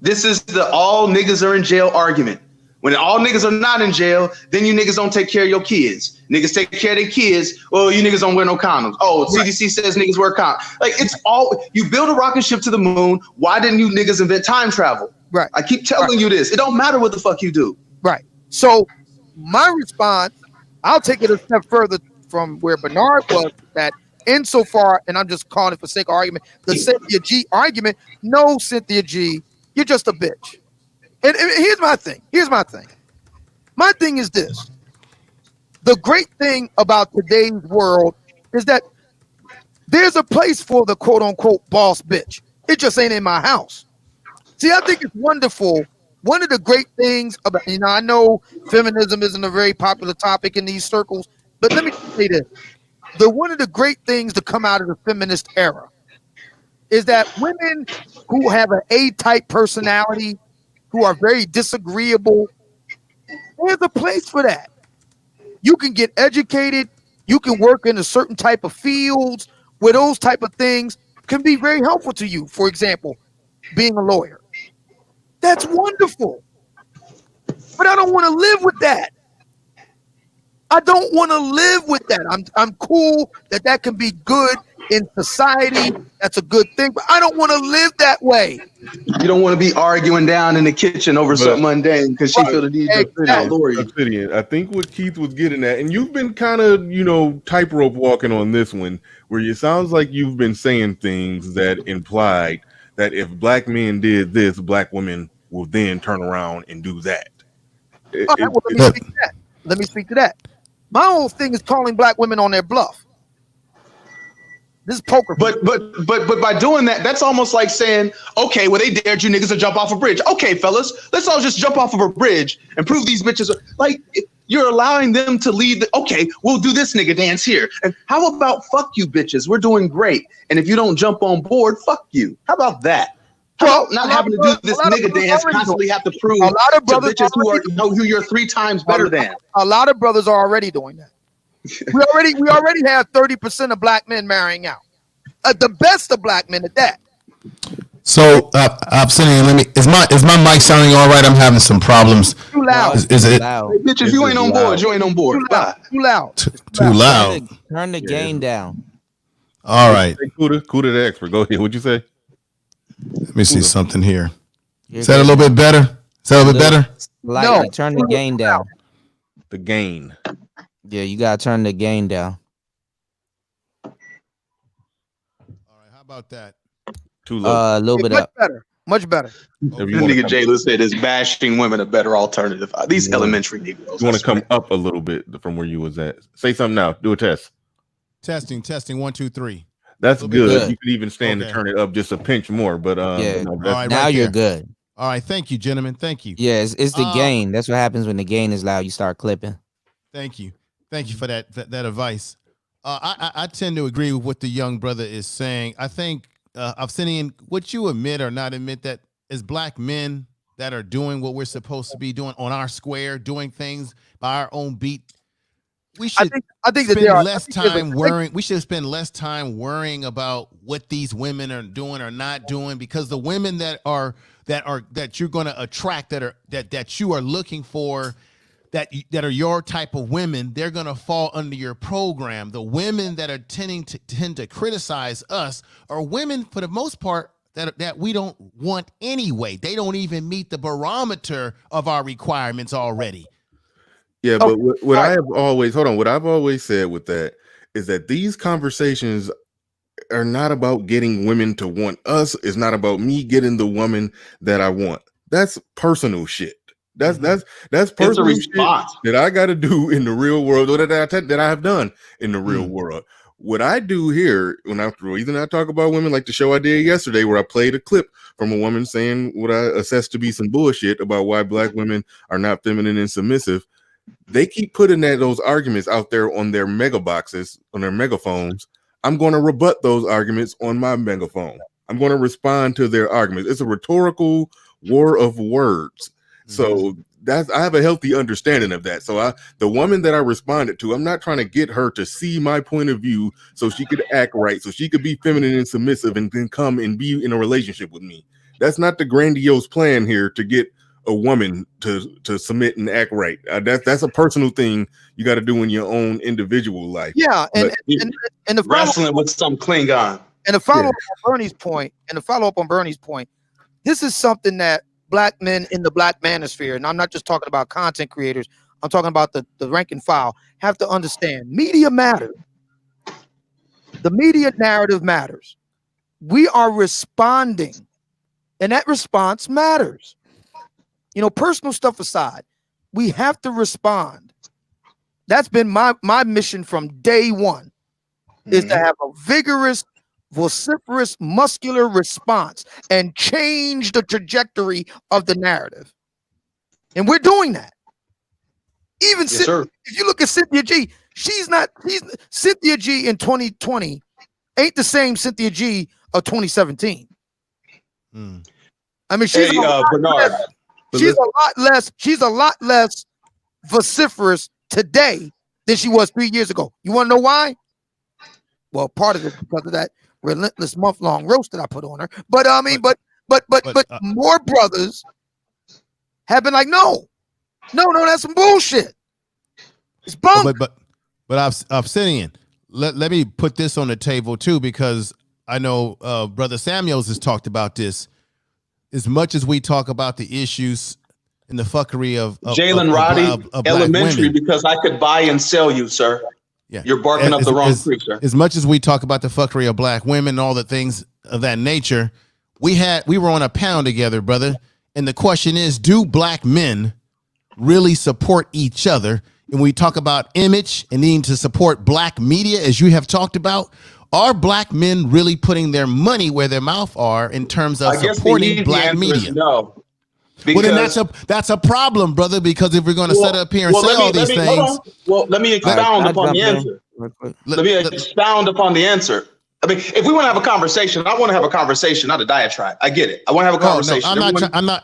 this is the all niggas are in jail argument. When all niggas are not in jail, then you niggas don't take care of your kids. Niggas take care of their kids. Well, you niggas don't wear no condoms. Oh, CDC says niggas wear condoms. Like, it's all, you build a rocket ship to the moon. Why didn't you niggas invent time travel? Right. I keep telling you this. It don't matter what the fuck you do. Right. So my response, I'll take it a step further from where Bernard was, that insofar, and I'm just calling it for sake of argument, the Cynthia G argument. No, Cynthia G, you're just a bitch. And here's my thing. My thing is this. The great thing about today's world is that there's a place for the quote unquote boss bitch. It just ain't in my house. See, I think it's wonderful. One of the great things about, I know feminism isn't a very popular topic in these circles, but let me say this. One of the great things to come out of the feminist era is that women who have an A-type personality, who are very disagreeable, there's a place for that. You can get educated. You can work in a certain type of fields where those type of things can be very helpful to you. For example, being a lawyer. That's wonderful. But I don't want to live with that. I'm cool that can be good in society. That's a good thing. But I don't want to live that way. You don't want to be arguing down in the kitchen over something mundane because she feel the need to outlaw you. Obsidian, I think what Keith was getting at, and you've been kind of, tightrope walking on this one, where it sounds like you've been saying things that implied that if black men did this, black women will then turn around and do that. All right, well, let me speak to that. My whole thing is calling black women on their bluff. This is poker. But by doing that, that's almost like saying, okay, well, they dared you niggas to jump off a bridge. Okay, fellas, let's all just jump off of a bridge and prove these bitches are like, you're allowing them to lead. Okay, we'll do this nigga dance here. And how about fuck you bitches? We're doing great. And if you don't jump on board, fuck you. How about that? How about not having to do this nigga dance, constantly have to prove a lot of brothers to bitches who you're 3 times better than. A lot of brothers are already doing that. We already have 30% of black men marrying out. The best of black men at that. So, Obsidian, is my mic sounding all right? I'm having some problems. Too loud. Is it loud? Hey, bitch, if you ain't on board, you ain't on board. Too loud. Too loud. Turn the gain down. All right. Kuda the expert. Go ahead. What'd you say? Let me see something here. Is that a little bit better? Better? Lightly. Turn the gain down. The gain. Yeah, you gotta turn the gain down. All right. How about that? Too low. A little bit up. Much better. Nigga Jayla said is bashing women a better alternative. These elementary Negroes. You want to come up a little bit from where you was at. Say something now. Do a test. Testing. 1, 2, 3. That's good. You could even stand to turn it up just a pinch more. But yeah. All right, now you're good. All right. Thank you, gentlemen. Thank you. Yeah, it's the gain. That's what happens when the gain is loud. You start clipping. Thank you for that advice. I tend to agree with what the young brother is saying. I think Obsidian, would you admit or not admit that as black men that are doing what we're supposed to be doing on our square, doing things by our own beat, we should we should spend less time worrying about what these women are doing or not doing, because the women that you're going to attract, that you are looking for, that are your type of women, they're going to fall under your program. The women that are tend to criticize us are women, for the most part, that we don't want anyway. They don't even meet the barometer of our requirements already. Yeah, but what I've always said with that is that these conversations are not about getting women to want us. It's not about me getting the woman that I want. That's personal shit. That's personal shit that I got to do in the real world, or that I have done in the real world. What I do here, reason I talk about women, like the show I did yesterday, where I played a clip from a woman saying what I assess to be some bullshit about why black women are not feminine and submissive. They keep putting those arguments out there on their mega boxes, on their megaphones. I'm going to rebut those arguments on my megaphone. I'm going to respond to their arguments. It's a rhetorical war of words. So I have a healthy understanding of that. So the woman that I responded to, I'm not trying to get her to see my point of view so she could act right, so she could be feminine and submissive and then come and be in a relationship with me. That's not the grandiose plan here, to get a woman to submit and act right. That's a personal thing you got to do in your own individual life. Yeah, and the wrestling with some Klingon. And to follow up on Bernie's point, this is something that black men in the black manosphere, and I'm not just talking about content creators, I'm talking about the rank and file, have to understand. Media matters. The media narrative matters. We are responding, and that response matters. You know, personal stuff aside, we have to respond. That's been my mission from day one, is to have a vigorous, vociferous, muscular response and change the trajectory of the narrative. And we're doing that. Even Yes, sir. if you look at Cynthia G, Cynthia G in 2020 ain't the same Cynthia G of 2017. I mean, she's Bernard. She's a lot less vociferous today than she was 3 years ago. You want to know why? Well, part of it because of that relentless month-long roast that I put on her. But I mean, but more brothers have been like, no, that's some bullshit. It's bunk. But Obsidian, let me put this on the table too, because I know Brother Samuels has talked about this. As much as we talk about the issues and the fuckery of Jalen Roddy, elementary, because I could buy and sell you, sir. Yeah, you're barking up the wrong tree, sir. As much as we talk about the fuckery of black women and all the things of that nature, we were on a pound together, brother. And the question is, do black men really support each other? And we talk about image and needing to support black media, as you have talked about. Are black men really putting their money where their mouth are in terms of supporting black media? No. Well, then that's a problem, brother, because if we're going to set up here and say all these things. Well, let me expound upon the answer. Let me expound upon the answer. I mean, if we want to have a conversation, I want to have a conversation, not a diatribe. I get it. I want to have a conversation. No,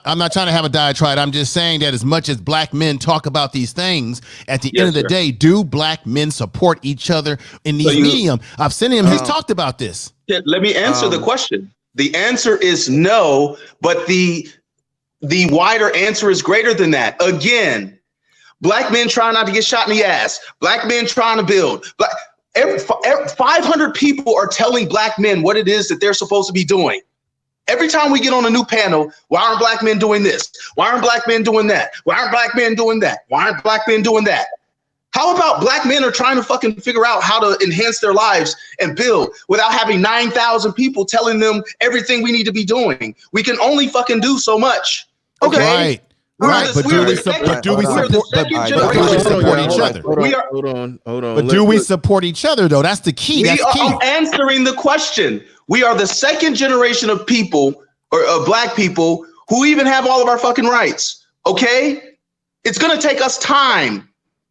I'm not trying to have a diatribe. I'm just saying that as much as black men talk about these things, at the end of the day, do black men support each other in these medium? Obsidian has talked about this. Let me answer the question. The answer is no, but the wider answer is greater than that. Again, black men trying not to get shot in the ass. Black men trying to build. 500 people are telling black men what it is that they're supposed to be doing. Every time we get on a new panel, why aren't black men doing this? Why aren't black men doing that? Why aren't black men doing that? Why aren't black men doing that? How about black men are trying to fucking figure out how to enhance their lives and build without having 9,000 people telling them everything we need to be doing? We can only fucking do so much. Okay. Right, but do we support each other? Hold on. But do we support each other though? That's the key. I'm answering the question. We are the second generation of people, or of black people, who even have all of our fucking rights. Okay, it's gonna take us time.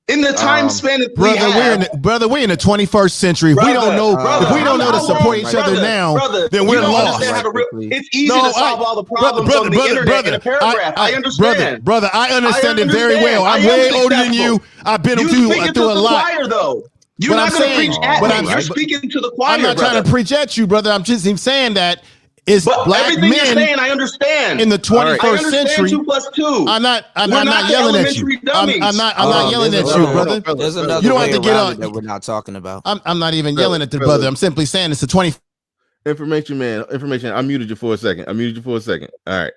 In the time span that we're in the 21st century. If we don't know to support each other now, then we're lost. It's easy to solve all the problems on the internet in a paragraph. I understand. Brother, I understand it very well. I'm way older than you. I've been through a lot. You're not going to preach at me. You're speaking to the choir. I'm not trying to preach at you, brother. I'm just saying that. It's black everything men you're saying, I understand. In the 21st century. 2 + 2. I'm not yelling at you. I'm not yelling at you, brother. There's another you don't have to get on that we're not talking about. I'm not even yelling at the brother. I'm simply saying it's a 20. Information, man. Information. I muted you for a second. All right.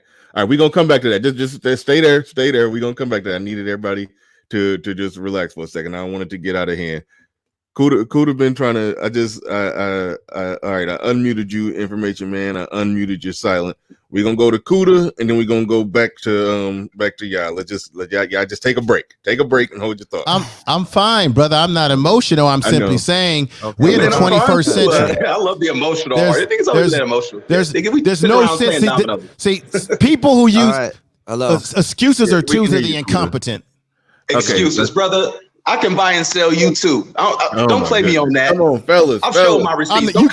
We're gonna come back to that. Just stay there. We're gonna come back to that. I needed everybody to just relax for a second. I don't want it to get out of hand. Kuda been trying to. All right. I unmuted you, information man. I unmuted you, silent. We're gonna go to Kuda, and then we're gonna go back to y'all. Let y'all just take a break. Take a break and hold your thoughts. I'm fine, brother. I'm not emotional. I'm simply saying we're in the 21st century. I love the emotional part. I think it's always that emotional. There's no sense. See, people who use excuses or twos are the incompetent. Excuses, brother. I can buy and sell you too. Don't play me on that. Come on, fellas. I'll show my receipts. You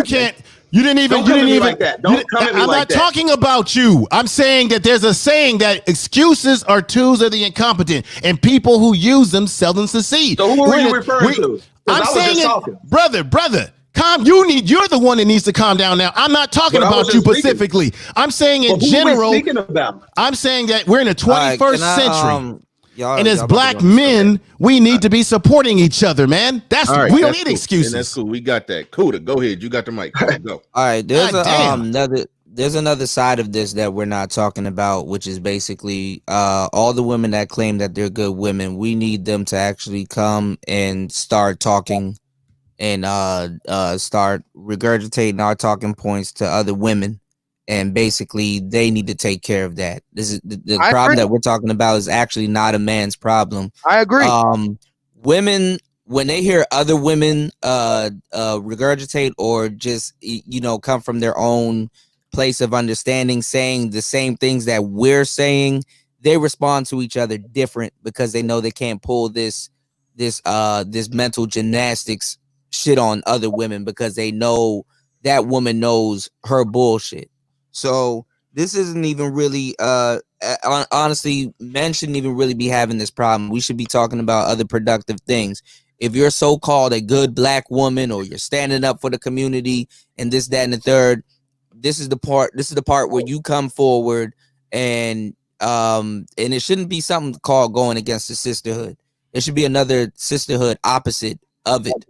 can't. You didn't even. Don't come at me I'm like not that. talking about you. I'm saying that there's a saying that excuses or twos are the incompetent, and people who use them seldom succeed. So who are you referring to? I'm saying brother. Calm. You're the one that needs to calm down now. I'm not talking about you specifically. I'm saying in general. I'm saying that we're in the 21st century. And as black men, we need to be supporting each other, man. We don't need excuses. And that's cool. We got that. Kuda, go ahead. You got the mic. Go. All right. There's another side of this that we're not talking about, which is basically all the women that claim that they're good women. We need them to actually come and start talking and start regurgitating our talking points to other women, and basically they need to take care of that. This is the problem that we're talking about is actually not a man's problem. I agree. Women, when they hear other women regurgitate or just come from their own place of understanding saying the same things that we're saying, they respond to each other different because they know they can't pull this mental gymnastics shit on other women because they know that woman knows her bullshit. So this isn't even really honestly, men shouldn't even really be having this problem. We should be talking about other productive things. If you're so-called a good black woman or you're standing up for the community and this, that, and the third, this is the part where you come forward and it shouldn't be something called going against the sisterhood. There should be another sisterhood opposite of it,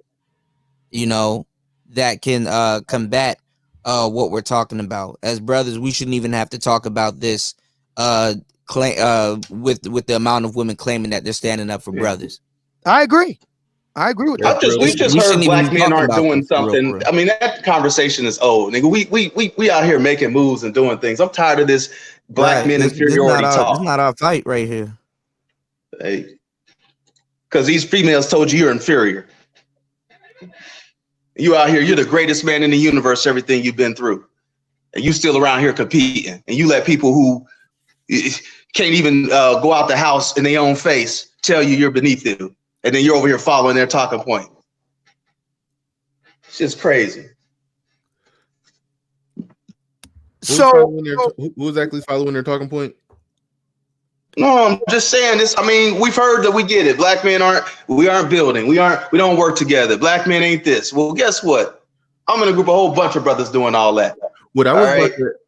that can combat what we're talking about. As brothers, we shouldn't even have to talk about this with the amount of women claiming that they're standing up for brothers. I agree with that. We just heard black men aren't doing something. I mean, that conversation is old, nigga. We out here making moves and doing things. I'm tired of this black men inferiority talk. It's not our fight right here. Hey, because these females told you you're inferior. You out here, you're the greatest man in the universe, everything you've been through. And you still around here competing. And you let people who can't even go out the house in their own face tell you you're beneath them. And then you're over here following their talking point. It's just crazy. Who's actually following their talking point? No, I'm just saying this. I mean, we've heard that we get it. Black men aren't building. We don't work together. Black men ain't this. Well, guess what? I'm in a group of a whole bunch of brothers doing all that. What I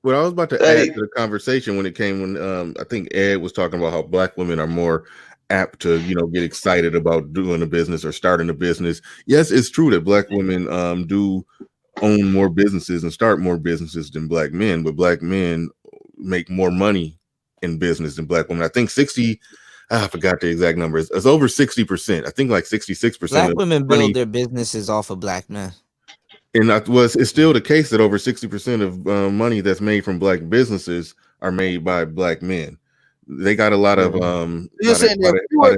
was about to add to the conversation when I think Ed was talking about how black women are more apt to get excited about doing a business or starting a business. Yes, it's true that black women do own more businesses and start more businesses than black men, but black men make more money in business than black women. I think I forgot the exact numbers. It's over 60%. I think like 66%. Black women build their businesses off of black men. And it's still the case that over 60% of money that's made from black businesses are made by black men. They got a lot of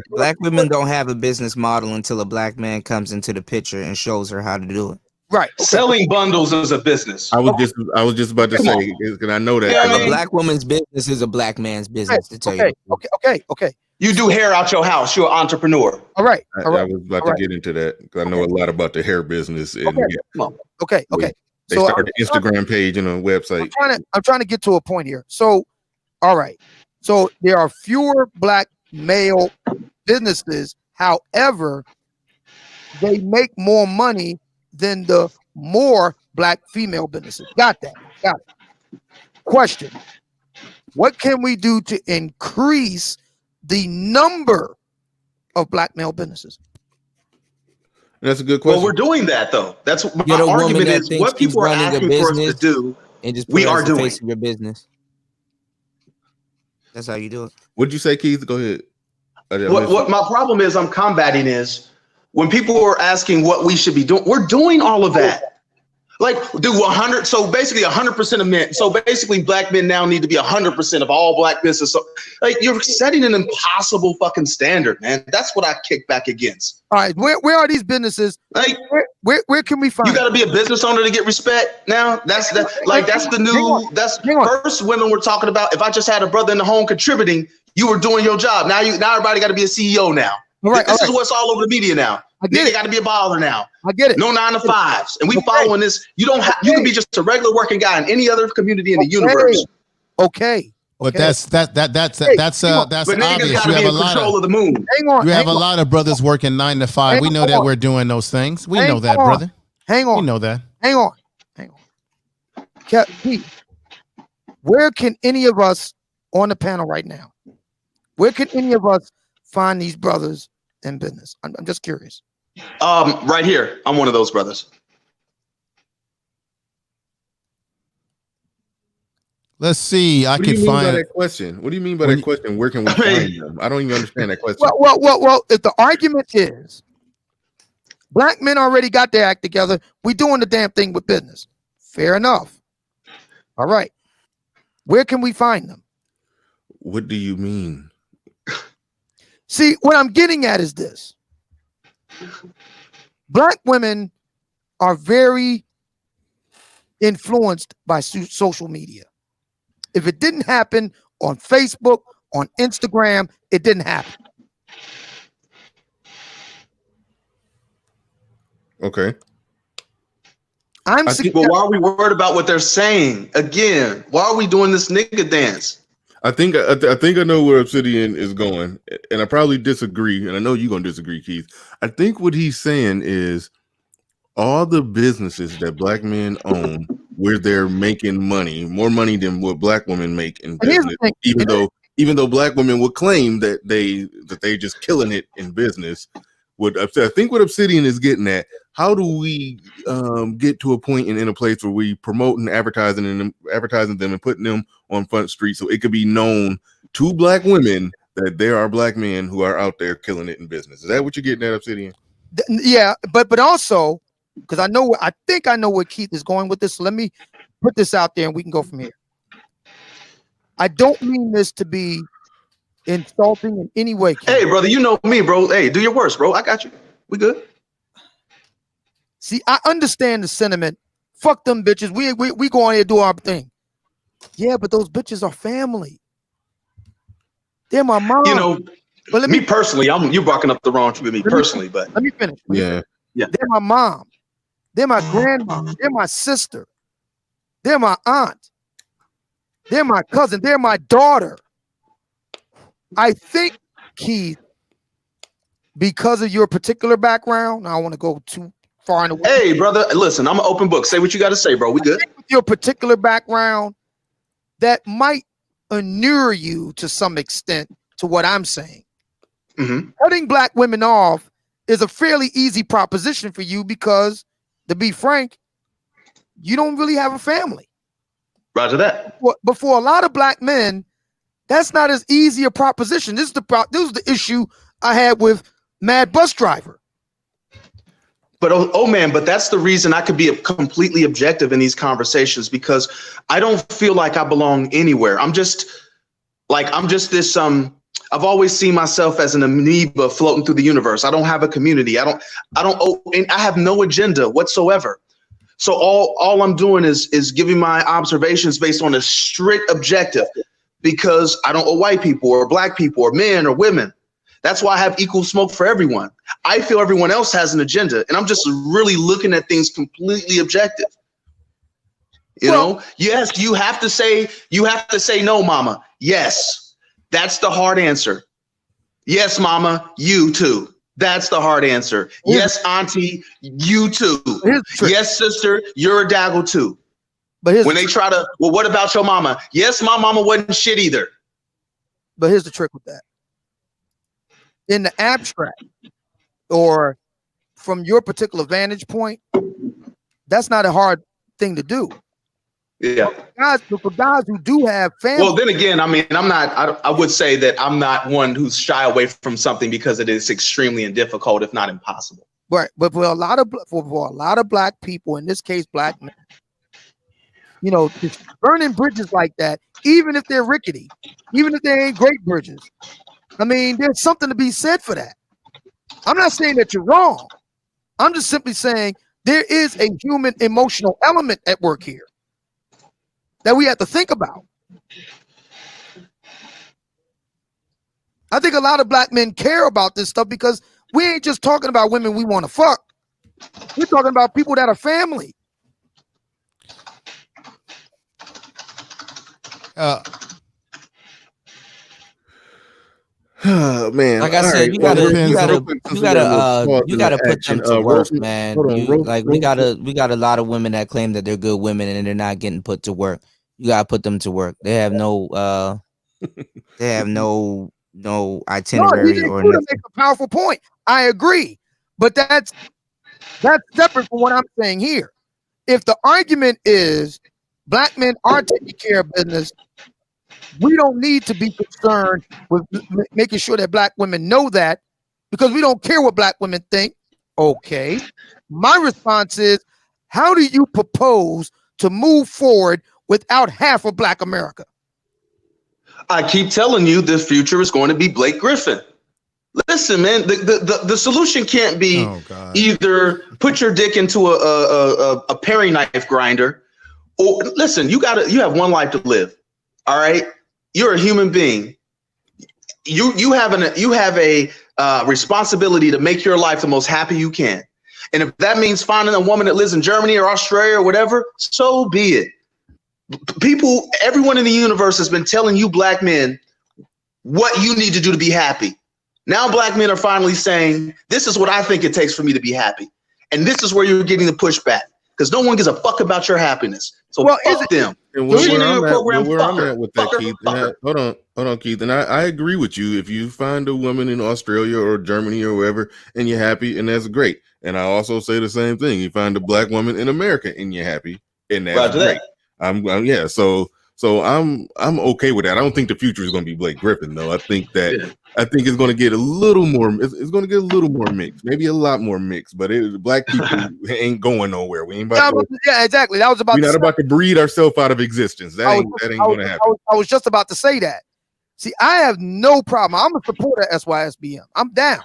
black women don't have a business model until a black man comes into the picture and shows her how to do it. Right. Okay. Selling bundles is a business. I was just about to say, because I know that a black woman's business is a black man's business. To tell you. Okay. You do hair out your house. You're an entrepreneur. All right. I was about to get into that because I know a lot about the hair business. And okay. They started an Instagram page and a website. I'm trying to get to a point here. So, all right. So there are fewer black male businesses. However, they make more money than the more black female businesses. Got it. Question: what can we do to increase the number of black male businesses? That's a good question. Well, we're doing that though. That's my argument is what people are asking for us to do. And just we are doing your business. That's how you do it. What'd you say, Keith? Go ahead. What my problem is I'm combating is when people are asking what we should be doing, we're doing all of that. Like do 100. So basically 100% of men. So basically black men now need to be 100% of all black business. So like you're setting an impossible fucking standard, man. That's what I kick back against. All right. Where are these businesses? Like where can we find? You got to be a business owner to get respect now. That's the new. That's first women we're talking about. If I just had a brother in the home contributing, you were doing your job. Now everybody got to be a CEO now. This is what's all over the media now. You got to be a baller now. I get it. No 9 to 5s, and we following this. You don't have. You can be just a regular working guy in any other community in the universe. Okay. But that's obvious. You have a lot of the moon. You have a lot of brothers working 9 to 5. We know that we're doing those things. We know that, brother. Hang on. We know that. Hang on. Keith, where can any of us on the panel right now? Where can any of us find these brothers in business? I'm just curious. Right here. I'm one of those brothers. Let's see. I can find that question. What do you mean by that question? Where can we find them? I don't even understand that question. Well, if the argument is Black men already got their act together. We doing the damn thing with business. Fair enough. All right. Where can we find them? What do you mean? See, what I'm getting at is this. Black women are very influenced by social media. If it didn't happen on Facebook, on Instagram, it didn't happen. Okay. But why are we worried about what they're saying? Again, why are we doing this nigga dance? I think I know where Obsidian is going, and I probably disagree, and I know you're gonna disagree, Keith. I think what he's saying is all the businesses that black men own, where they're making money, more money than what black women make in business, even though black women would claim that they just killing it in business. I think what Obsidian is getting at, how do we get to a point in a place where we promote and advertising them and putting them on Front Street so it could be known to black women that there are black men who are out there killing it in business? Is that what you're getting at, Obsidian? Yeah, but also, because I think I know where Keith is going with this. So let me put this out there and we can go from here. I don't mean this to be insulting in any way, Keith. Hey, brother, you know me, bro. Hey, do your worst, bro. I got you. We good. See, I understand the sentiment. Fuck them bitches. We go on here and do our thing. Yeah, but those bitches are family. They're my mom. You know, but me personally, you're barking up the wrong tree with me personally, but let me finish. Yeah. They're my mom. They're my grandma. They're my sister. They're my aunt. They're my cousin. They're my daughter. I think, Keith, because of your particular background, I don't want to go too far in the way. Hey, brother, listen, I'm an open book. Say what you got to say, bro. We good. With your particular background, that might inure you to some extent to what I'm saying. Mm-hmm. Cutting black women off is a fairly easy proposition for you because, to be frank, you don't really have a family. Roger that. But for a lot of black men, that's not as easy a proposition. This is the issue I had with Mad Bus Driver. But oh man, but that's the reason I could be completely objective in these conversations, because I don't feel like I belong anywhere. I'm just this I've always seen myself as an amoeba floating through the universe. I don't have a community. I have no agenda whatsoever. So all I'm doing is giving my observations based on a strict objective, because I don't owe white people or black people or men or women. That's why I have equal smoke for everyone. I feel everyone else has an agenda, and I'm just really looking at things completely objective. You know, yes, you have to say no, mama. Yes, that's the hard answer. Yes, mama, you too. That's the hard answer. Yes, auntie, you too. Yes, sister, you're a daggle too. But when they try to, well, what about your mama? Yes, my mama wasn't shit either. But here's the trick with that. In the abstract, or from your particular vantage point, that's not a hard thing to do. Yeah. For guys who do have family. Well, then again, I mean, I would say that I'm not one who's shy away from something because it is extremely difficult, if not impossible. Right. But for a lot of black people, in this case, black men, you know, burning bridges like that, even if they're rickety, even if they ain't great bridges, I mean, there's something to be said for that. I'm not saying that you're wrong. I'm just simply saying there is a human emotional element at work here that we have to think about. I think a lot of black men care about this stuff because we ain't just talking about women we want to fuck. We're talking about people that are family. Oh, man, like I said, you gotta put them to work, man. We got a lot of women that claim that they're good women and they're not getting put to work. You gotta put them to work. They have no itinerary or nothing. Make a powerful point. I agree, but that's separate from what I'm saying here. If the argument is black men are taking care of business, we don't need to be concerned with making sure that black women know that, because we don't care what black women think. Okay. My response is, how do you propose to move forward without half of Black America? I keep telling you the future is going to be Blake Griffin. Listen, man, the solution can't be either put your dick into a paring knife grinder, or listen, you have one life to live. All right, you're a human being. You have a responsibility to make your life the most happy you can. And if that means finding a woman that lives in Germany or Australia or whatever, so be it. Everyone in the universe has been telling you Black men what you need to do to be happy. Now Black men are finally saying, this is what I think it takes for me to be happy. And this is where you're getting the pushback, because no one gives a fuck about your happiness. So fuck them. And where I'm at with that, Keith. Hold on, Keith. And I agree with you. If you find a woman in Australia or Germany or wherever and you're happy, and that's great. And I also say the same thing. You find a Black woman in America and you're happy, and that's great. So I'm okay with that. I don't think the future is going to be Blake Griffin, though. I think it's going to get a little more. It's going to get a little more mixed, maybe a lot more mixed. But Black people ain't going nowhere. We ain't about to. Yeah, exactly. That was about. We're not about to breed ourselves out of existence. That ain't going to happen. I was just about to say that. See, I have no problem. I'm a supporter of SYSBM. I'm down,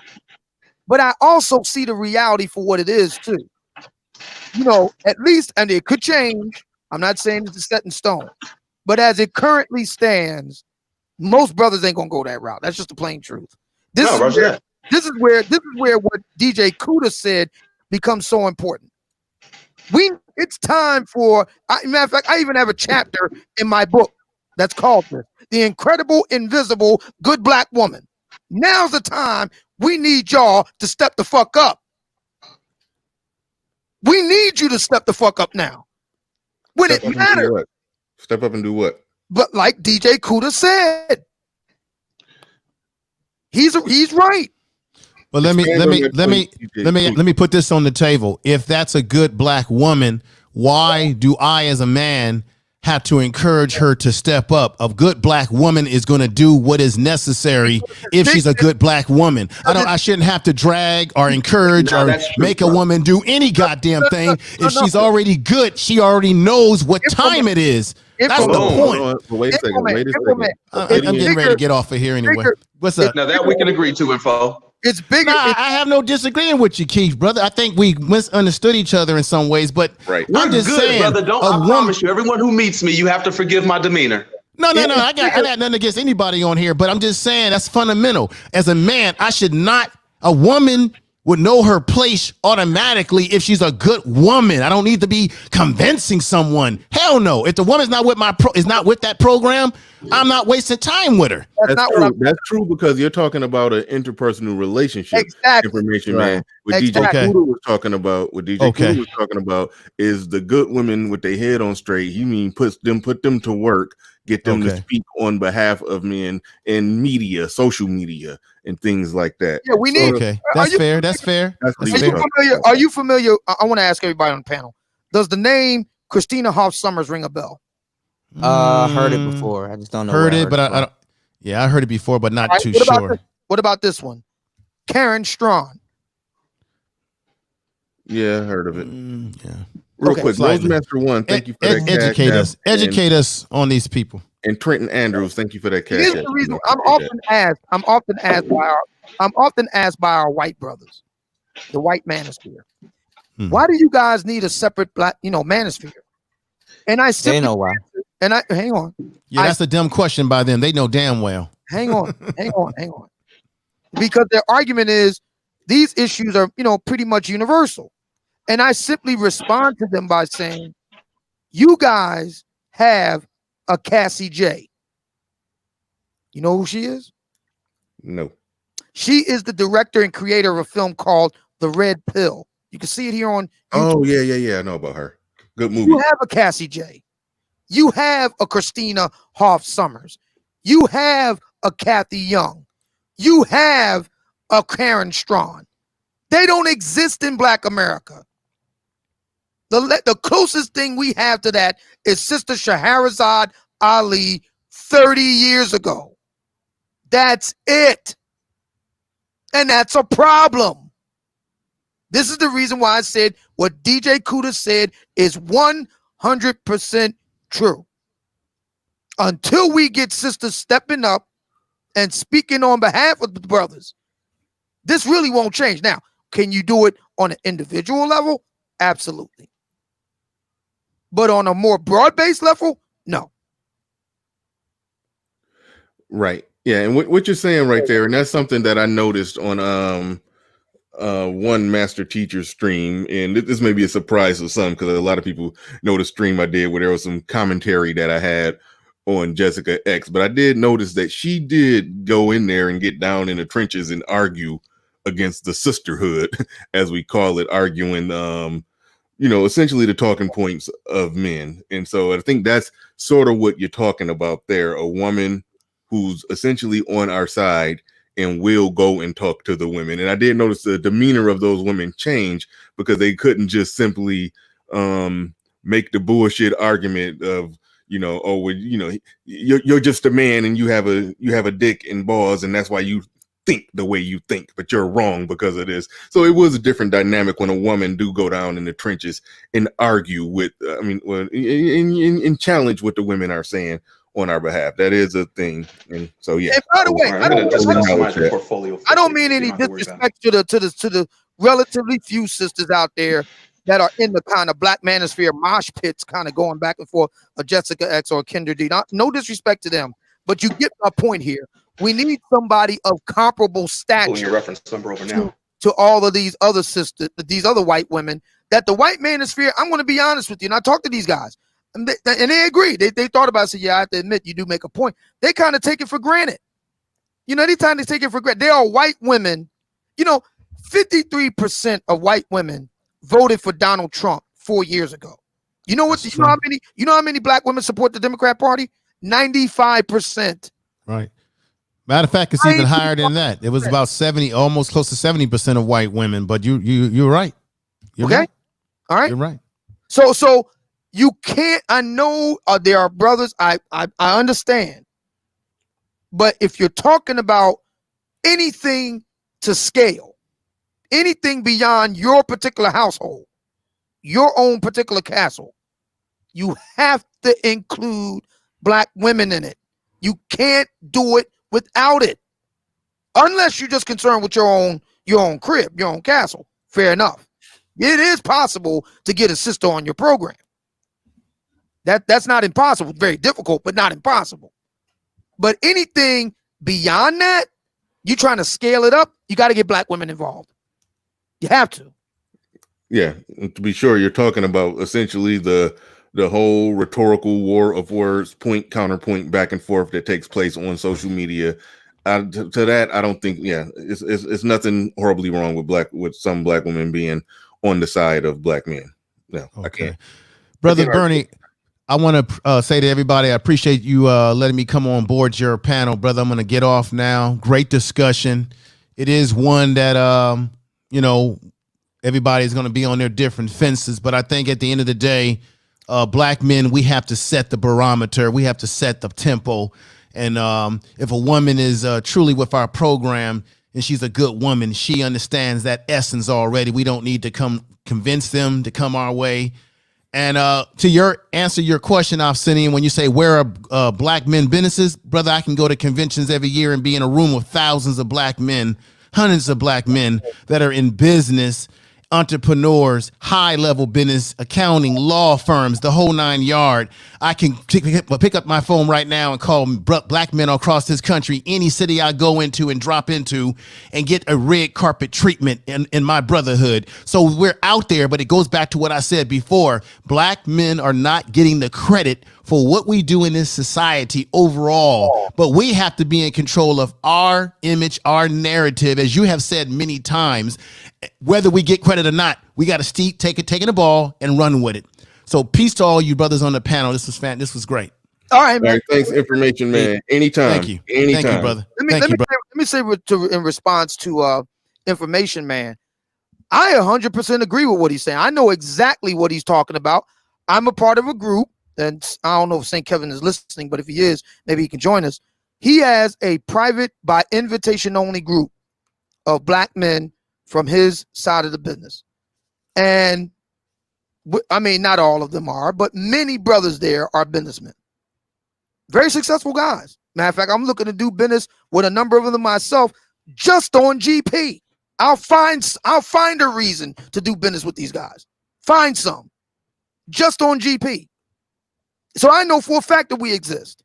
but I also see the reality for what it is too. You know, at least, and it could change. I'm not saying it's set in stone. But as it currently stands, most brothers ain't gonna go that route. That's just the plain truth. This is where what DJ Kuda said becomes so important. It's time for. Matter of fact, I even have a chapter in my book that's called "The Incredible, Invisible, Good Black Woman." Now's the time. We need y'all to step the fuck up. We need you to step the fuck up now. When it matters. Step up and do what? But like DJ Kuda said, he's right. But let me put this on the table. If that's a good Black woman, why do I, as a man, have to encourage her to step up? A good Black woman is going to do what is necessary if she's a good Black woman. I shouldn't have to drag or encourage or make a woman do any goddamn thing. If she's already good, she already knows what time it is. That's the point. Wait a second. I'm getting ready to get off of here anyway. What's up? Now that we can agree to, Info. It's bigger. I have no disagreeing with you, Keith, brother. I think we misunderstood each other in some ways, but I'm just saying, brother. I promise you, everyone who meets me, you have to forgive my demeanor. No. I got nothing against anybody on here, but I'm just saying that's fundamental. As a man, a woman would know her place automatically if she's a good woman. I don't need to be convincing someone. Hell no. If the woman's not with with that program, I'm not wasting time with her. That's true because you're talking about an interpersonal relationship information, man. What DJ Kuda was talking about, is the good women with their head on straight. He mean put them to work, get them to speak on behalf of men in media, social media, and things like that. Yeah, we need. Okay, that's fair. Are you familiar? I want to ask everybody on the panel. Does the name Christina Hoff Sommers ring a bell? Heard it before. I just don't know. Heard it, but I don't. Yeah, I heard it before, but not too sure. What about this one? Karen Strawn. Yeah, I heard of it. Yeah. Real quick, Rosemester 1, thank you for that. Educate us on these people. And Trenton Andrews, thank you for that cash. Here's the reason I'm often asked by our white brothers, the white manosphere. Why do you guys need a separate Black, manosphere? And I simply they know why. And I hang on. Yeah, that's a dumb question by them. They know damn well. Hang on. Because their argument is these issues are, pretty much universal. And I simply respond to them by saying, you guys have a Cassie J. You know who she is? No. She is the director and creator of a film called The Red Pill. You can see it here on YouTube. Oh, yeah. I know about her. Good movie. You have a Cassie J. You have a Christina Hoff Sommers. You have a Kathy Young. You have a Karen Strawn. They don't exist in Black America. The closest thing we have to that is Sister Shahrazad Ali 30 years ago. That's it. And that's a problem. This is the reason why I said what DJ Kuda said is 100% true. Until we get sisters stepping up and speaking on behalf of the brothers, this really won't change. Now, can you do it on an individual level? Absolutely. But on a more broad-based level, no. Right. Yeah, and what you're saying right there, and that's something that I noticed on one master teacher stream, and this may be a surprise to some because a lot of people know the stream I did where there was some commentary that I had on Jessica X, but I did notice that she did go in there and get down in the trenches and argue against the sisterhood, as we call it, arguing essentially the talking points of men. And so I think that's sort of what you're talking about there, a woman who's essentially on our side and will go and talk to the women. And I did notice the demeanor of those women change because they couldn't just simply make the bullshit argument of, you're just a man and you have a dick and balls, and that's why you think the way you think, but you're wrong because of this. So it was a different dynamic when a woman do go down in the trenches and argue with, and challenge what the women are saying on our behalf. That is a thing. And so, yeah. And by the way, Right, I don't mean any disrespect to the relatively few sisters out there that are in the kind of Black Manosphere mosh pits, kind of going back and forth, a Jessica X or a Kinder D. No disrespect to them, but you get my point here. We need somebody of comparable stature. Pulling your reference number over now. To all of these other sisters, these other white women, that the white manosphere, I'm going to be honest with you, and I talked to these guys, and they agree. They thought about it, said, yeah, I have to admit, you do make a point. They kind of take it for granted. Anytime they take it for granted, they are white women. 53% of white women voted for Donald Trump 4 years ago. You know what? You know how many black women support the Democrat Party? 95%. Right. Matter of fact, it's even higher than that. It was about 70, almost close to 70% of white women. But you're right. You're okay. Right. All right. You're right. So you can't. I know there are brothers. I understand. But if you're talking about anything to scale, anything beyond your particular household, your own particular castle, you have to include black women in it. You can't do it without it, unless you're just concerned with your own crib, your own castle. Fair enough. It is possible to get a sister on your program. That's not impossible. Very difficult, but not impossible. But anything beyond that, you're trying to scale it up, you got to get black women involved. You have to. Yeah, to be sure, you're talking about essentially the whole rhetorical war of words, point, counterpoint, back and forth that takes place on social media. To that, I don't think, it's nothing horribly wrong with some black women being on the side of black men. No, okay. I can't. Brother Bernie, I want to say to everybody, I appreciate you letting me come on board your panel, brother. I'm going to get off now. Great discussion. It is one that, everybody's going to be on their different fences, but I think at the end of the day, black men, we have to set the barometer. We have to set the tempo. And if a woman is truly with our program and she's a good woman, she understands that essence already. We don't need to convince them to come our way. And to answer your question, Obsidian, when you say where are black men businesses, brother, I can go to conventions every year and be in a room with thousands of black men, hundreds of black men that are in business, entrepreneurs, high-level business, accounting, law firms, the whole 9 yards. I can pick up my phone right now and call black men across this country, any city I go into and drop into, and get a red carpet treatment in my brotherhood. So we're out there, but it goes back to what I said before. Black men are not getting the credit for what we do in this society overall, but we have to be in control of our image, our narrative, as you have said many times. Whether we get credit or not, we got to taking the ball and run with it. So peace to all you brothers on the panel. This was great. All right, man. All right, thanks, information, man. Anytime. Thank you. Anytime. Thank you, brother. Let me say in response to information, man. I 100% agree with what he's saying. I know exactly what he's talking about. I'm a part of a group, and I don't know if St. Kevin is listening, but if he is, maybe he can join us. He has a private, by invitation only group of black men from his side of the business. And I mean, not all of them are, but many brothers there are businessmen. Very successful guys. Matter of fact, I'm looking to do business with a number of them myself just on GP. I'll find a reason to do business with these guys. Find some. Just on GP. So I know for a fact that we exist.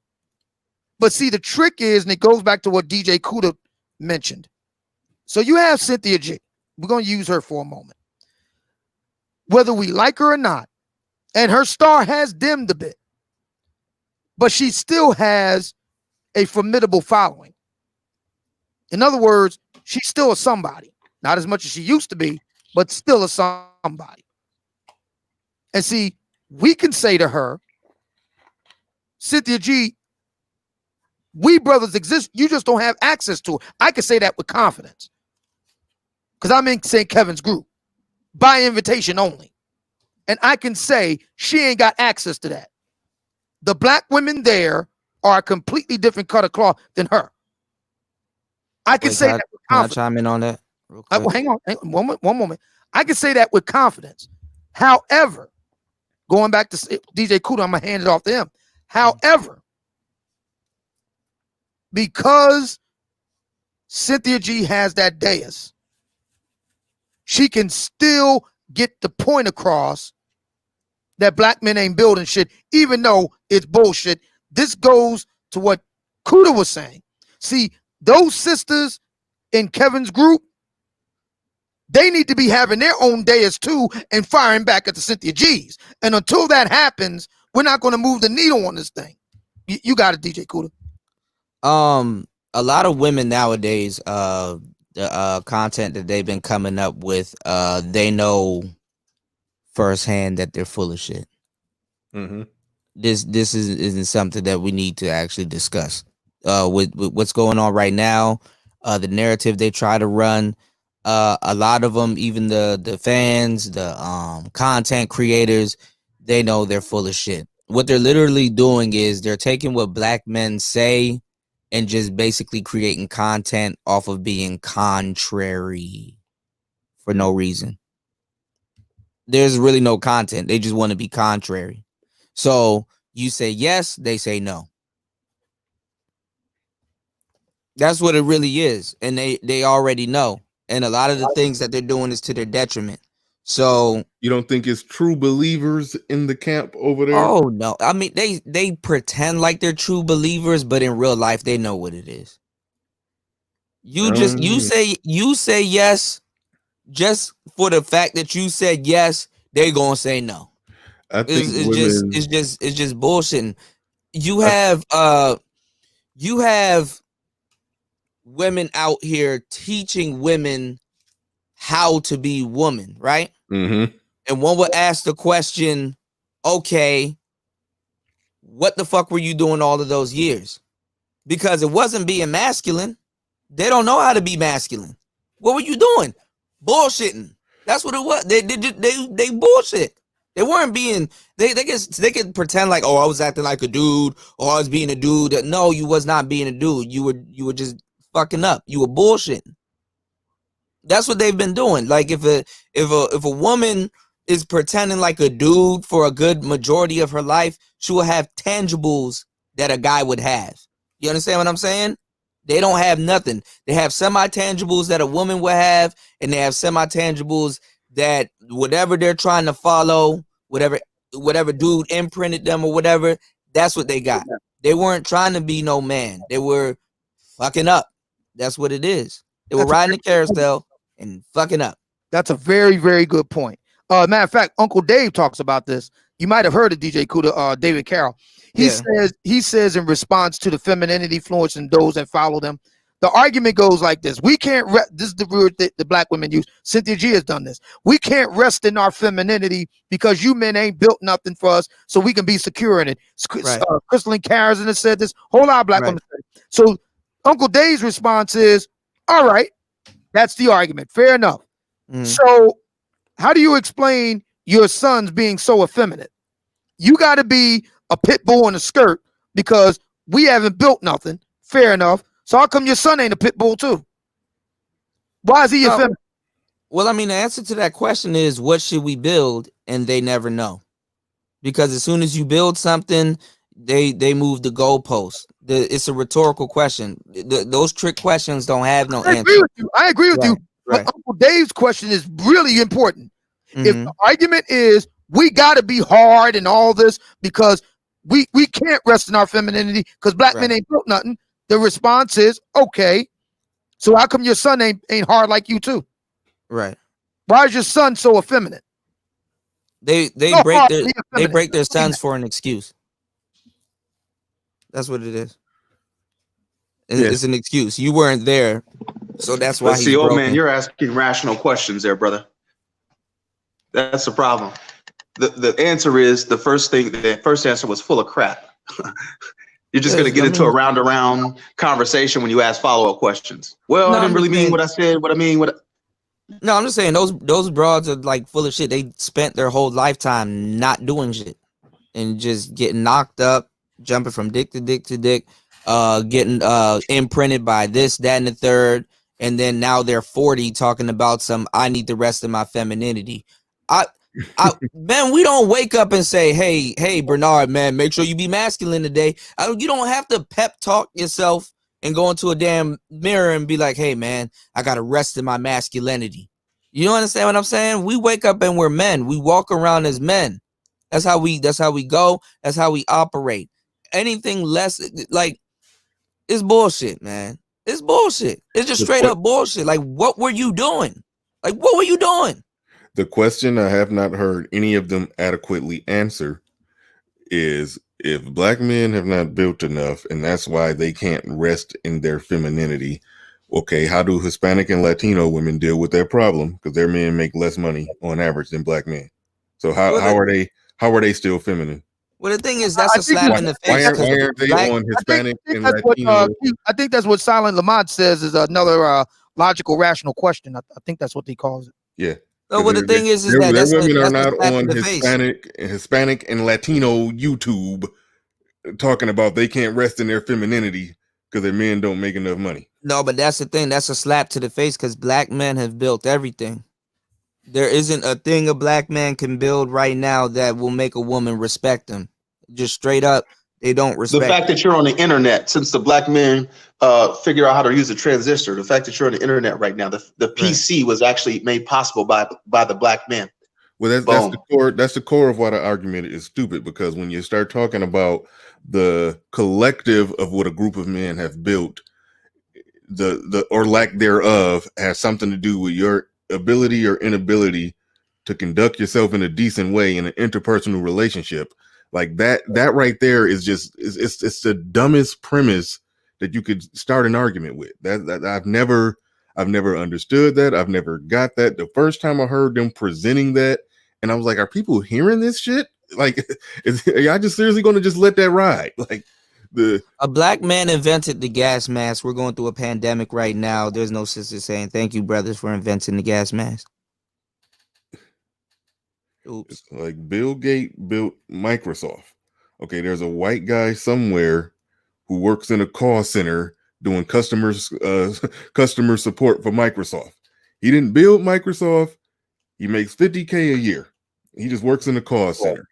But see, the trick is, and it goes back to what DJ Kuda mentioned. So you have Cynthia G. We're going to use her for a moment. Whether we like her or not, and her star has dimmed a bit, but she still has a formidable following. In other words, she's still a somebody. Not as much as she used to be, but still a somebody. And see, we can say to her, Cynthia G, we brothers exist. You just don't have access to it. I can say that with confidence because I'm in St. Kevin's group by invitation only. And I can say she ain't got access to that. The black women there are a completely different cut of cloth than her. I can say that with confidence. Can I chime in on that real quick? Well, hang on one moment. I can say that with confidence. However, going back to DJ Kuda, I'm going to hand it off to him. However, because Cynthia G has that dais, she can still get the point across that black men ain't building shit, even though it's bullshit. This goes to what Kuda was saying. See, those sisters in Kevin's group, they need to be having their own dais too and firing back at the Cynthia G's. And until that happens, we're not going to move the needle on this thing. You got it, DJ Kuda. A lot of women nowadays, the content that they've been coming up with, they know firsthand that they're full of shit. Mm-hmm. This isn't something that we need to actually discuss. With what's going on right now, the narrative they try to run, a lot of them, even the fans, the content creators, they know they're full of shit. What they're literally doing is they're taking what black men say and just basically creating content off of being contrary for no reason. There's really no content. They just want to be contrary. So you say yes, they say no. That's what it really is. And they already know. And a lot of the things that they're doing is to their detriment. So you don't think it's true believers in the camp over there? Oh no. I mean, they pretend like they're true believers, but in real life they know what it is. You say yes just for the fact that you said yes, they gonna say no. I think it's just bullshit. You have women out here teaching women how to be women, right? Mm-hmm. And one would ask the question, okay, what the fuck were you doing all of those years? Because it wasn't being masculine. They don't know how to be masculine. What were you doing? Bullshitting. That's what it was. They bullshit. They weren't being. They could pretend like, oh, I was acting like a dude, or I was being a dude. No, you was not being a dude. You were just fucking up. You were bullshitting. That's what they've been doing. Like if a woman is pretending like a dude for a good majority of her life, she will have tangibles that a guy would have. You understand what I'm saying? They don't have nothing. They have semi-tangibles that a woman would have, and they have semi-tangibles that whatever they're trying to follow, whatever dude imprinted them or whatever, that's what they got. They weren't trying to be no man. They were fucking up. That's what it is. They were riding the carousel and fucking up. That's a very, very good point. Matter of fact, Uncle Dave talks about this. You might have heard of DJ Kuda, David Carroll. He says in response to the femininity influence and those that follow them, the argument goes like this: we can't. This is the word that the black women use. Cynthia G has done this. We can't rest in our femininity because you men ain't built nothing for us, so we can be secure in it. Right. Crystalline Carrison has said this. Whole lot of black women said it. So Uncle Dave's response is, all right, that's the argument. Fair enough. Mm. So how do you explain your sons being so effeminate? You got to be a pit bull in a skirt because we haven't built nothing. Fair enough. So how come your son ain't a pit bull too? Why is he effeminate? Well, I mean, the answer to that question is what should we build, and they never know, because as soon as you build something, they move the goalpost. It's a rhetorical question. Those trick questions don't have no I answer. agree with you. I agree with you. Right. But Uncle Dave's question is really important. If Mhm. the argument is we got to be hard and all this because we can't rest in our femininity because black men Right. ain't built nothing, the response is okay. So how come your son ain't hard like you too? Right. Why is your son so effeminate? They So break hard their to be they effeminate. break their Explain sons that. for an excuse. That's what it is. Yeah. It's an excuse. You weren't there, so that's why But he's see, old broken. man, you're asking rational questions there, brother. That's the problem. The answer is the first answer was full of crap. You're just going to get into a round conversation when you ask follow-up questions. Well, No, I didn't I'm really just mean saying- what I said. What I mean, what? No, I'm just saying those broads are like full of shit. They spent their whole lifetime not doing shit and just getting knocked up, jumping from dick to dick to dick, getting imprinted by this, that, and the third, and then now they're 40 talking about some I need the rest of my femininity. Man, we don't wake up and say, hey, Bernard, man, make sure you be masculine today. You don't have to pep talk yourself and go into a damn mirror and be like, hey, man, I got to rest in my masculinity. You understand what I'm saying? We wake up and we're men. We walk around as men. That's how we go. That's how we operate. Anything less, like, it's bullshit, man. It's bullshit. It's just straight up bullshit. Like, what were you doing? Like, what were you doing? The question I have not heard any of them adequately answer is if black men have not built enough and that's why they can't rest in their femininity, okay, how do Hispanic and Latino women deal with that problem? Because their men make less money on average than black men. So how are they still feminine? Well, the thing is, that's a slap in the face. Why aren't they on Hispanic and Latino? I think that's what Silent Lamont says is another logical, rational question. I think that's what he calls it. Yeah. No, well, the thing is their that women are that's not a slap on in the face. Hispanic and Latino YouTube talking about they can't rest in their femininity because their men don't make enough money. No, but that's the thing. That's a slap to the face because black men have built everything. There isn't a thing a black man can build right now that will make a woman respect him. Just straight up, they don't respect. The fact that you're on the internet, since the black men figure out how to use a transistor, the fact that you're on the internet right now, the PC was actually made possible by the black man. Well, that's the core. That's the core of why the argument is stupid. Because when you start talking about the collective of what a group of men have built, the or lack thereof has something to do with your ability or inability to conduct yourself in a decent way in an interpersonal relationship. Like that right there is just it's the dumbest premise that you could start an argument with. That I've never understood that. I've never got that. The first time I heard them presenting that, and I was like, are people hearing this shit? Like, are y'all just seriously going to just let that ride? Like, a black man invented the gas mask. We're going through a pandemic right now. There's no sister saying thank you, brothers, for inventing the gas mask. Oops. Like Bill Gates built Microsoft. Okay, there's a white guy somewhere who works in a call center doing customer support for Microsoft. He didn't build Microsoft. He makes $50K a year. He just works in a call center.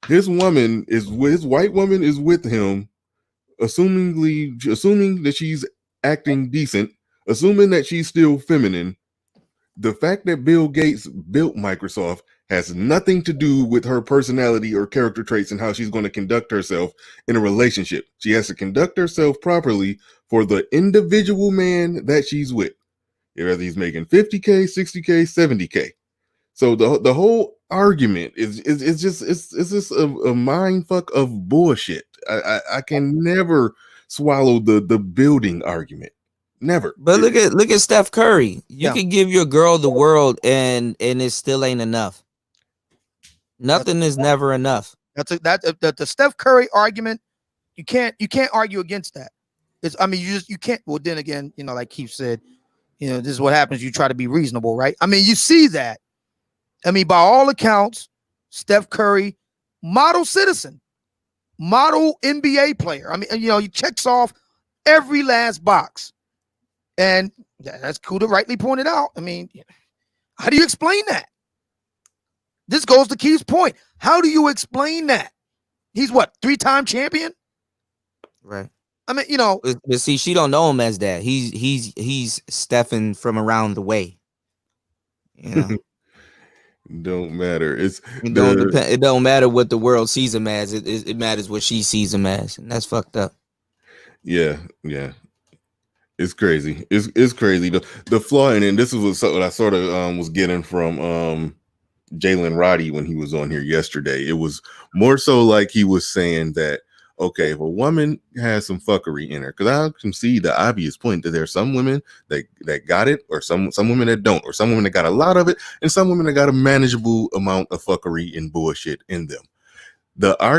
His white woman is with him, assuming that she's acting decent, assuming that she's still feminine. The fact that Bill Gates built Microsoft has nothing to do with her personality or character traits and how she's going to conduct herself in a relationship. She has to conduct herself properly for the individual man that she's with, whether he's making 50K, 60K, 70K. So the whole argument is just a mind fuck of bullshit. I can never swallow the building argument. Never. But look at Steph Curry. You can give your girl the world and it still ain't enough. Nothing is never enough. That's the Steph Curry argument. You can't argue against that. You can't. Well, then again, like Keith said, this is what happens. You try to be reasonable, right? I mean, you see that. I mean, by all accounts, Steph Curry, model citizen, model NBA player. I mean, he checks off every last box. And that's Kuda rightly pointed out. I mean, How do you explain that? This goes to Keith's point. How do you explain that? He's what, 3-time champion? Right. I mean, But see, she don't know him as that. He's Stephen from around the way. You know, Don't matter. It's it don't depend. It don't matter what the world sees him as. It matters what she sees him as, and that's fucked up. Yeah. It's crazy. It's crazy. The flaw in it, and this is what I sort of was getting from Jalen Roddy when he was on here yesterday. It was more so like he was saying that, okay, if a woman has some fuckery in her, because I can see the obvious point that there's some women that got it, or some women that don't, or some women that got a lot of it, and some women that got a manageable amount of fuckery and bullshit in them.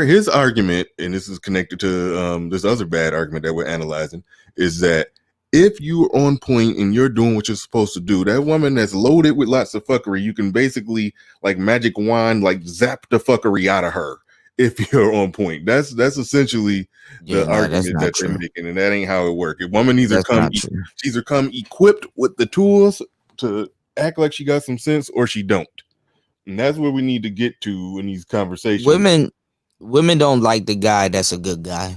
His argument, and this is connected to this other bad argument that we're analyzing, is that if you're on point and you're doing what you're supposed to do, that woman that's loaded with lots of fuckery, you can basically, like magic wand, like zap the fuckery out of her if you're on point. That's essentially the argument that they're making, and that ain't how it works. A woman either come equipped with the tools to act like she got some sense, or she don't. And that's where we need to get to in these conversations. Women don't like the guy that's a good guy,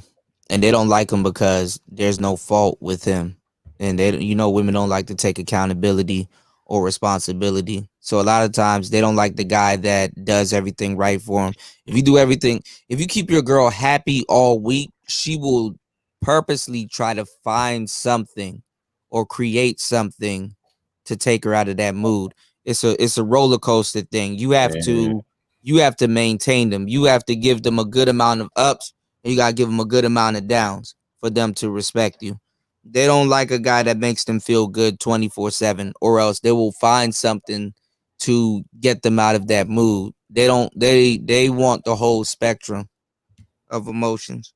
and they don't like him because there's no fault with him. And women don't like to take accountability or responsibility. So a lot of times they don't like the guy that does everything right for him. If you keep your girl happy all week, she will purposely try to find something or create something to take her out of that mood. It's a roller coaster thing. You have to maintain them. You have to give them a good amount of ups, and you gotta give them a good amount of downs for them to respect you. They don't like a guy that makes them feel good 24/7, or else they will find something to get them out of that mood. They want the whole spectrum of emotions.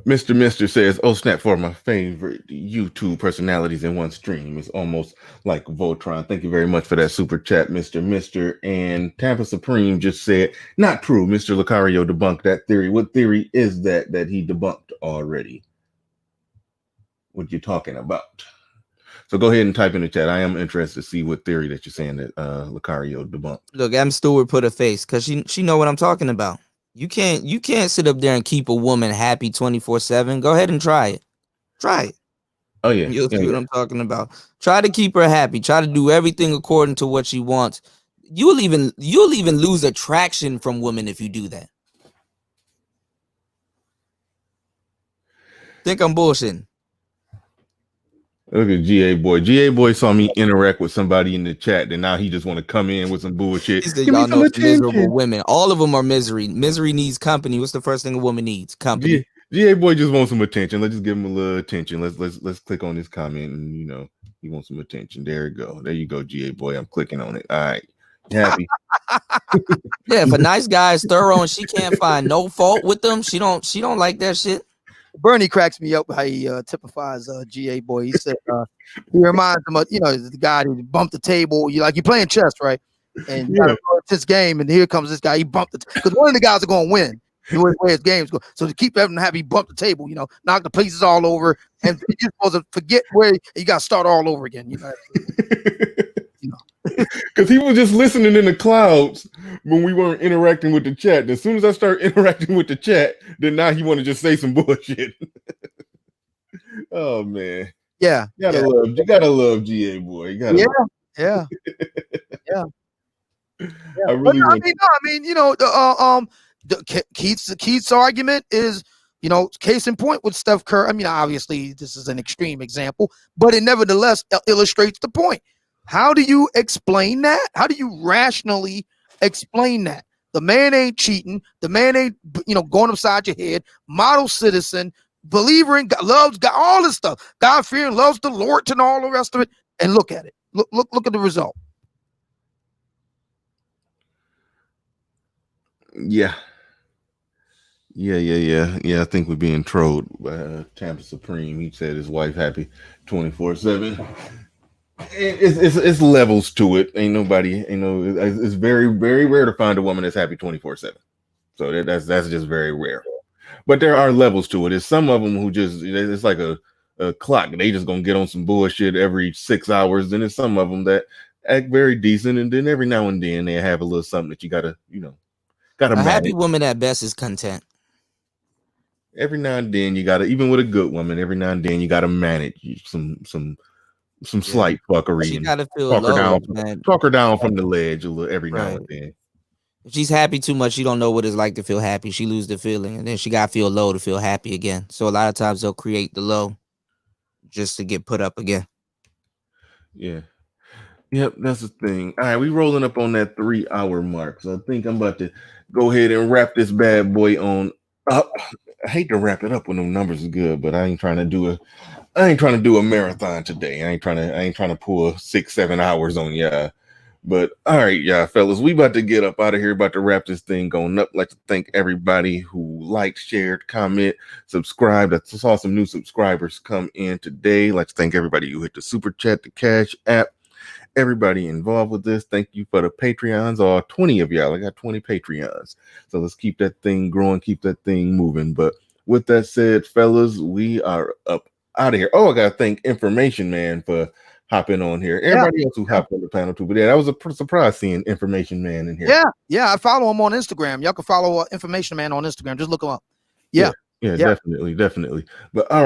Mr. says, "Oh snap! For my favorite YouTube personalities in one stream, it's almost like Voltron." Thank you very much for that super chat, Mr. And Tampa Supreme just said, "Not true." Mr. Lucario debunked that theory. What theory is that he debunked already? What you talking about? So go ahead and type in the chat. I am interested to see what theory that you're saying that Lucario debunked. Look, M. Stewart put a face because she know what I'm talking about. You can't sit up there and keep a woman happy 24/7. Go ahead and try it. Try it. Oh yeah, you'll see what I'm talking about. Try to keep her happy. Try to do everything according to what she wants. You'll even lose attraction from women if you do that. Think I'm bullshitting. Look at GA Boy. GA Boy saw me interact with somebody in the chat, and now he just want to come in with some bullshit. He said, y'all know some miserable women. All of them are misery. Misery needs company. What's the first thing a woman needs? Company. GA Boy just wants some attention. Let's just give him a little attention. Let's click on this comment, and he wants some attention. There you go. There you go, GA Boy. I'm clicking on it. All right. You happy? Yeah, if a nice guy is thorough and she can't find no fault with them, she don't like that shit. Bernie cracks me up how he typifies GA Boy. He said he reminds him of the guy who bumped the table. You playing chess, right? And you gotta go to this game, and here comes this guy. He bumped it because one of the guys are going to win. The way his games go. So to keep everyone happy, he bumped the table. Knock the pieces all over, and you're supposed to forget where you got to start all over again. Because he was just listening in the clouds when we weren't interacting with the chat. And as soon as I start interacting with the chat, then now he want to just say some bullshit. Oh man, yeah, you gotta love GA Boy. Yeah. I really. Keith's argument is, case in point with Steph Curry. I mean, obviously this is an extreme example, but it nevertheless illustrates the point. How do you explain that? How do you rationally explain that? The man ain't cheating. The man ain't, going upside your head. Model citizen, believer in God, loves God, all this stuff. God-fearing, loves the Lord and all the rest of it. And look at it. Look at the result. Yeah. I think we're being trolled by Tampa Supreme. He said his wife happy 24/7. It's levels to it. It's very, very rare to find a woman that's happy 24/7. So that's just very rare. But there are levels to it. There's some of them who it's like a clock. They just gonna get on some bullshit every 6 hours. Then there's some of them that act very decent, and then every now and then they have a little something that you gotta A happy manage. woman at best is content. Every now and then you gotta, even with a good woman, every now and then you gotta manage some slight fuckery She and gotta feel talk her low, down, man. from the ledge a little every now Right. and then. If she's happy too much, she don't know what it's like to feel happy. She lose the feeling, and then she gotta feel low to feel happy again. So a lot of times they'll create the low just to get put up again. Yeah. Yep, that's the thing. All right, we rolling up on that 3-hour mark. So I think I'm about to go ahead and wrap this bad boy on up. I hate to wrap it up when the numbers are good, but I ain't trying to do a marathon today. I ain't trying to pull 6-7 hours on y'all. But all right, y'all fellas, we about to get up out of here, about to wrap this thing going up. Like to thank everybody who liked, shared, comment, subscribed. I saw some new subscribers come in today. Like to thank everybody who hit the super chat, the Cash App. Everybody involved with this, thank you for the Patreons, all 20 of y'all. I got 20 Patreons. So let's keep that thing growing, keep that thing moving. But with that said, fellas, we are up out of here. Oh, I got to thank Information Man for hopping on here. Everybody else who hopped on the panel too. But yeah, that was a surprise seeing Information Man in here. Yeah, I follow him on Instagram. Y'all can follow Information Man on Instagram. Just look him up. Yeah. Yeah, definitely. But all right.